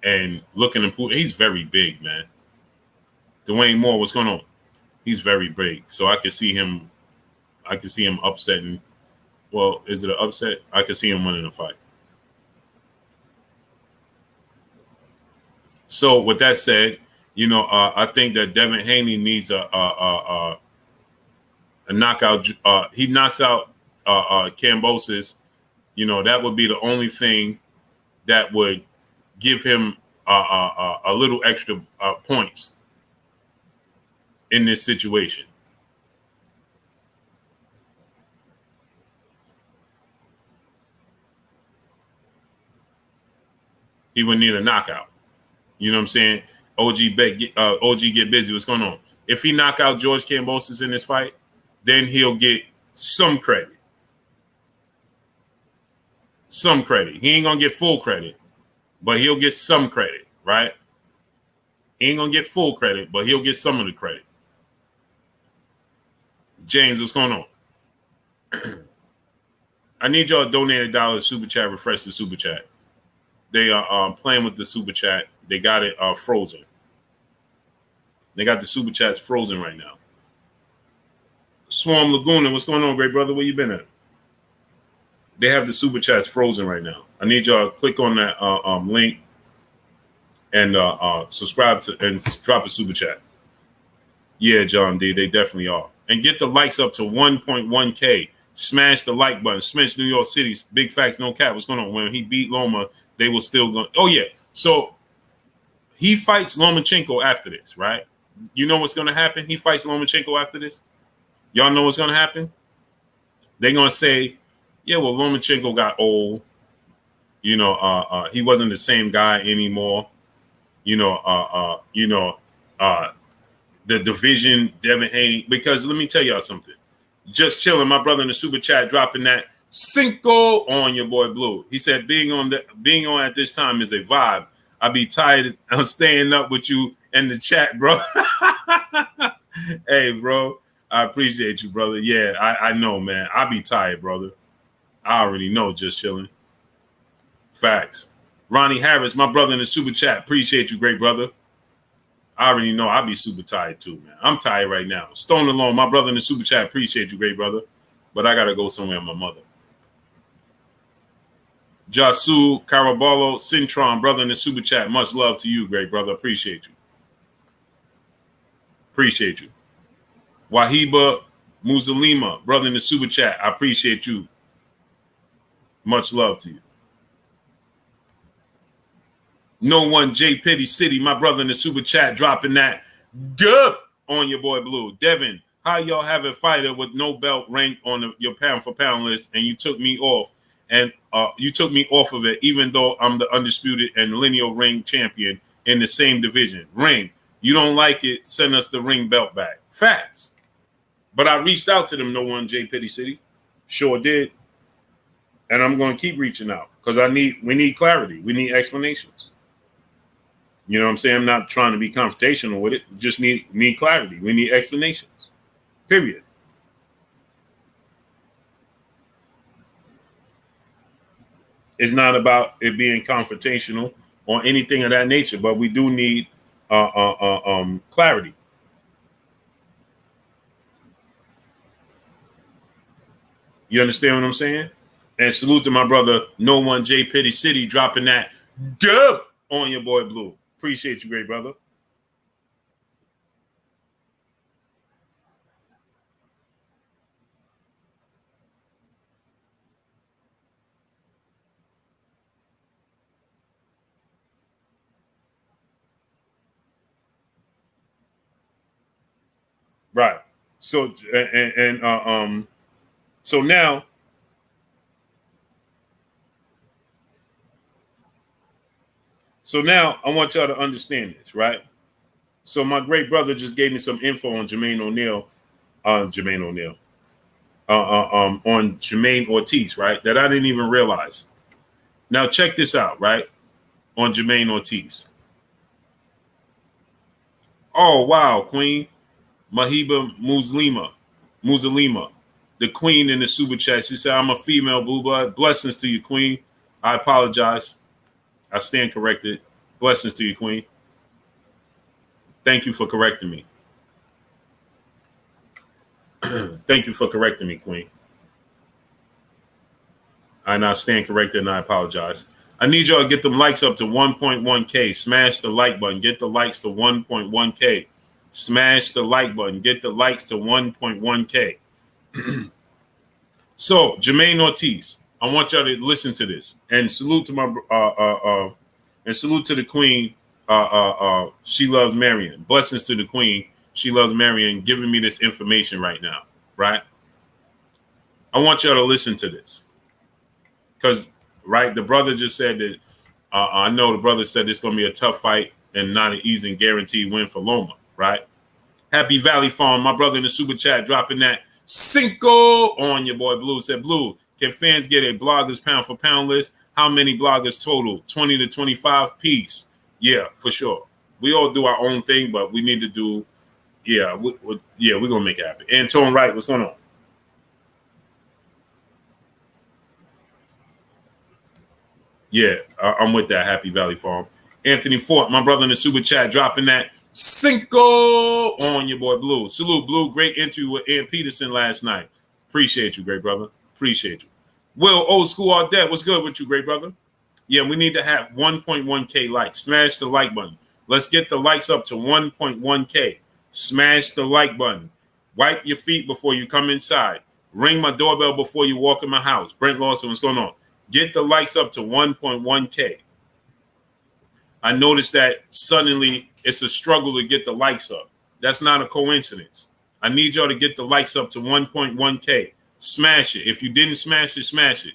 and looking important. He's very big, man. Dwayne Moore, what's going on? He's very big, so I can see him upsetting. Well, is it an upset? I can see him winning the fight. So with that said, you know, I think that Devin Haney needs a knockout. He knocks out Kambosos. You know, that would be the only thing that would give him a little extra points in this situation. He would need a knockout. You know what I'm saying? OG get busy. What's going on? If he knock out George Kambosos in this fight, then he'll get some credit. Some credit. He ain't gonna get full credit, but he'll get some credit, right? He ain't gonna get full credit, but he'll get some of the credit. James, what's going on? I need y'all to donate $1 super chat, refresh the super chat. They are playing with the super chat. They got it frozen. They got the super chats frozen right now. Swarm Laguna, what's going on, great brother? Where you been at? They have the super chats frozen right now. I need y'all to click on that link and subscribe to and drop a super chat. Yeah, John D, they definitely are. And get the likes up to 1.1K. Smash the like button. Smash New York City's big facts, no cap. What's going on? When he beat Loma, they will still go. Oh yeah. So he fights Lomachenko after this, right? You know what's going to happen? He fights Lomachenko after this. Y'all know what's going to happen? They're going to say, yeah, well, Lomachenko got old. You know, he wasn't the same guy anymore. The division, Devin Haney. Because let me tell y'all something. Just chilling, my brother in the super chat dropping that Cinco on your boy Blue. He said being on at this time is a vibe. I be tired of staying up with you in the chat, bro. Hey, bro, I appreciate you, brother. Yeah, I know, man. I be tired, brother. I already know, just chilling. Facts. Ronnie Harris, my brother in the super chat. Appreciate you, great brother. I already know I be super tired too, man. I'm tired right now. Stone Alone, my brother in the super chat. Appreciate you, great brother. But I got to go somewhere with my mother. Jasu Caraballo Cintron, brother in the super chat. Much love to you, great brother. Appreciate you. Appreciate you. Wahiba Muzalima, brother in the super chat. I appreciate you. Much love to you. No One J Petty City, my brother in the super chat, dropping that dub on your boy Blue. Devin, how y'all have a fighter with no belt ranked on your pound for pound list, and you took me off, and you took me off of it, even though I'm the undisputed and lineal ring champion in the same division. Ring, you don't like it? Send us the ring belt back. Facts. But I reached out to them. No One J Petty City, sure did, and I'm going to keep reaching out because we need clarity. We need explanations. You know what I'm saying? I'm not trying to be confrontational with it. Just need clarity. We need explanations. Period. It's not about it being confrontational or anything of that nature, but we do need clarity. You understand what I'm saying? And salute to my brother, No One J Petty City, dropping that dub on your boy Blue. Appreciate you, great brother. Right. So so now I want y'all to understand this, right? So my great brother just gave me some info on Jermaine Ortiz, right? That I didn't even realize. Now check this out, right? On Jermaine Ortiz. Oh wow, Queen Mahiba Muzalima, the Queen in the super chat. She said, "I'm a female, blue blood. Blessings to you, Queen. I apologize. I stand corrected. Blessings to you, Queen. Thank you for correcting me. Thank you for correcting me, Queen. I now stand corrected and I apologize. I need y'all to get them likes up to 1.1K. Smash the like button. Get the likes to 1.1K. Smash the like button. Get the likes to 1.1K. So, Jermaine Ortiz, I want y'all to listen to this. And salute to my And salute to the queen. She loves Marion. Blessings to the queen. She loves Marion, giving me this information right now, right? I want y'all to listen to this. Because, right, the brother just said that, I know the brother said it's going to be a tough fight and not an easy and guaranteed win for Loma, right? Happy Valley Farm, my brother in the super chat, dropping that Cinco on your boy Blue. Said, Blue, can fans get a bloggers pound for pound list? How many bloggers total? 20 to 25 piece. Yeah, for sure. We all do our own thing, but we need to do, we're going to make it happen. Antone Wright, what's going on? Yeah, I'm with that. Happy Valley Farm. Anthony Fort, my brother in the super chat, dropping that Cinco on your boy Blue. Salute, Blue. Great interview with Ann Peterson last night. Appreciate you, great brother. Appreciate you. Will, old school all dead. What's good with you, great brother? Yeah, we need to have 1.1K likes. Smash the like button. Let's get the likes up to 1.1K. Smash the like button. Wipe your feet before you come inside. Ring my doorbell before you walk in my house. Brent Lawson, what's going on? Get the likes up to 1.1K. I noticed that suddenly it's a struggle to get the likes up. That's not a coincidence. I need y'all to get the likes up to 1.1K. Smash it. If you didn't smash it, smash it.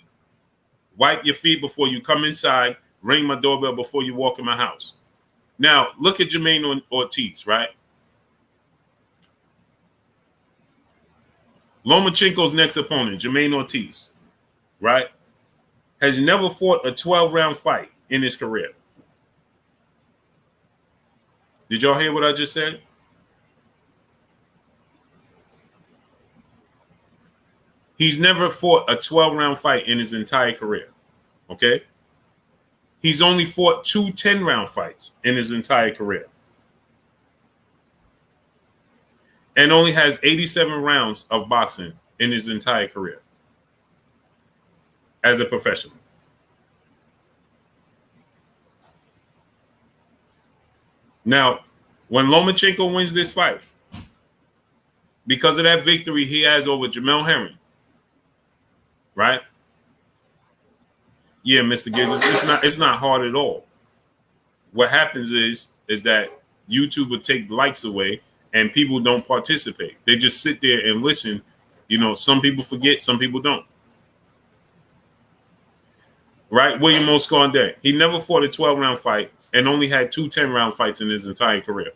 Wipe your feet before you come inside. Ring my doorbell before you walk in my house. Now, look at Jermaine Ortiz, right? Lomachenko's next opponent, Jermaine Ortiz, right, has never fought a 12-round fight in his career. Did y'all hear what I just said? He's never fought a 12-round fight in his entire career, okay? He's only fought 2 10-round fights in his entire career. And only has 87 rounds of boxing in his entire career as a professional. Now, when Lomachenko wins this fight, because of that victory he has over Jamel Herring, right? Yeah, Mr. Gibbons, it's not hard at all. What happens is that YouTube will take the likes away and people don't participate. They just sit there and listen. You know, some people forget, some people don't. Right? William Mosconde, he never fought a 12-round fight and only had 2 10-round fights in his entire career.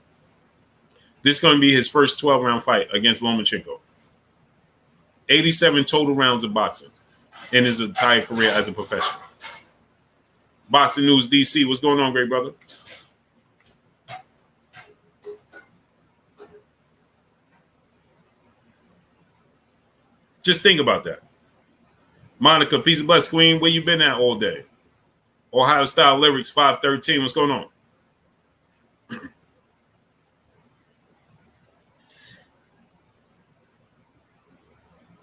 This is going to be his first 12-round fight against Lomachenko. 87 total rounds of boxing in his entire career as a professional. Boxing News DC, what's going on, great brother? Just think about that. Monica, peace of bless, queen. Where you been at all day? Ohio Style Lyrics 513. What's going on?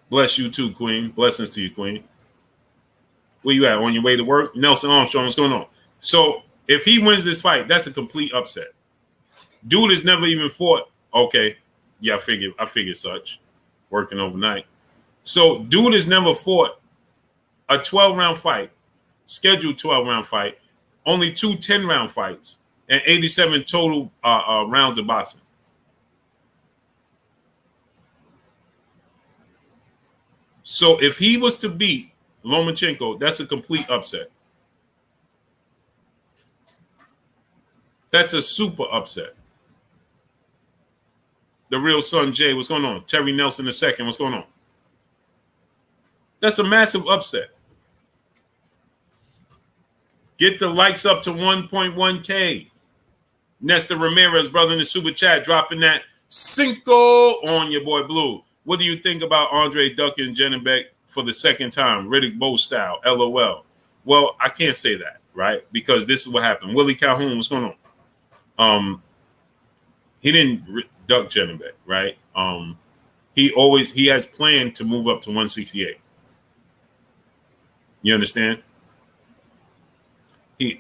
Bless you too, queen. Blessings to you, queen. Where you at? On your way to work? Nelson Armstrong, what's going on? So if he wins this fight, that's a complete upset. Dude has never even fought. Okay. Yeah, I figured such. Working overnight. So dude has never fought a 12-round fight, scheduled 12-round fight, only 2 10-round fights, and 87 total rounds of boxing. So if he was to beat Lomachenko, that's a complete upset. That's a super upset. The real son Jay, what's going on? Terry Nelson II, what's going on? That's a massive upset. Get the likes up to 1.1K. Nestor Ramirez, brother in the super chat, dropping that Cinco on your boy Blue. What do you think about Andre Ducking Janibek for the second time? Riddick Bowe style, LOL. Well, I can't say that, right? Because this is what happened. Willie Calhoun, what's going on? He didn't duck Janibek, right? He has planned to move up to 168. You understand?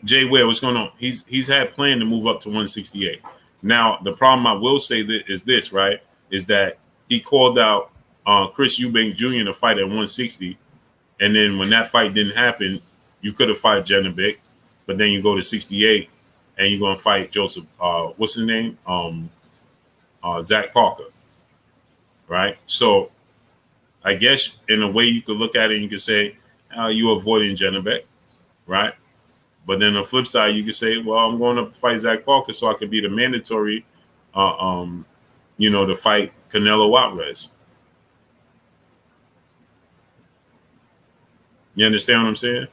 Jay Ware, what's going on? He's had planned to move up to 168. Now, the problem I will say is this, right? Is that he called out Chris Eubank Jr. to fight at 160. And then when that fight didn't happen, you could have fought Janibek. but then you go to 68 and you're going to fight Joseph, what's his name? Zach Parker, right? So I guess in a way you could look at it and you could say, you're avoiding Janabek, right? But then on the flip side, you could say, well, I'm going to fight Zach Parker so I could be the mandatory, to fight Canelo Alvarez. You understand what I'm saying?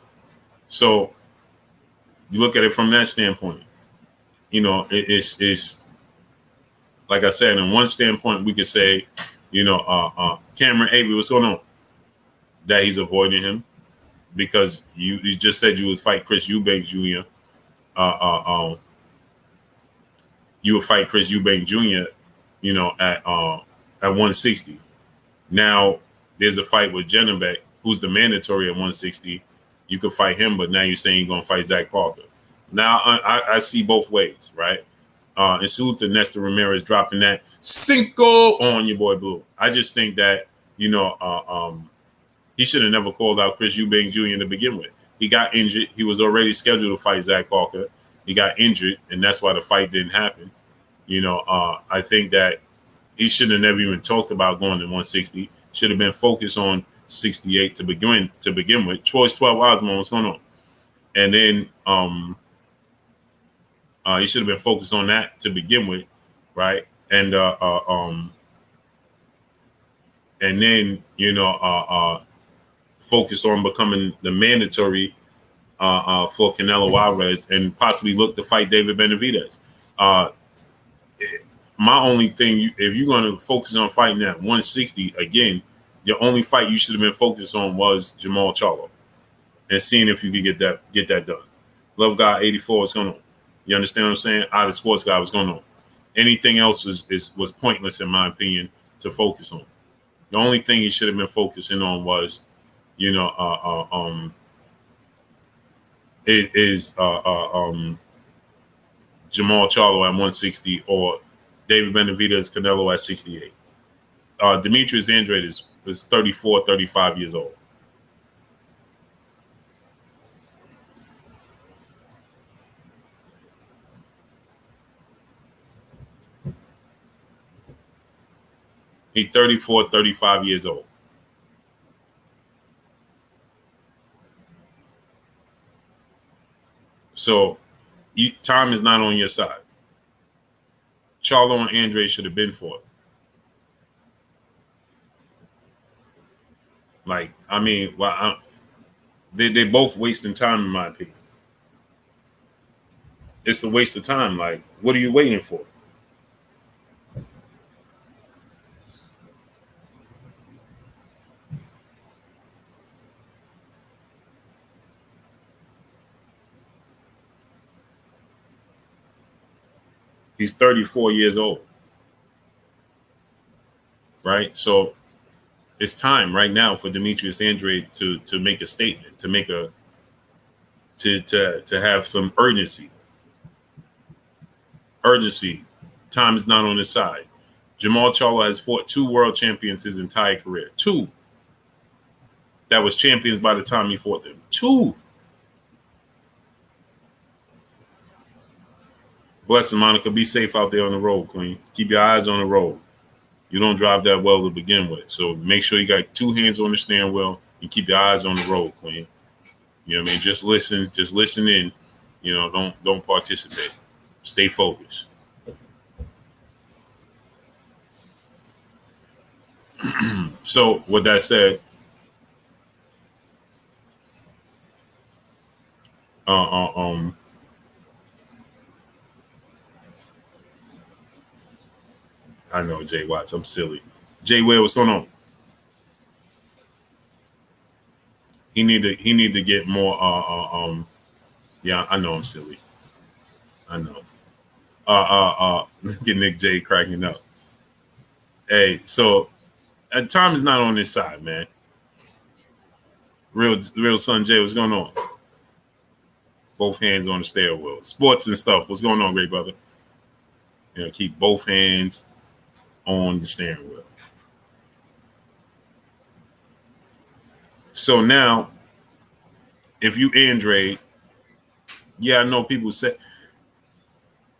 So you look at it from that standpoint. It's like I said, in one standpoint, we could say, Cameron Avery, what's going on? That he's avoiding him because you just said you would fight Chris Eubank Jr. You would fight Chris Eubank Jr. At 160. Now there's a fight with Janabek, who's the mandatory at 160. You could fight him, but now you're saying you're going to fight Zach Parker. Now I see both ways, right? And salute to Nestor Ramirez dropping that Cinco on your boy Blue. I just think that, he should have never called out Chris Eubank Jr. to begin with. He got injured. He was already scheduled to fight Zach Parker. He got injured, and that's why the fight didn't happen. I think that he should have never even talked about going to 160. Should have been focused on 68 to begin with. Choice 12 odds, man, what's going on? And then he should have been focused on that to begin with, right? And then focus on becoming the mandatory for Canelo Alvarez and possibly look to fight David Benavidez. My only thing, if you're going to focus on fighting at 160 again, your only fight you should have been focused on was Jamal Charlo, and seeing if you could get that done. Love Guy 84, what's going on? You understand what I'm saying? Out of Sports Guy, what's going on? Anything else was pointless in my opinion to focus on. The only thing he should have been focusing on was, Jamal Charlo at 160 or David Benavidez Canelo at 68. Demetrius Andrade is 34, 35 years old. He's 34, 35 years old. So time is not on your side. Charlo and Andre should have been for it. Like, I mean, they're both wasting time, in my opinion. It's a waste of time. Like, what are you waiting for? He's 34 years old, right? So it's time right now for Demetrius Andrade to make a statement, to have some urgency. Urgency. Time is not on his side. Jamal Charlo has fought 2 world champions his entire career. 2 that was champions by the time he fought them. 2. Blessing, Monica. Be safe out there on the road, Queen. Keep your eyes on the road. You don't drive that well to begin with. So make sure you got 2 hands on the steering wheel and keep your eyes on the road, Queen. You know what I mean? Just listen in. Don't participate. Stay focused. So with that said, I know Jay Watts. I'm silly. Jay Ware, what's going on? He need to get more. Yeah, I know I'm silly. I know. Look at Nick J cracking up. Hey, so time is not on this side, man. Real son Jay, what's going on? Both hands on the steering wheel. Sports and stuff. What's going on, great brother? Keep both hands on the steering wheel. So now, if you Andrade, Yeah, I know people say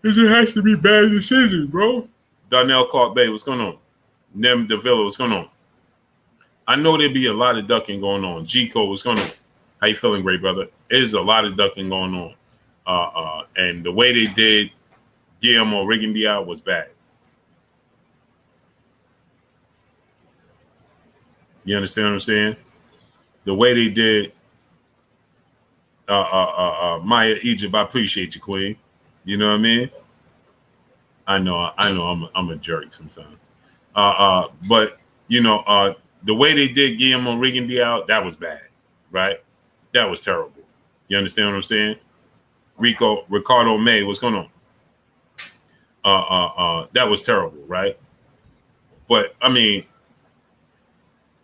it has to be bad decisions, bro. Donnell Clark Bay, what's going on? Nem DeVilla, what's going on? I know there'd be a lot of ducking going on. G Code, what's going on? How you feeling, great brother? There's a lot of ducking going on. And the way they did Guillermo Rigondeaux was bad. You understand what I'm saying? The way they did Maya Egypt, I appreciate you, Queen. You know what I mean? I know I'm a jerk sometimes. But you know, the way they did Guillermo Rigondeaux, that was bad, right? That was terrible. You understand what I'm saying? Ricardo May, what's going on? That was terrible, right? But I mean,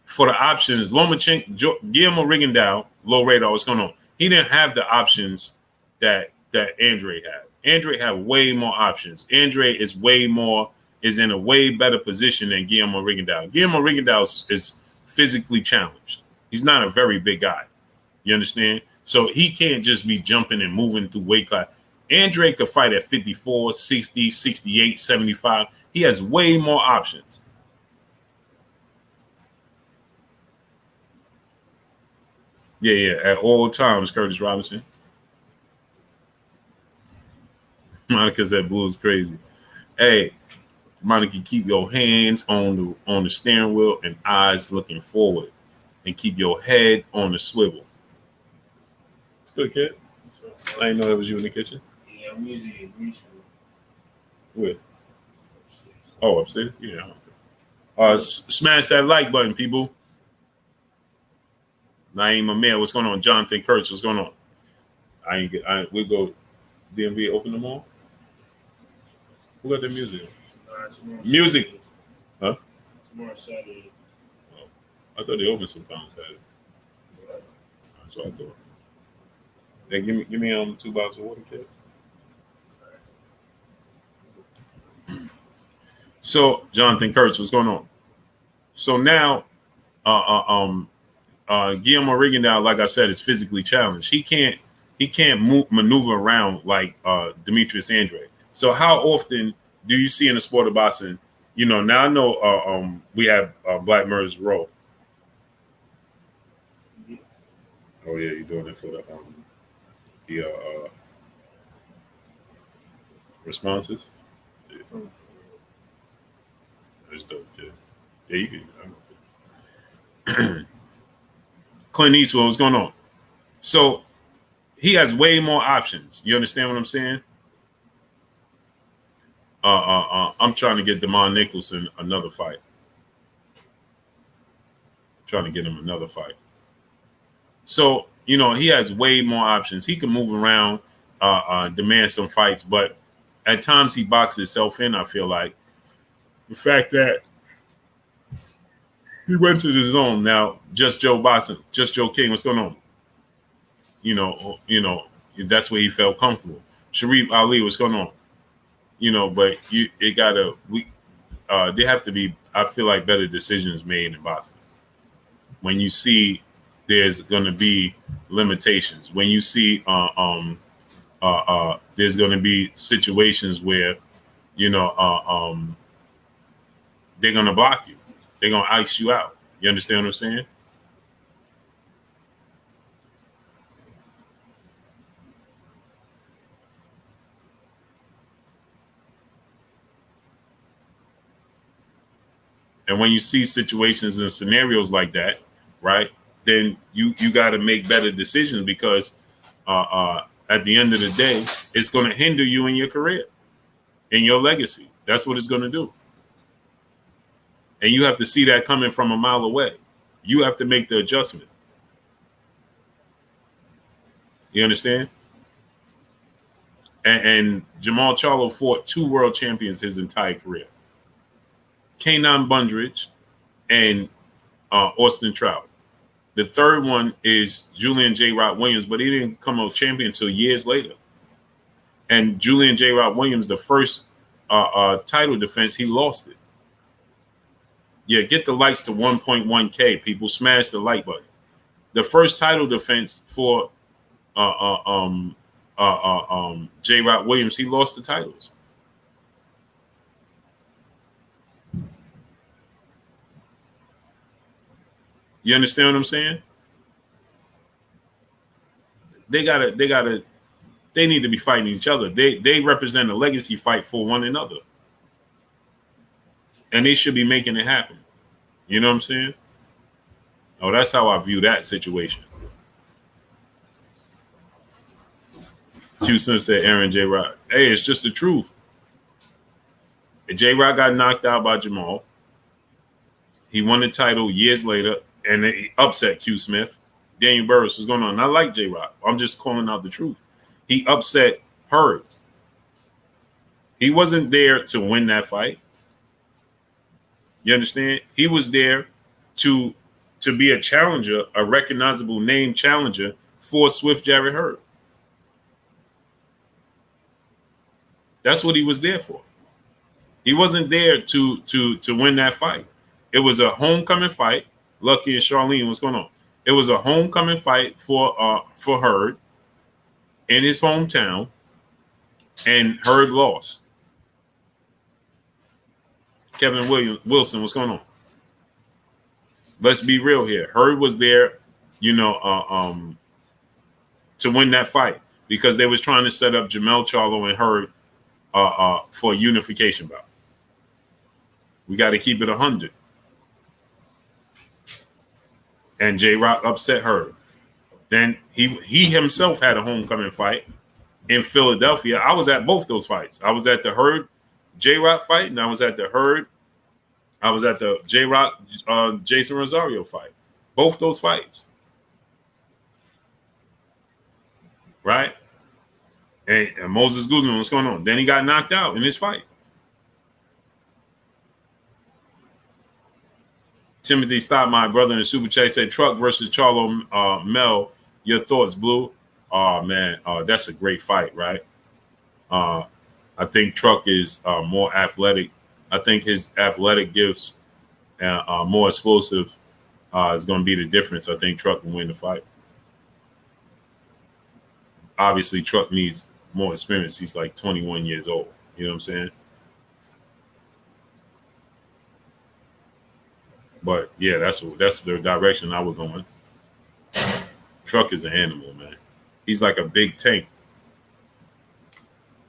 for the options, Lomachenko, Guillermo Rigondeaux, low radar, what's going on? He didn't have the options that Andre had. Andre had way more options. Andre is in a way better position than Guillermo Rigondeaux. Guillermo Rigondeaux is physically challenged. He's not a very big guy. You understand? So he can't just be jumping and moving through weight class. Andre could fight at 54, 60, 68, 75. He has way more options. Yeah, at all times, Curtis Robinson. Monica said blue is crazy. Hey, Monica, keep your hands on the steering wheel and eyes looking forward. And keep your head on the swivel. It's good, kid. I didn't know that was you in the kitchen. Yeah, I'm usually recently. Where? Oh, upstairs? Yeah. Smash that like button, people. Naeem Amir, what's going on? Jonathan Kurtz, what's going on? We'll go DMV open them all. Who got the music? Music. Saturday. Huh? Tomorrow Saturday. Oh, I thought they opened sometimes Saturday. That's what I thought. Hey, give me 2 bottles of water, kid. So Jonathan Kurtz, what's going on? So now, Guillermo Rigondeaux, like I said, is physically challenged. He can't maneuver around like Demetrius Andre. So how often do you see in the sport of boxing? You know, now I know we have Black Murs Row. Oh yeah, you're doing it for the responses. Yeah. That's dope, kid. Yeah, you can. Clint Eastwood, what's going on? So he has way more options. You understand what I'm saying? I'm trying to get Damon Nicholson another fight. Trying to get him another fight. So, you know, he has way more options. He can move around, demand some fights, but at times he boxes himself in, I feel like. The fact that he went to the zone. Now, Just Joe King, what's going on? You know, that's where he felt comfortable. Sharif Ali, what's going on? You know, but there have to be, I feel like, better decisions made in boxing. When you see there's going to be limitations, when you see there's going to be situations where, you know, they're going to block you. They're going to ice you out. You understand what I'm saying? And when you see situations and scenarios like that, right, then you got to make better decisions because at the end of the day, it's going to hinder you in your career, in your legacy. That's what it's going to do. And you have to see that coming from a mile away. You have to make the adjustment. You understand? And Jamal Charlo fought 2 world champions his entire career. Kenan Bundridge and Austin Trout. The third one is Julian J. Rod Williams, but he didn't come a champion until years later. And Julian J. Rod Williams, the first title defense, he lost it. Yeah, get the likes to 1.1K. People smash the like button. The first title defense for J. Rock Williams, he lost the titles. You understand what I'm saying? They need to be fighting each other. They represent a legacy fight for one another. And they should be making it happen. You know what I'm saying? Oh, that's how I view that situation. Q Smith said Aaron J. Rock. Hey, it's just the truth. J. Rock got knocked out by Jamal. He won the title years later, and he upset Q Smith. Daniel Burris was going on. I like J. Rock. I'm just calling out the truth. He upset Hurd. He wasn't there to win that fight. You understand? He was there to be a challenger, a recognizable name challenger for Swift Jarrett Hurd. That's what he was there for. He wasn't there to win that fight. It was a homecoming fight. Lucky and Charlene, what's going on? It was a homecoming fight for Hurd in his hometown, and Hurd lost. Kevin Wilson, what's going on? Let's be real here. Hurd was there, to win that fight because they was trying to set up Jamel Charlo and Hurd for a unification bout. We got to keep it 100. And J. Rock upset Hurd. Then he himself had a homecoming fight in Philadelphia. I was at both those fights. I was at the Hurd J. Rock fight, and I was at the J. Rock Jason Rosario fight. Both those fights. Right? And Moses Guzman, what's going on? Then he got knocked out in his fight. Timothy Stop, my brother in the Super Chat, said Truck versus Charlo Mel. Your thoughts, Blue? Oh, man. That's a great fight, right? I think Truck is more athletic. I think his athletic gifts more explosive is going to be the difference. I think Truck can win the fight. Obviously, Truck needs more experience. He's like 21 years old. You know what I'm saying? But, yeah, that's the direction I was going. Truck is an animal, man. He's like a big tank.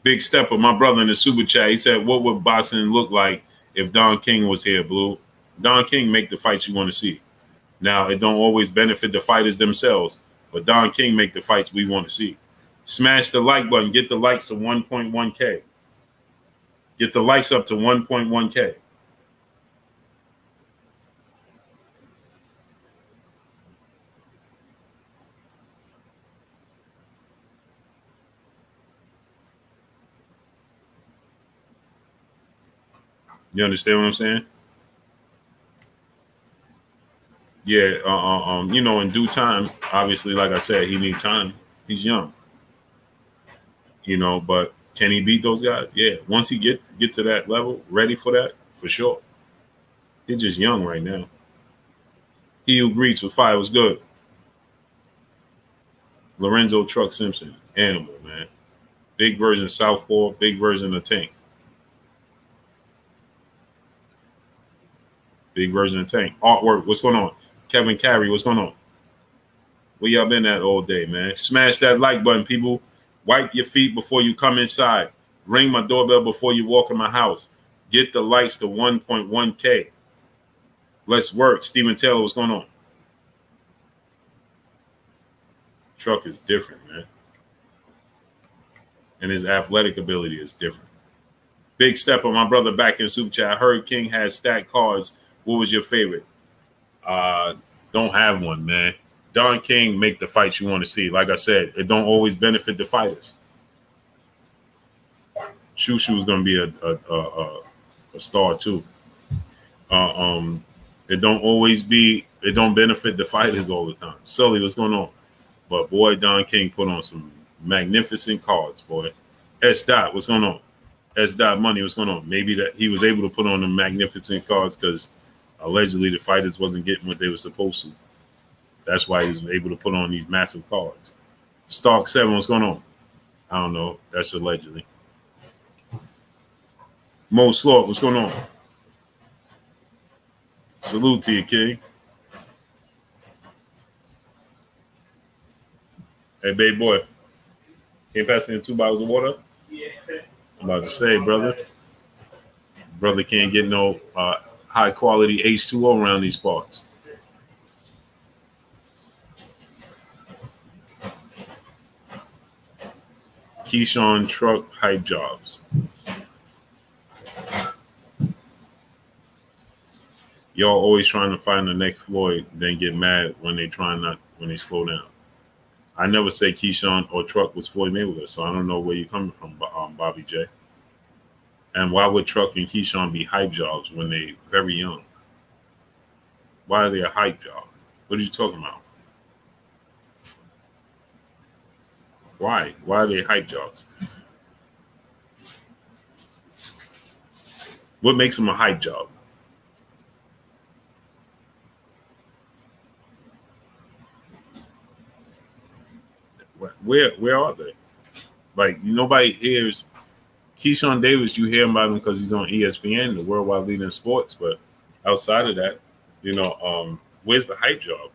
Big Stepper, my brother in the Super Chat, he said, what would boxing look like if Don King was here, Blue? Don King make the fights you want to see. Now, it don't always benefit the fighters themselves, but Don King make the fights we want to see. Smash the like button. Get the likes to 1.1K. Get the likes up to 1.1K. You understand what I'm saying? Yeah, in due time, obviously, like I said, he needs time. He's young. But can he beat those guys? Yeah. Once he get to that level, ready for that, for sure. He's just young right now. He who greets with fire was good. Lorenzo Truck Simpson, animal, man. Big version of Southpaw, big version of Tank. Big version of Tank. Artwork, what's going on? Kevin Carey, what's going on? Where y'all been at all day, man? Smash that like button, people. Wipe your feet before you come inside. Ring my doorbell before you walk in my house. Get the likes to 1.1K. Let's work. Steven Taylor, what's going on? Truck is different, man. And his athletic ability is different. Big Stepper, my brother back in Super Chat. I heard King has stacked cards. What was your favorite? Don't have one, man. Don King make the fights you want to see. Like I said, it don't always benefit the fighters. Shushu is going to be a star too. It don't benefit the fighters all the time. Sully, what's going on? But boy, Don King put on some magnificent cards, boy. S. Dot, what's going on? S. Dot Money, what's going on? Maybe that he was able to put on the magnificent cards because allegedly the fighters wasn't getting what they were supposed to. That's why he was able to put on these massive cards. Stark 7, what's going on? I don't know. That's allegedly. Mo Slaught, what's going on? Salute to you, King. Hey, babe boy. Can't pass me 2 bottles of water? Yeah. I'm about to say, brother. Brother can't get no high quality H2O around these parts. Keyshawn truck hype jobs. Y'all always trying to find the next Floyd, then get mad when they slow down. I never say Keyshawn or Truck was Floyd Mayweather, so I don't know where you're coming from, Bobby J. And why would Truck and Keyshawn be hype jobs when they very young? Why are they a hype job? What are you talking about? Why? Why are they hype jobs? What makes them a hype job? Where are they? Like, nobody hears Keyshawn Davis. You hear about him because he's on ESPN, the worldwide leader in sports. But outside of that, where's the hype job?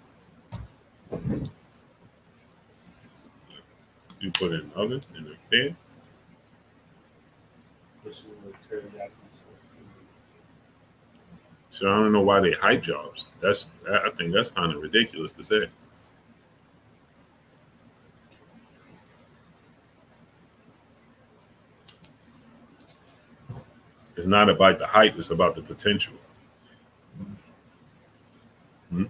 You put it in the oven, in the pan. So I don't know why they hype jobs. I think that's kind of ridiculous to say. It's not about the hype, it's about the potential. Hmm?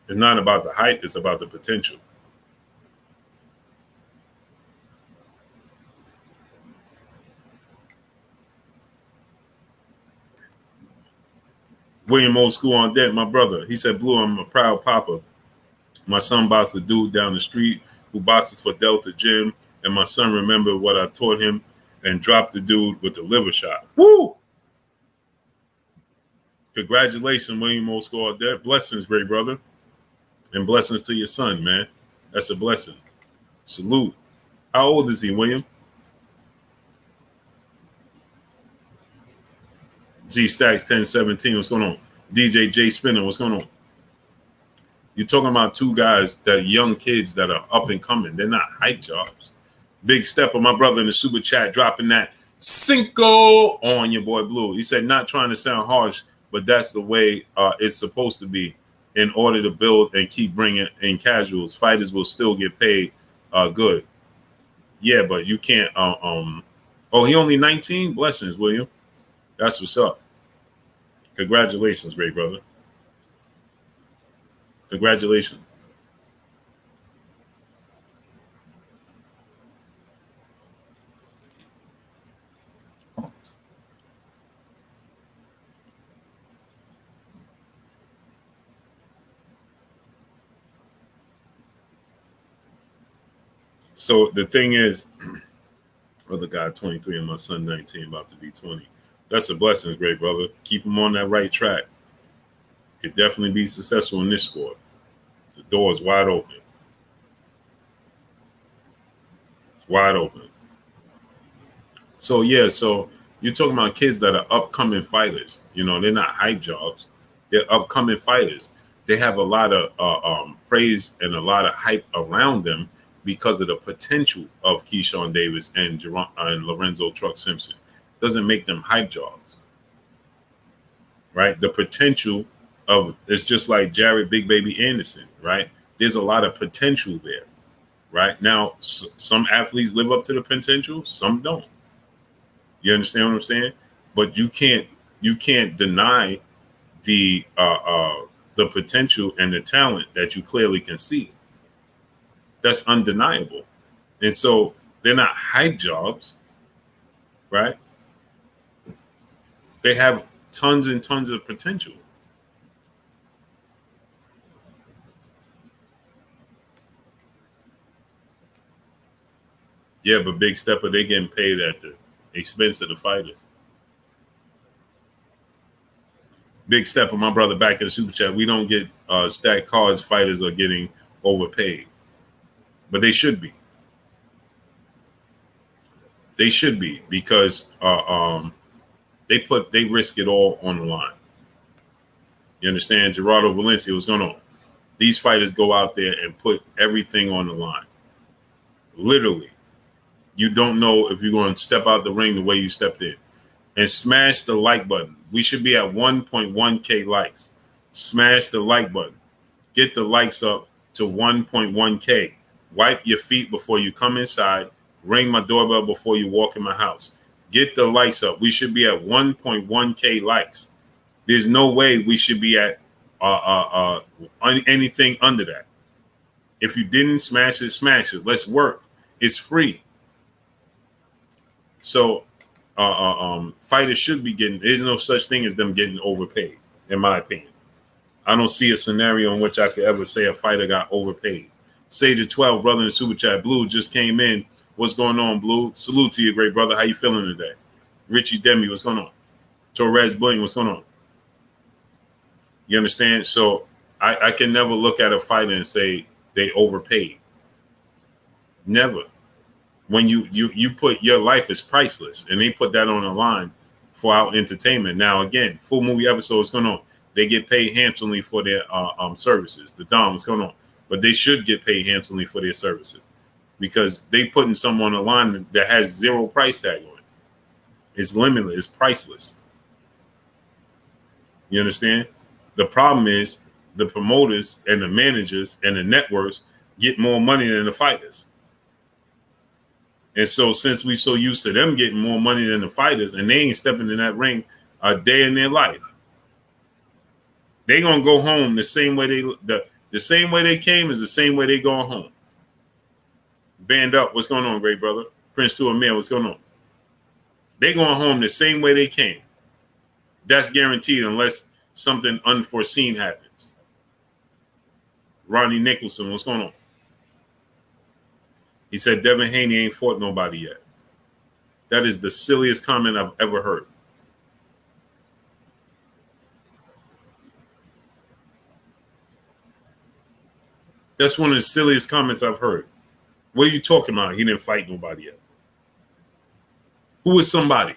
It's not about the hype, it's about the potential. William Old School on deck, my brother. He said, Blue, I'm a proud papa. My son bossed the dude down the street who bosses for Delta Gym, and my son remembered what I taught him and dropped the dude with the liver shot. Woo! Congratulations, William Old School on deck. Blessings, great brother. And blessings to your son, man. That's a blessing. Salute. How old is he, William? G Stacks 1017. What's going on? DJ J Spinner. What's going on? You're talking about two guys that are young kids that are up and coming. They're not hype jobs. Big step of my brother in the super chat dropping that Cinco on your boy Blue. He said, not trying to sound harsh, but that's the way it's supposed to be. In order to build and keep bringing in casuals, fighters will still get paid good. Yeah, but you can't. Oh, he only 19? Blessings, William. That's what's up. Congratulations, great brother. Congratulations. So the thing is, other guy 23 and my son 19, about to be 20. That's a blessing, great brother. Keep him on that right track. Could definitely be successful in this sport. The door is wide open. It's wide open. So yeah, so you're talking about kids that are upcoming fighters. They're not hype jobs. They're upcoming fighters. They have a lot of praise and a lot of hype around them because of the potential of Keyshawn Davis and Lorenzo Truck Simpson. Doesn't make them hype jobs, right? The potential of it's just like Jared Big Baby Anderson, right? There's a lot of potential there, right? Now, some athletes live up to the potential, some don't. You understand what I'm saying? But you can't deny the potential and the talent that you clearly can see. That's undeniable. And so they're not hype jobs, right? They have tons and tons of potential. Yeah, but Big Stepper, they getting paid at the expense of the fighters. Big step of my brother back in the super chat. We don't get stacked cards. Fighters are getting overpaid, but they should be. They should be because they risk it all on the line. You understand? Gerardo Valencia, what's going on? These fighters go out there and put everything on the line. Literally, you don't know if you're going to step out the ring the way you stepped in. And smash the like button. We should be at 1.1K likes. Smash the like button. Get the likes up to 1.1K. Wipe your feet before you come inside. Ring my doorbell before you walk in my house. Get the likes up. We should be at 1.1K likes. There's no way we should be at anything under that. If you didn't smash it, smash it. Let's work. It's free. So fighters should be getting. There's no such thing as them getting overpaid, in my opinion. I don't see a scenario in which I could ever say a fighter got overpaid. Sage of 12, brother in the super chat. Blue just came in. What's going on, Blue? Salute to you, great brother. How you feeling today? Richie Demi, what's going on? Torres Bullion, what's going on? You understand? So I can never look at a fighter and say they overpaid. Never. When you put your life is priceless, and they put that on the line for our entertainment. Now, again, full movie episode, what's going on? They get paid handsomely for their services. The Dom, what's going on? But they should get paid handsomely for their services because they putting someone on the line that has zero price tag on it. It's limitless. It's priceless. You understand? The problem is the promoters and the managers and the networks get more money than the fighters. And so since we so used to them getting more money than the fighters and they ain't stepping in that ring a day in their life, they gonna go home the same way the same way they came is the same way they going home. Band up, what's going on, great brother? Prince to Amir, what's going on? They going home the same way they came. That's guaranteed unless something unforeseen happens. Ronnie Nicholson, what's going on? He said Devin Haney ain't fought nobody yet. That is the silliest comment I've ever heard. That's one of the silliest comments I've heard. What are you talking about? He didn't fight nobody yet. Who is somebody?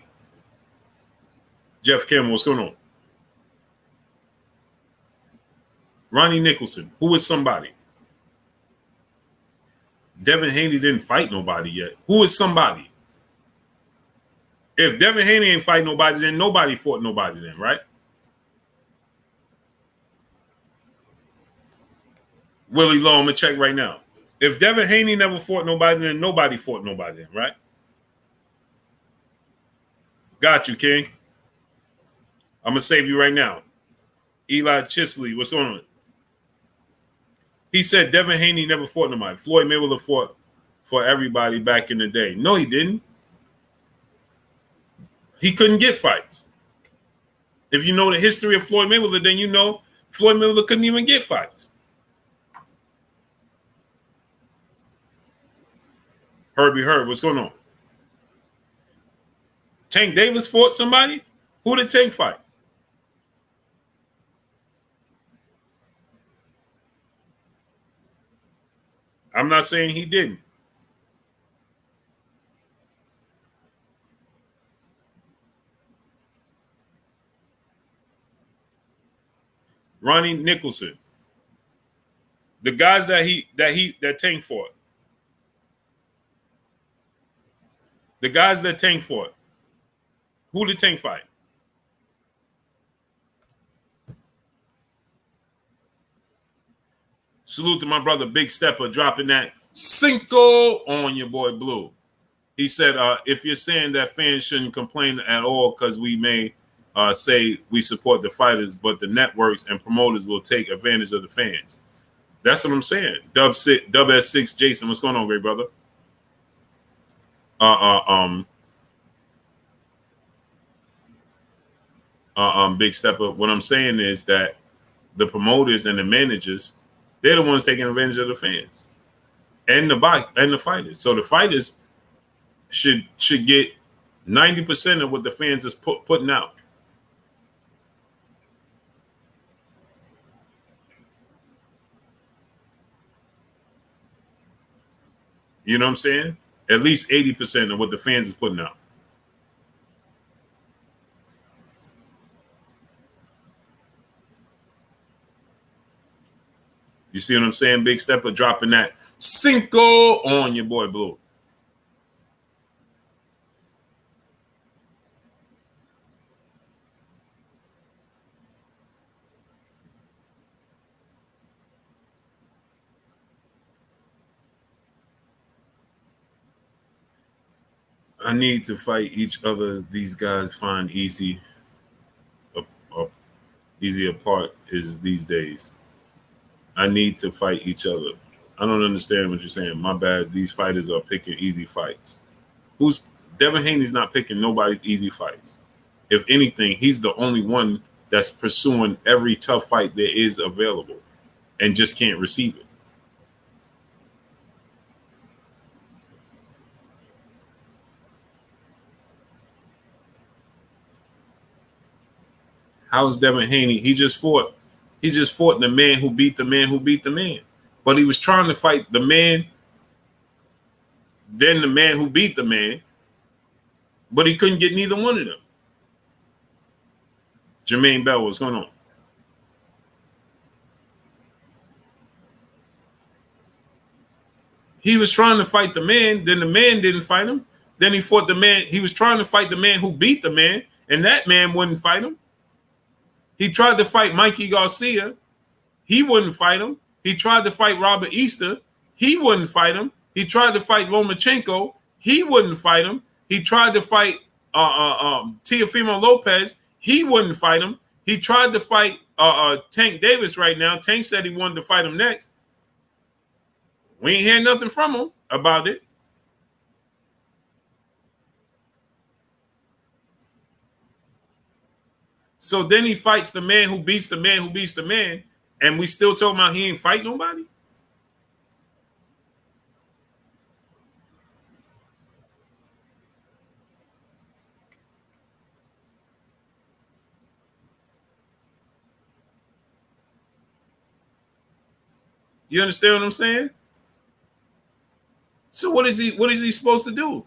Jeff Campbell, what's going on? Ronnie Nicholson, who is somebody? Devin Haney didn't fight nobody yet. Who is somebody? If Devin Haney ain't fight nobody, then nobody fought nobody then, right? Willie Lowe, I'm going to check right now. If Devin Haney never fought nobody, then nobody fought nobody then, right? Got you, King. I'm going to save you right now. Eli Chisley, what's going on? He said Devin Haney never fought nobody. Floyd Mayweather fought for everybody back in the day. No, he didn't. He couldn't get fights. If you know the history of Floyd Mayweather, then you know Floyd Mayweather couldn't even get fights. Herbie Herb, what's going on? Tank Davis fought somebody? Who did Tank fight? I'm not saying he didn't. Ronnie Nicholson. The guys that Tank fought. The guys that Tank fought. Who did Tank fight? Salute to my brother Big Stepper dropping that Cinco on your boy Blue. He said, if you're saying that fans shouldn't complain at all because we may say we support the fighters, but the networks and promoters will take advantage of the fans. That's what I'm saying. Dub S6 Jason, what's going on, great brother? Big Stepper. What I'm saying is that the promoters and the managers, they're the ones taking advantage of the fans and the fighters. So the fighters should get 90% of what the fans is putting out. You know what I'm saying? At least 80% of what the fans is putting out. You see what I'm saying? Big Stepper dropping that Cinco on your boy Blue. I need to fight each other. These guys find easy apart is these days. I need to fight each other. I don't understand what you're saying. My bad. These fighters are picking easy fights. Devin Haney's not picking nobody's easy fights. If anything, he's the only one that's pursuing every tough fight there is available and just can't receive it. How's Devin Haney? He just fought the man who beat the man who beat the man. But he was trying to fight the man, then the man who beat the man, but he couldn't get neither one of them. Jermaine Bell, what's going on? He was trying to fight the man, then the man didn't fight him. Then he fought the man. He was trying to fight the man who beat the man, and that man wouldn't fight him. He tried to fight Mikey Garcia. He wouldn't fight him. He tried to fight Robert Easter. He wouldn't fight him. He tried to fight Lomachenko. He wouldn't fight him. He tried to fight Teofimo Lopez. He wouldn't fight him. He tried to fight Tank Davis right now. Tank said he wanted to fight him next. We ain't heard nothing from him about it. So then he fights the man who beats the man who beats the man, and we still talking about he ain't fight nobody? You understand what I'm saying? So what is he supposed to do?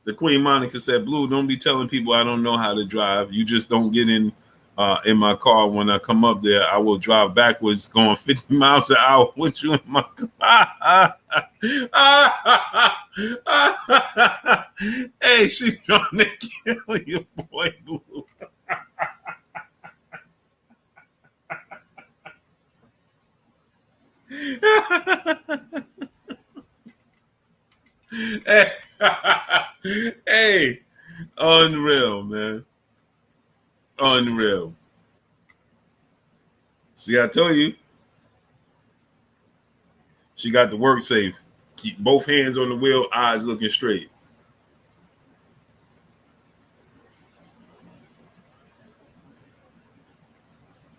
The Queen Monica said, Blue, don't be telling people I don't know how to drive. You just don't get in my car. When I come up there, I will drive backwards going 50 miles an hour with you in my car. Hey, she's trying to kill your boy Blue. Hey. Hey, unreal, man. Unreal. See, I told you. She got the work safe. Keep both hands on the wheel, eyes looking straight.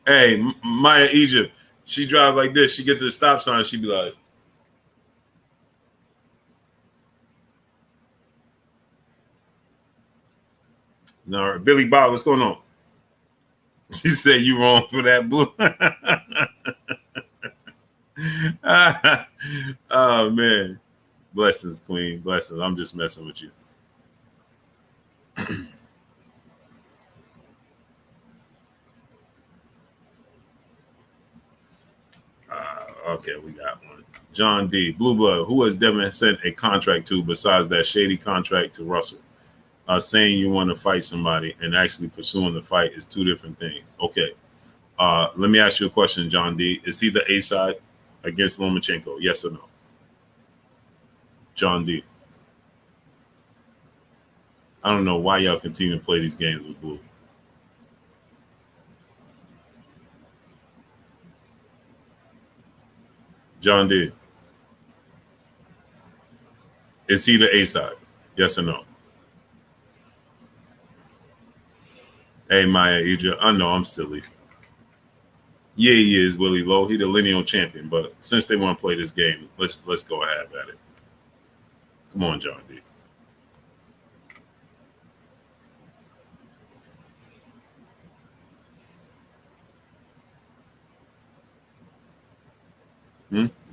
Hey, Maya Egypt, she drives like this. She gets to the stop sign, she be like, no, Billy Bob, what's going on? She said you wrong for that, Blue. Oh man, blessings, Queen, blessings. I'm just messing with you. Okay, we got one. John D. Blue Blood. Who has Devin sent a contract to besides that shady contract to Russell? Saying you want to fight somebody and actually pursuing the fight is two different things. Okay. Let me ask you a question, John D. Is he the A side against Lomachenko? Yes or no? John D. I don't know why y'all continue to play these games with Blue. John D. Is he the A side? Yes or no? Hey, Maya Idra. I know I'm silly. Yeah, he is Willie Lowe. He the lineal champion. But since they want to play this game, let's go ahead at it. Come on, John D.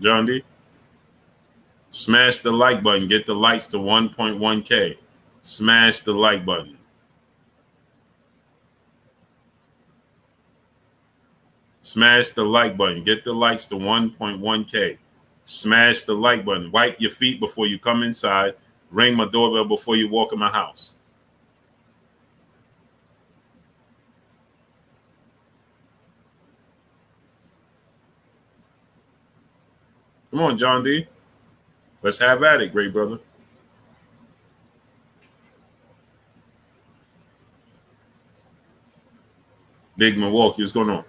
John D. Smash the like button. Get the likes to 1.1K. Smash the like button. Smash the like button. Get the likes to 1.1K. Smash the like button. Wipe your feet before you come inside. Ring my doorbell before you walk in my house. Come on, John D. Let's have at it, great brother. Big Milwaukee, what's going on?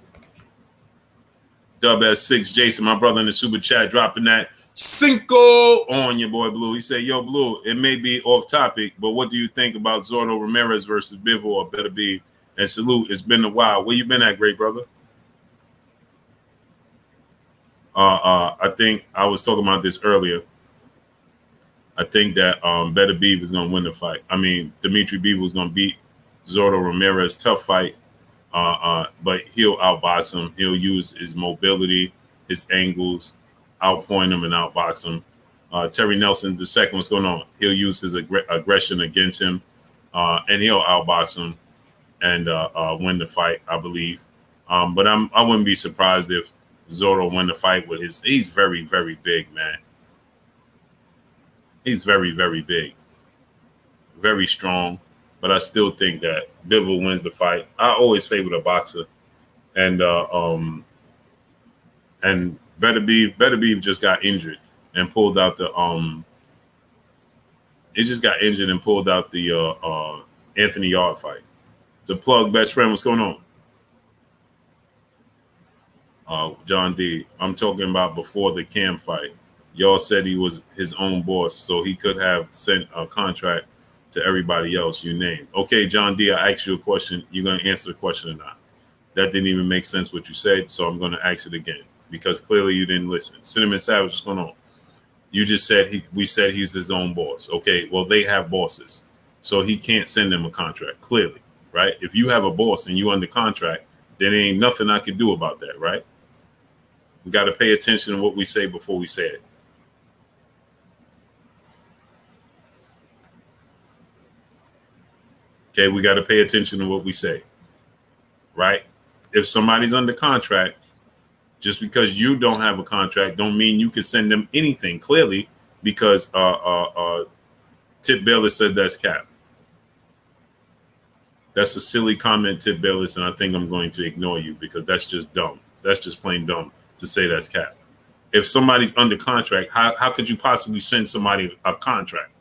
Dub S6, Jason, my brother in the super chat, dropping that Cinco on your boy Blue. He said, yo, Blue, it may be off topic, but what do you think about Zordo Ramirez versus Bivol or Better Be? And salute, it's been a while. Where you been at, great brother? I think I was talking about this earlier. I think that Better Be was going to win the fight. I mean, Dimitri Bivol was going to beat Zordo Ramirez. Tough fight. But he'll outbox him. He'll use his mobility, his angles, outpoint him and outbox him. Terry Nelson, the second, what's going on? He'll use his aggression against him, and he'll outbox him and win the fight, I believe. But I wouldn't be surprised if Zorro win the fight with his. He's very, very big, man. He's very, very big, very strong. But I still think that Bivol wins the fight. I always favor the boxer, and Better Be just got injured and pulled out the It just got injured and pulled out the Anthony Yard fight. The plug best friend, what's going on? John D. I'm talking about before the Cam fight. Y'all said he was his own boss, so he could have sent a contract to everybody else you named. Okay, John D., I asked you a question. You're going to answer the question or not? That didn't even make sense what you said, so I'm going to ask it again because clearly you didn't listen. Cinnamon Savage, what's going on? You just said we said he's his own boss. Okay, well, they have bosses, so he can't send them a contract, clearly, right? If you have a boss and you under contract, then there ain't nothing I can do about that, right? We got to pay attention to what we say before we say it. Okay, we got to pay attention to what we say, right? If somebody's under contract, just because you don't have a contract don't mean you can send them anything, clearly, because Tip Bayless said that's cap. That's a silly comment, Tip Bayless, and I think I'm going to ignore you because that's just dumb. That's just plain dumb to say that's cap. If somebody's under contract, how could you possibly send somebody a contract?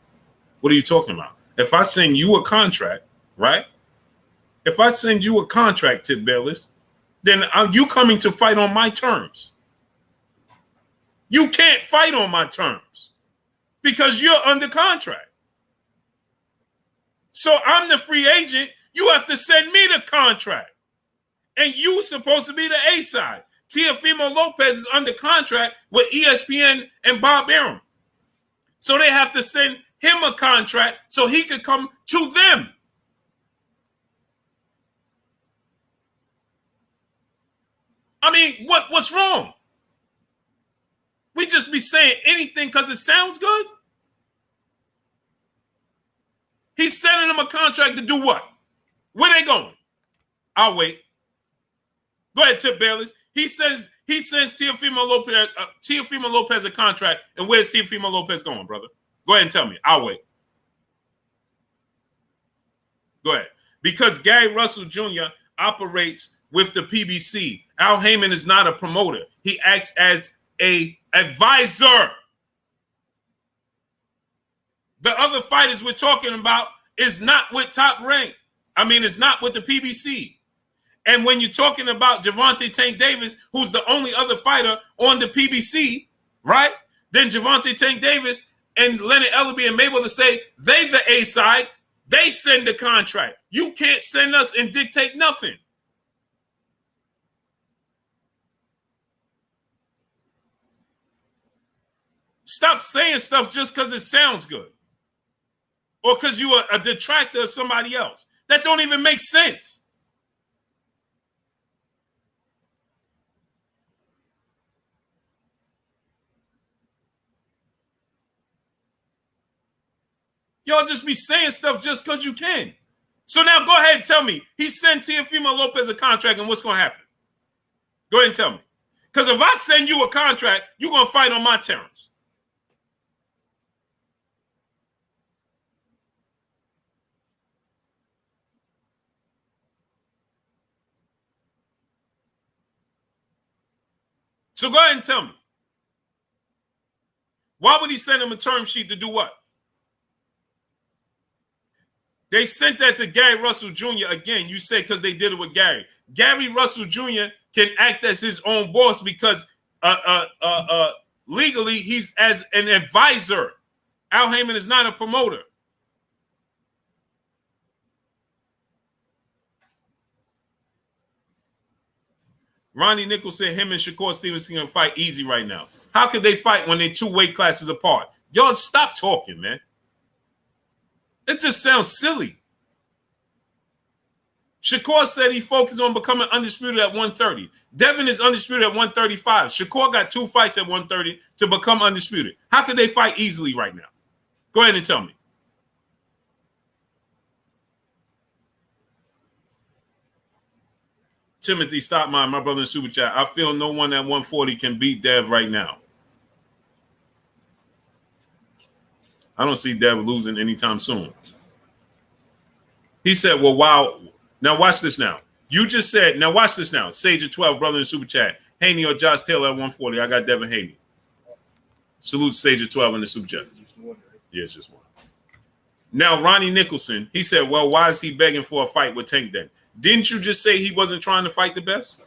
What are you talking about? If I send you a contract, right? If I send you a contract, Tip Bayless, then are you coming to fight on my terms? You can't fight on my terms because you're under contract. So I'm the free agent. You have to send me the contract. And you supposed to be the A side. Teofimo Lopez is under contract with ESPN and Bob Arum. So they have to send him a contract so he could come to them. I mean, what's wrong? We just be saying anything because it sounds good? He's sending them a contract to do what? Where they going? I'll wait. Go ahead, Tip Bayless. He sends Teofimo Lopez a contract, and where's Teofimo Lopez going, brother? Go ahead and tell me. I'll wait. Go ahead. Because Gary Russell Jr. operates with the PBC. Al Heyman is not a promoter. He acts as an advisor. The other fighters we're talking about is not with Top Rank. I mean, it's not with the PBC. And when you're talking about Gervonta Tank Davis, who's the only other fighter on the PBC, right? Then Gervonta Tank Davis and Leonard Ellerbe and Mabel to say they the A side, they send the contract. You can't send us and dictate nothing. Stop saying stuff just because it sounds good. Or because you are a detractor of somebody else. That don't even make sense. Y'all just be saying stuff just because you can. So now go ahead and tell me. He sent Teofimo Lopez a contract, and what's going to happen? Go ahead and tell me. Because if I send you a contract, you're going to fight on my terms. So go ahead and tell me. Why would he send him a term sheet to do what? They sent that to Gary Russell Jr. Again, you say because they did it with Gary. Gary Russell Jr. can act as his own boss because legally he's as an advisor. Al Heyman is not a promoter. Ronnie Nichols said him and Shakur Stevenson can fight easy right now. How could they fight when they're 2 weight classes apart? Y'all stop talking, man. It just sounds silly. Shakur said he focused on becoming undisputed at 130. Devin is undisputed at 135. Shakur got 2 fights at 130 to become undisputed. How could they fight easily right now? Go ahead and tell me. Timothy Stockmine, my brother in Super Chat. I feel no one at 140 can beat Dev right now. I don't see Dev losing anytime soon. He said, well, wow. Now watch this now. You just said, now watch this now. Sage of 12, brother in Super Chat. Haney or Josh Taylor at 140. I got Devin Haney. Salute Sage of 12 in the Super Chat. Yeah, it's just one. Now, Ronnie Nicholson, he said, well, why is he begging for a fight with Tank then? Didn't you just say he wasn't trying to fight the best?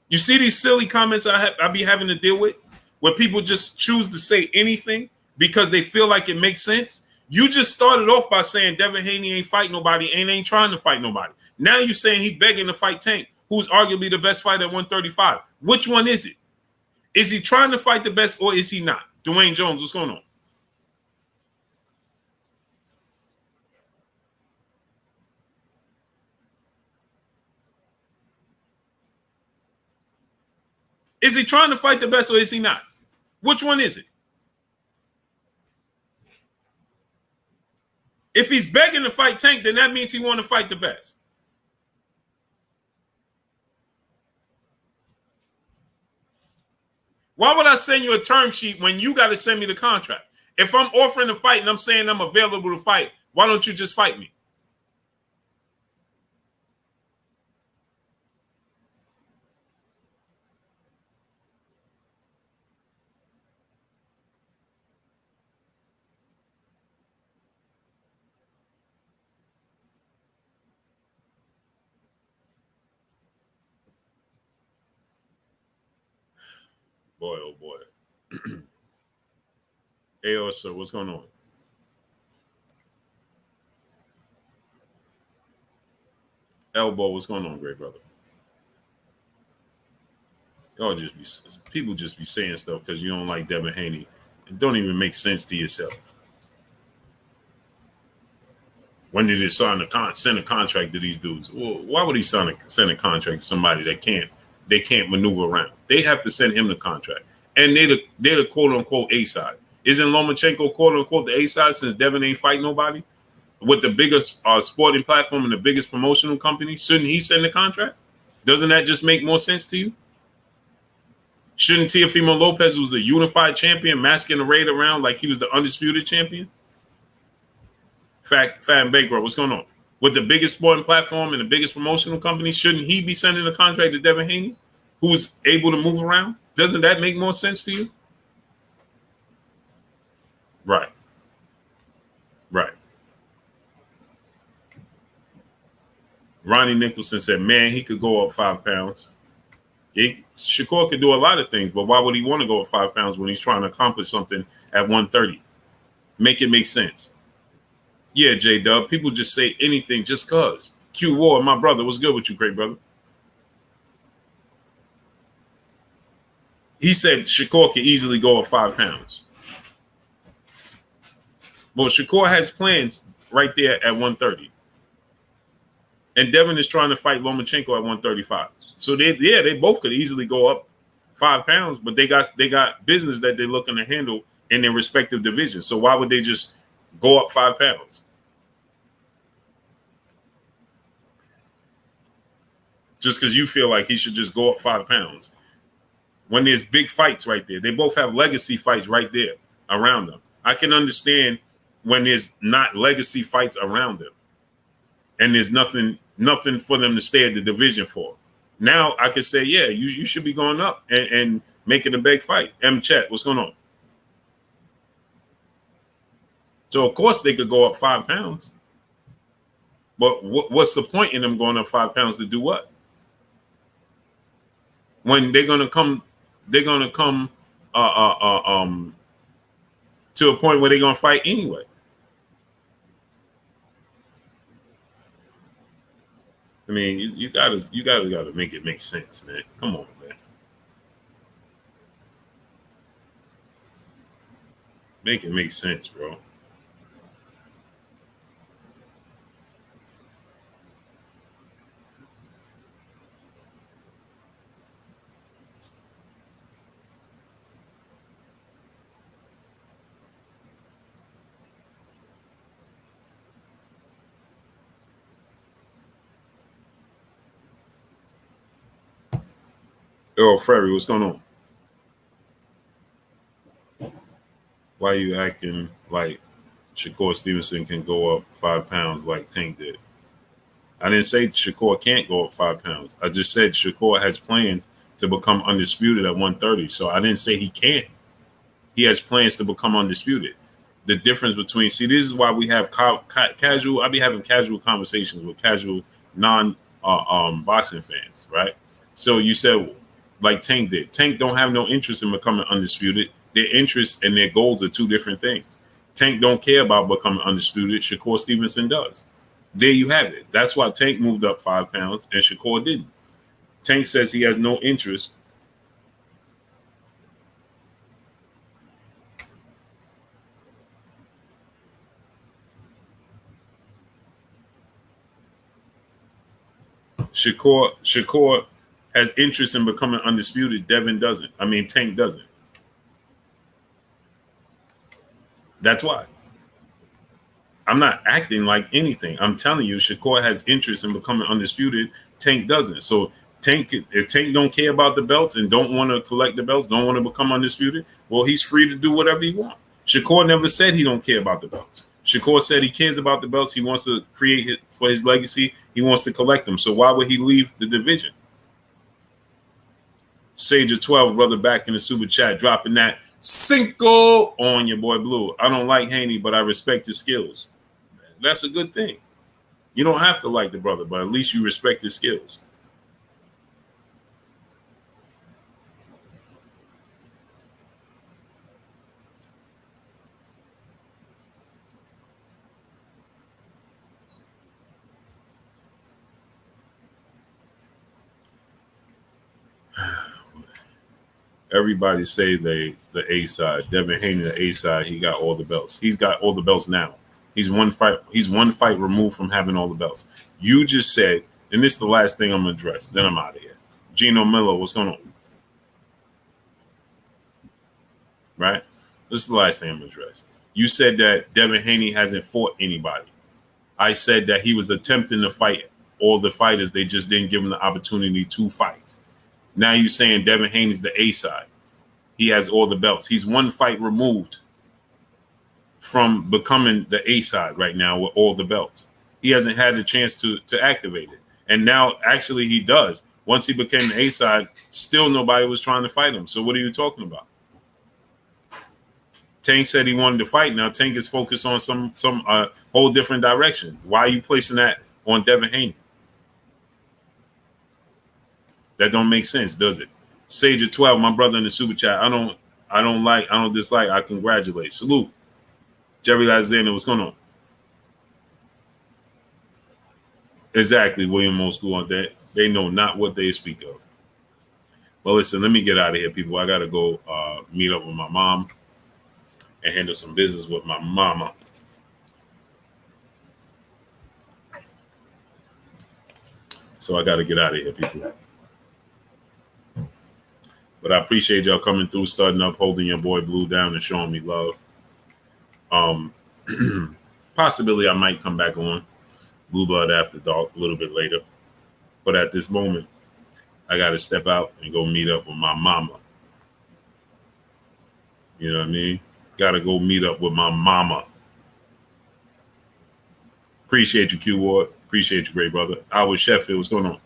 You see these silly comments I be having to deal with where people just choose to say anything because they feel like it makes sense? You just started off by saying Devin Haney ain't fight nobody and ain't trying to fight nobody. Now you're saying he begging to fight Tank, who's arguably the best fighter at 135. Which one is it? Is he trying to fight the best or is he not? Dwayne Jones, what's going on? Is he trying to fight the best or is he not? Which one is it? If he's begging to fight Tank, then that means he want to fight the best. Why would I send you a term sheet when you got to send me the contract? If I'm offering to fight and I'm saying I'm available to fight, why don't you just fight me? Boy, oh boy. Hey, sir, what's going on? Elbow, what's going on, great brother? Y'all people just be saying stuff because you don't like Devin Haney. It don't even make sense to yourself. When did he send a contract to these dudes? Well, why would he send a contract to somebody that they can't maneuver around? They have to send him the contract. And they're the quote-unquote A-side. Isn't Lomachenko quote-unquote the A-side since Devin ain't fight nobody? With the biggest sporting platform and the biggest promotional company, shouldn't he send the contract? Doesn't that just make more sense to you? Shouldn't Teofimo Lopez, who's the unified champion, masquerade around like he was the undisputed champion? Fat and Baker, what's going on? With the biggest sporting platform and the biggest promotional company, shouldn't he be sending a contract to Devin Haney, who's able to move around? Doesn't that make more sense to you? Right. Ronnie Nicholson said, man, he could go up 5 pounds. Shakur could do a lot of things, but why would he want to go up 5 pounds when he's trying to accomplish something at 130? Make it make sense. Yeah, J-Dub, people just say anything just cause. Q Ward, my brother, what's good with you, great brother? He said Shakur could easily go up 5 pounds. Well, Shakur has plans right there at 130. And Devin is trying to fight Lomachenko at 135. So they both could easily go up 5 pounds, but they got business that they're looking to handle in their respective divisions. So why would they just go up 5 pounds? Just because you feel like he should just go up 5 pounds. When there's big fights right there. They both have legacy fights right there around them. I can understand when there's not legacy fights around them. And there's nothing for them to stay at the division for. Now I could say, yeah, you should be going up and making a big fight. M. Chet, what's going on? So, of course, they could go up 5 pounds. But what's the point in them going up 5 pounds to do what? When they're gonna come to a point where they're gonna fight anyway. I mean, you gotta make it make sense, man. Come on, man. Make it make sense, bro. Earl Ferry, what's going on? Why are you acting like Shakur Stevenson can go up 5 pounds like Tank did? I didn't say Shakur can't go up 5 pounds. I just said Shakur has plans to become undisputed at 130. So I didn't say he can't. He has plans to become undisputed. The difference between, this is why we have casual, I'll be having casual conversations with casual non-boxing fans, right? So you said, like Tank did. Tank don't have no interest in becoming undisputed. Their interests and their goals are two different things. Tank don't care about becoming undisputed. Shakur Stevenson does. There you have it. That's why Tank moved up 5 pounds and Shakur didn't. Tank says he has no interest. Shakur has interest in becoming undisputed. Devin doesn't. I mean, Tank doesn't. That's why. I'm not acting like anything. I'm telling you, Shakur has interest in becoming undisputed. Tank doesn't. So if Tank don't care about the belts and don't want to collect the belts, don't want to become undisputed, well, he's free to do whatever he wants. Shakur never said he don't care about the belts. Shakur said he cares about the belts. He wants to create it for his legacy. He wants to collect them. So why would he leave the division? Sage of 12, brother, back in the super chat, dropping that Cinco on your boy Blue. I don't like Haney, but I respect his skills. That's a good thing. You don't have to like the brother, but at least you respect his skills. Everybody say the A side. Devin Haney, the A side. He got all the belts. He's got all the belts now. He's one fight removed from having all the belts. You just said, and this is the last thing I'm gonna address. Then I'm out of here. Gino Miller, what's going on? Right? This is the last thing I'm gonna address. You said that Devin Haney hasn't fought anybody. I said that he was attempting to fight all the fighters. They just didn't give him the opportunity to fight. Now you're saying Devin Haney's the A side. He has all the belts. He's one fight removed from becoming the A side right now with all the belts. He hasn't had the chance to activate it. And now actually he does. Once he became the A side, still nobody was trying to fight him. So what are you talking about? Tank said he wanted to fight. Now Tank is focused on some whole different direction. Why are you placing that on Devin Haney? That don't make sense, does it? Sage of 12, my brother in the super chat. I don't dislike. I congratulate. Salute. Jerry Lazana, what's going on? Exactly, William Moscow on that. They know not what they speak of. Well, listen, let me get out of here, people. I got to go meet up with my mom and handle some business with my mama. So I got to get out of here, people. But I appreciate y'all coming through, starting up, holding your boy Blue down, and showing me love. Possibly I might come back on Blue Blood After Dark a little bit later. But at this moment, I got to step out and go meet up with my mama. You know what I mean? Got to go meet up with my mama. Appreciate you, Q Ward. Appreciate you, great brother. Howard Sheffield, what's going on?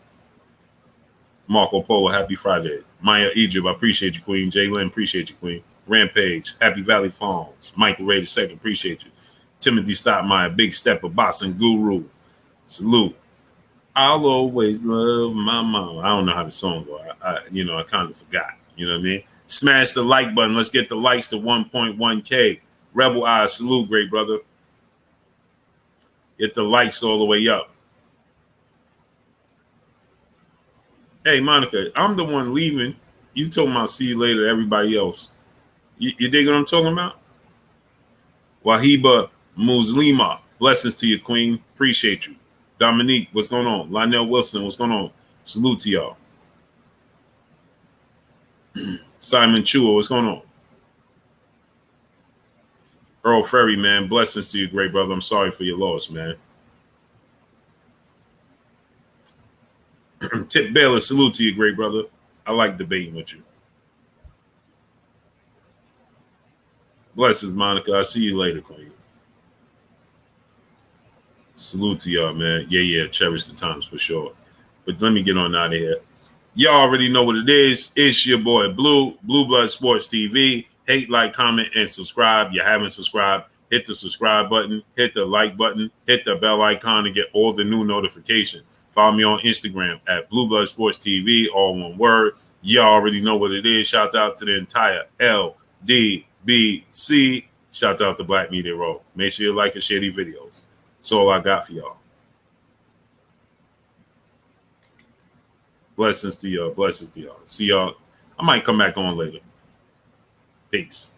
Marco Polo, happy Friday. Maya Egypt, I appreciate you, Queen. Jalen, appreciate you, Queen. Rampage, Happy Valley Farms. Michael Ray II, appreciate you. Timothy Stottmeyer, Big Stepper, Boss and Guru. Salute. I'll always love my mama. I don't know how the song goes. I kind of forgot. You know what I mean? Smash the like button. Let's get the likes to 1.1K. Rebel Eyes, salute, great brother. Get the likes all the way up. Hey, Monica, I'm the one leaving. You told me I'll see you later, everybody else. You dig what I'm talking about? Wahiba Muslima, blessings to you, Queen. Appreciate you. Dominique, what's going on? Lionel Wilson, what's going on? Salute to y'all. Simon Chua, what's going on? Earl Ferry, man, blessings to you, great brother. I'm sorry for your loss, man. Tip Baylor, salute to you, great brother. I like debating with you. Blessings, Monica. I'll see you later, Queen. Salute to y'all, man. Yeah, cherish the times for sure. But let me get on out of here. Y'all already know what it is. It's your boy Blue Blood Sports TV. Hate, like, comment, and subscribe. You haven't subscribed, hit the subscribe button, hit the like button, hit the bell icon to get all the new notifications. Follow me on Instagram at Blue Blood Sports TV, all one word. Y'all already know what it is. Shout out to the entire LDBC. Shout out to Black Media Row. Make sure you like and share these videos. That's all I got for y'all. Blessings to y'all. Blessings to y'all. See y'all. I might come back on later. Peace.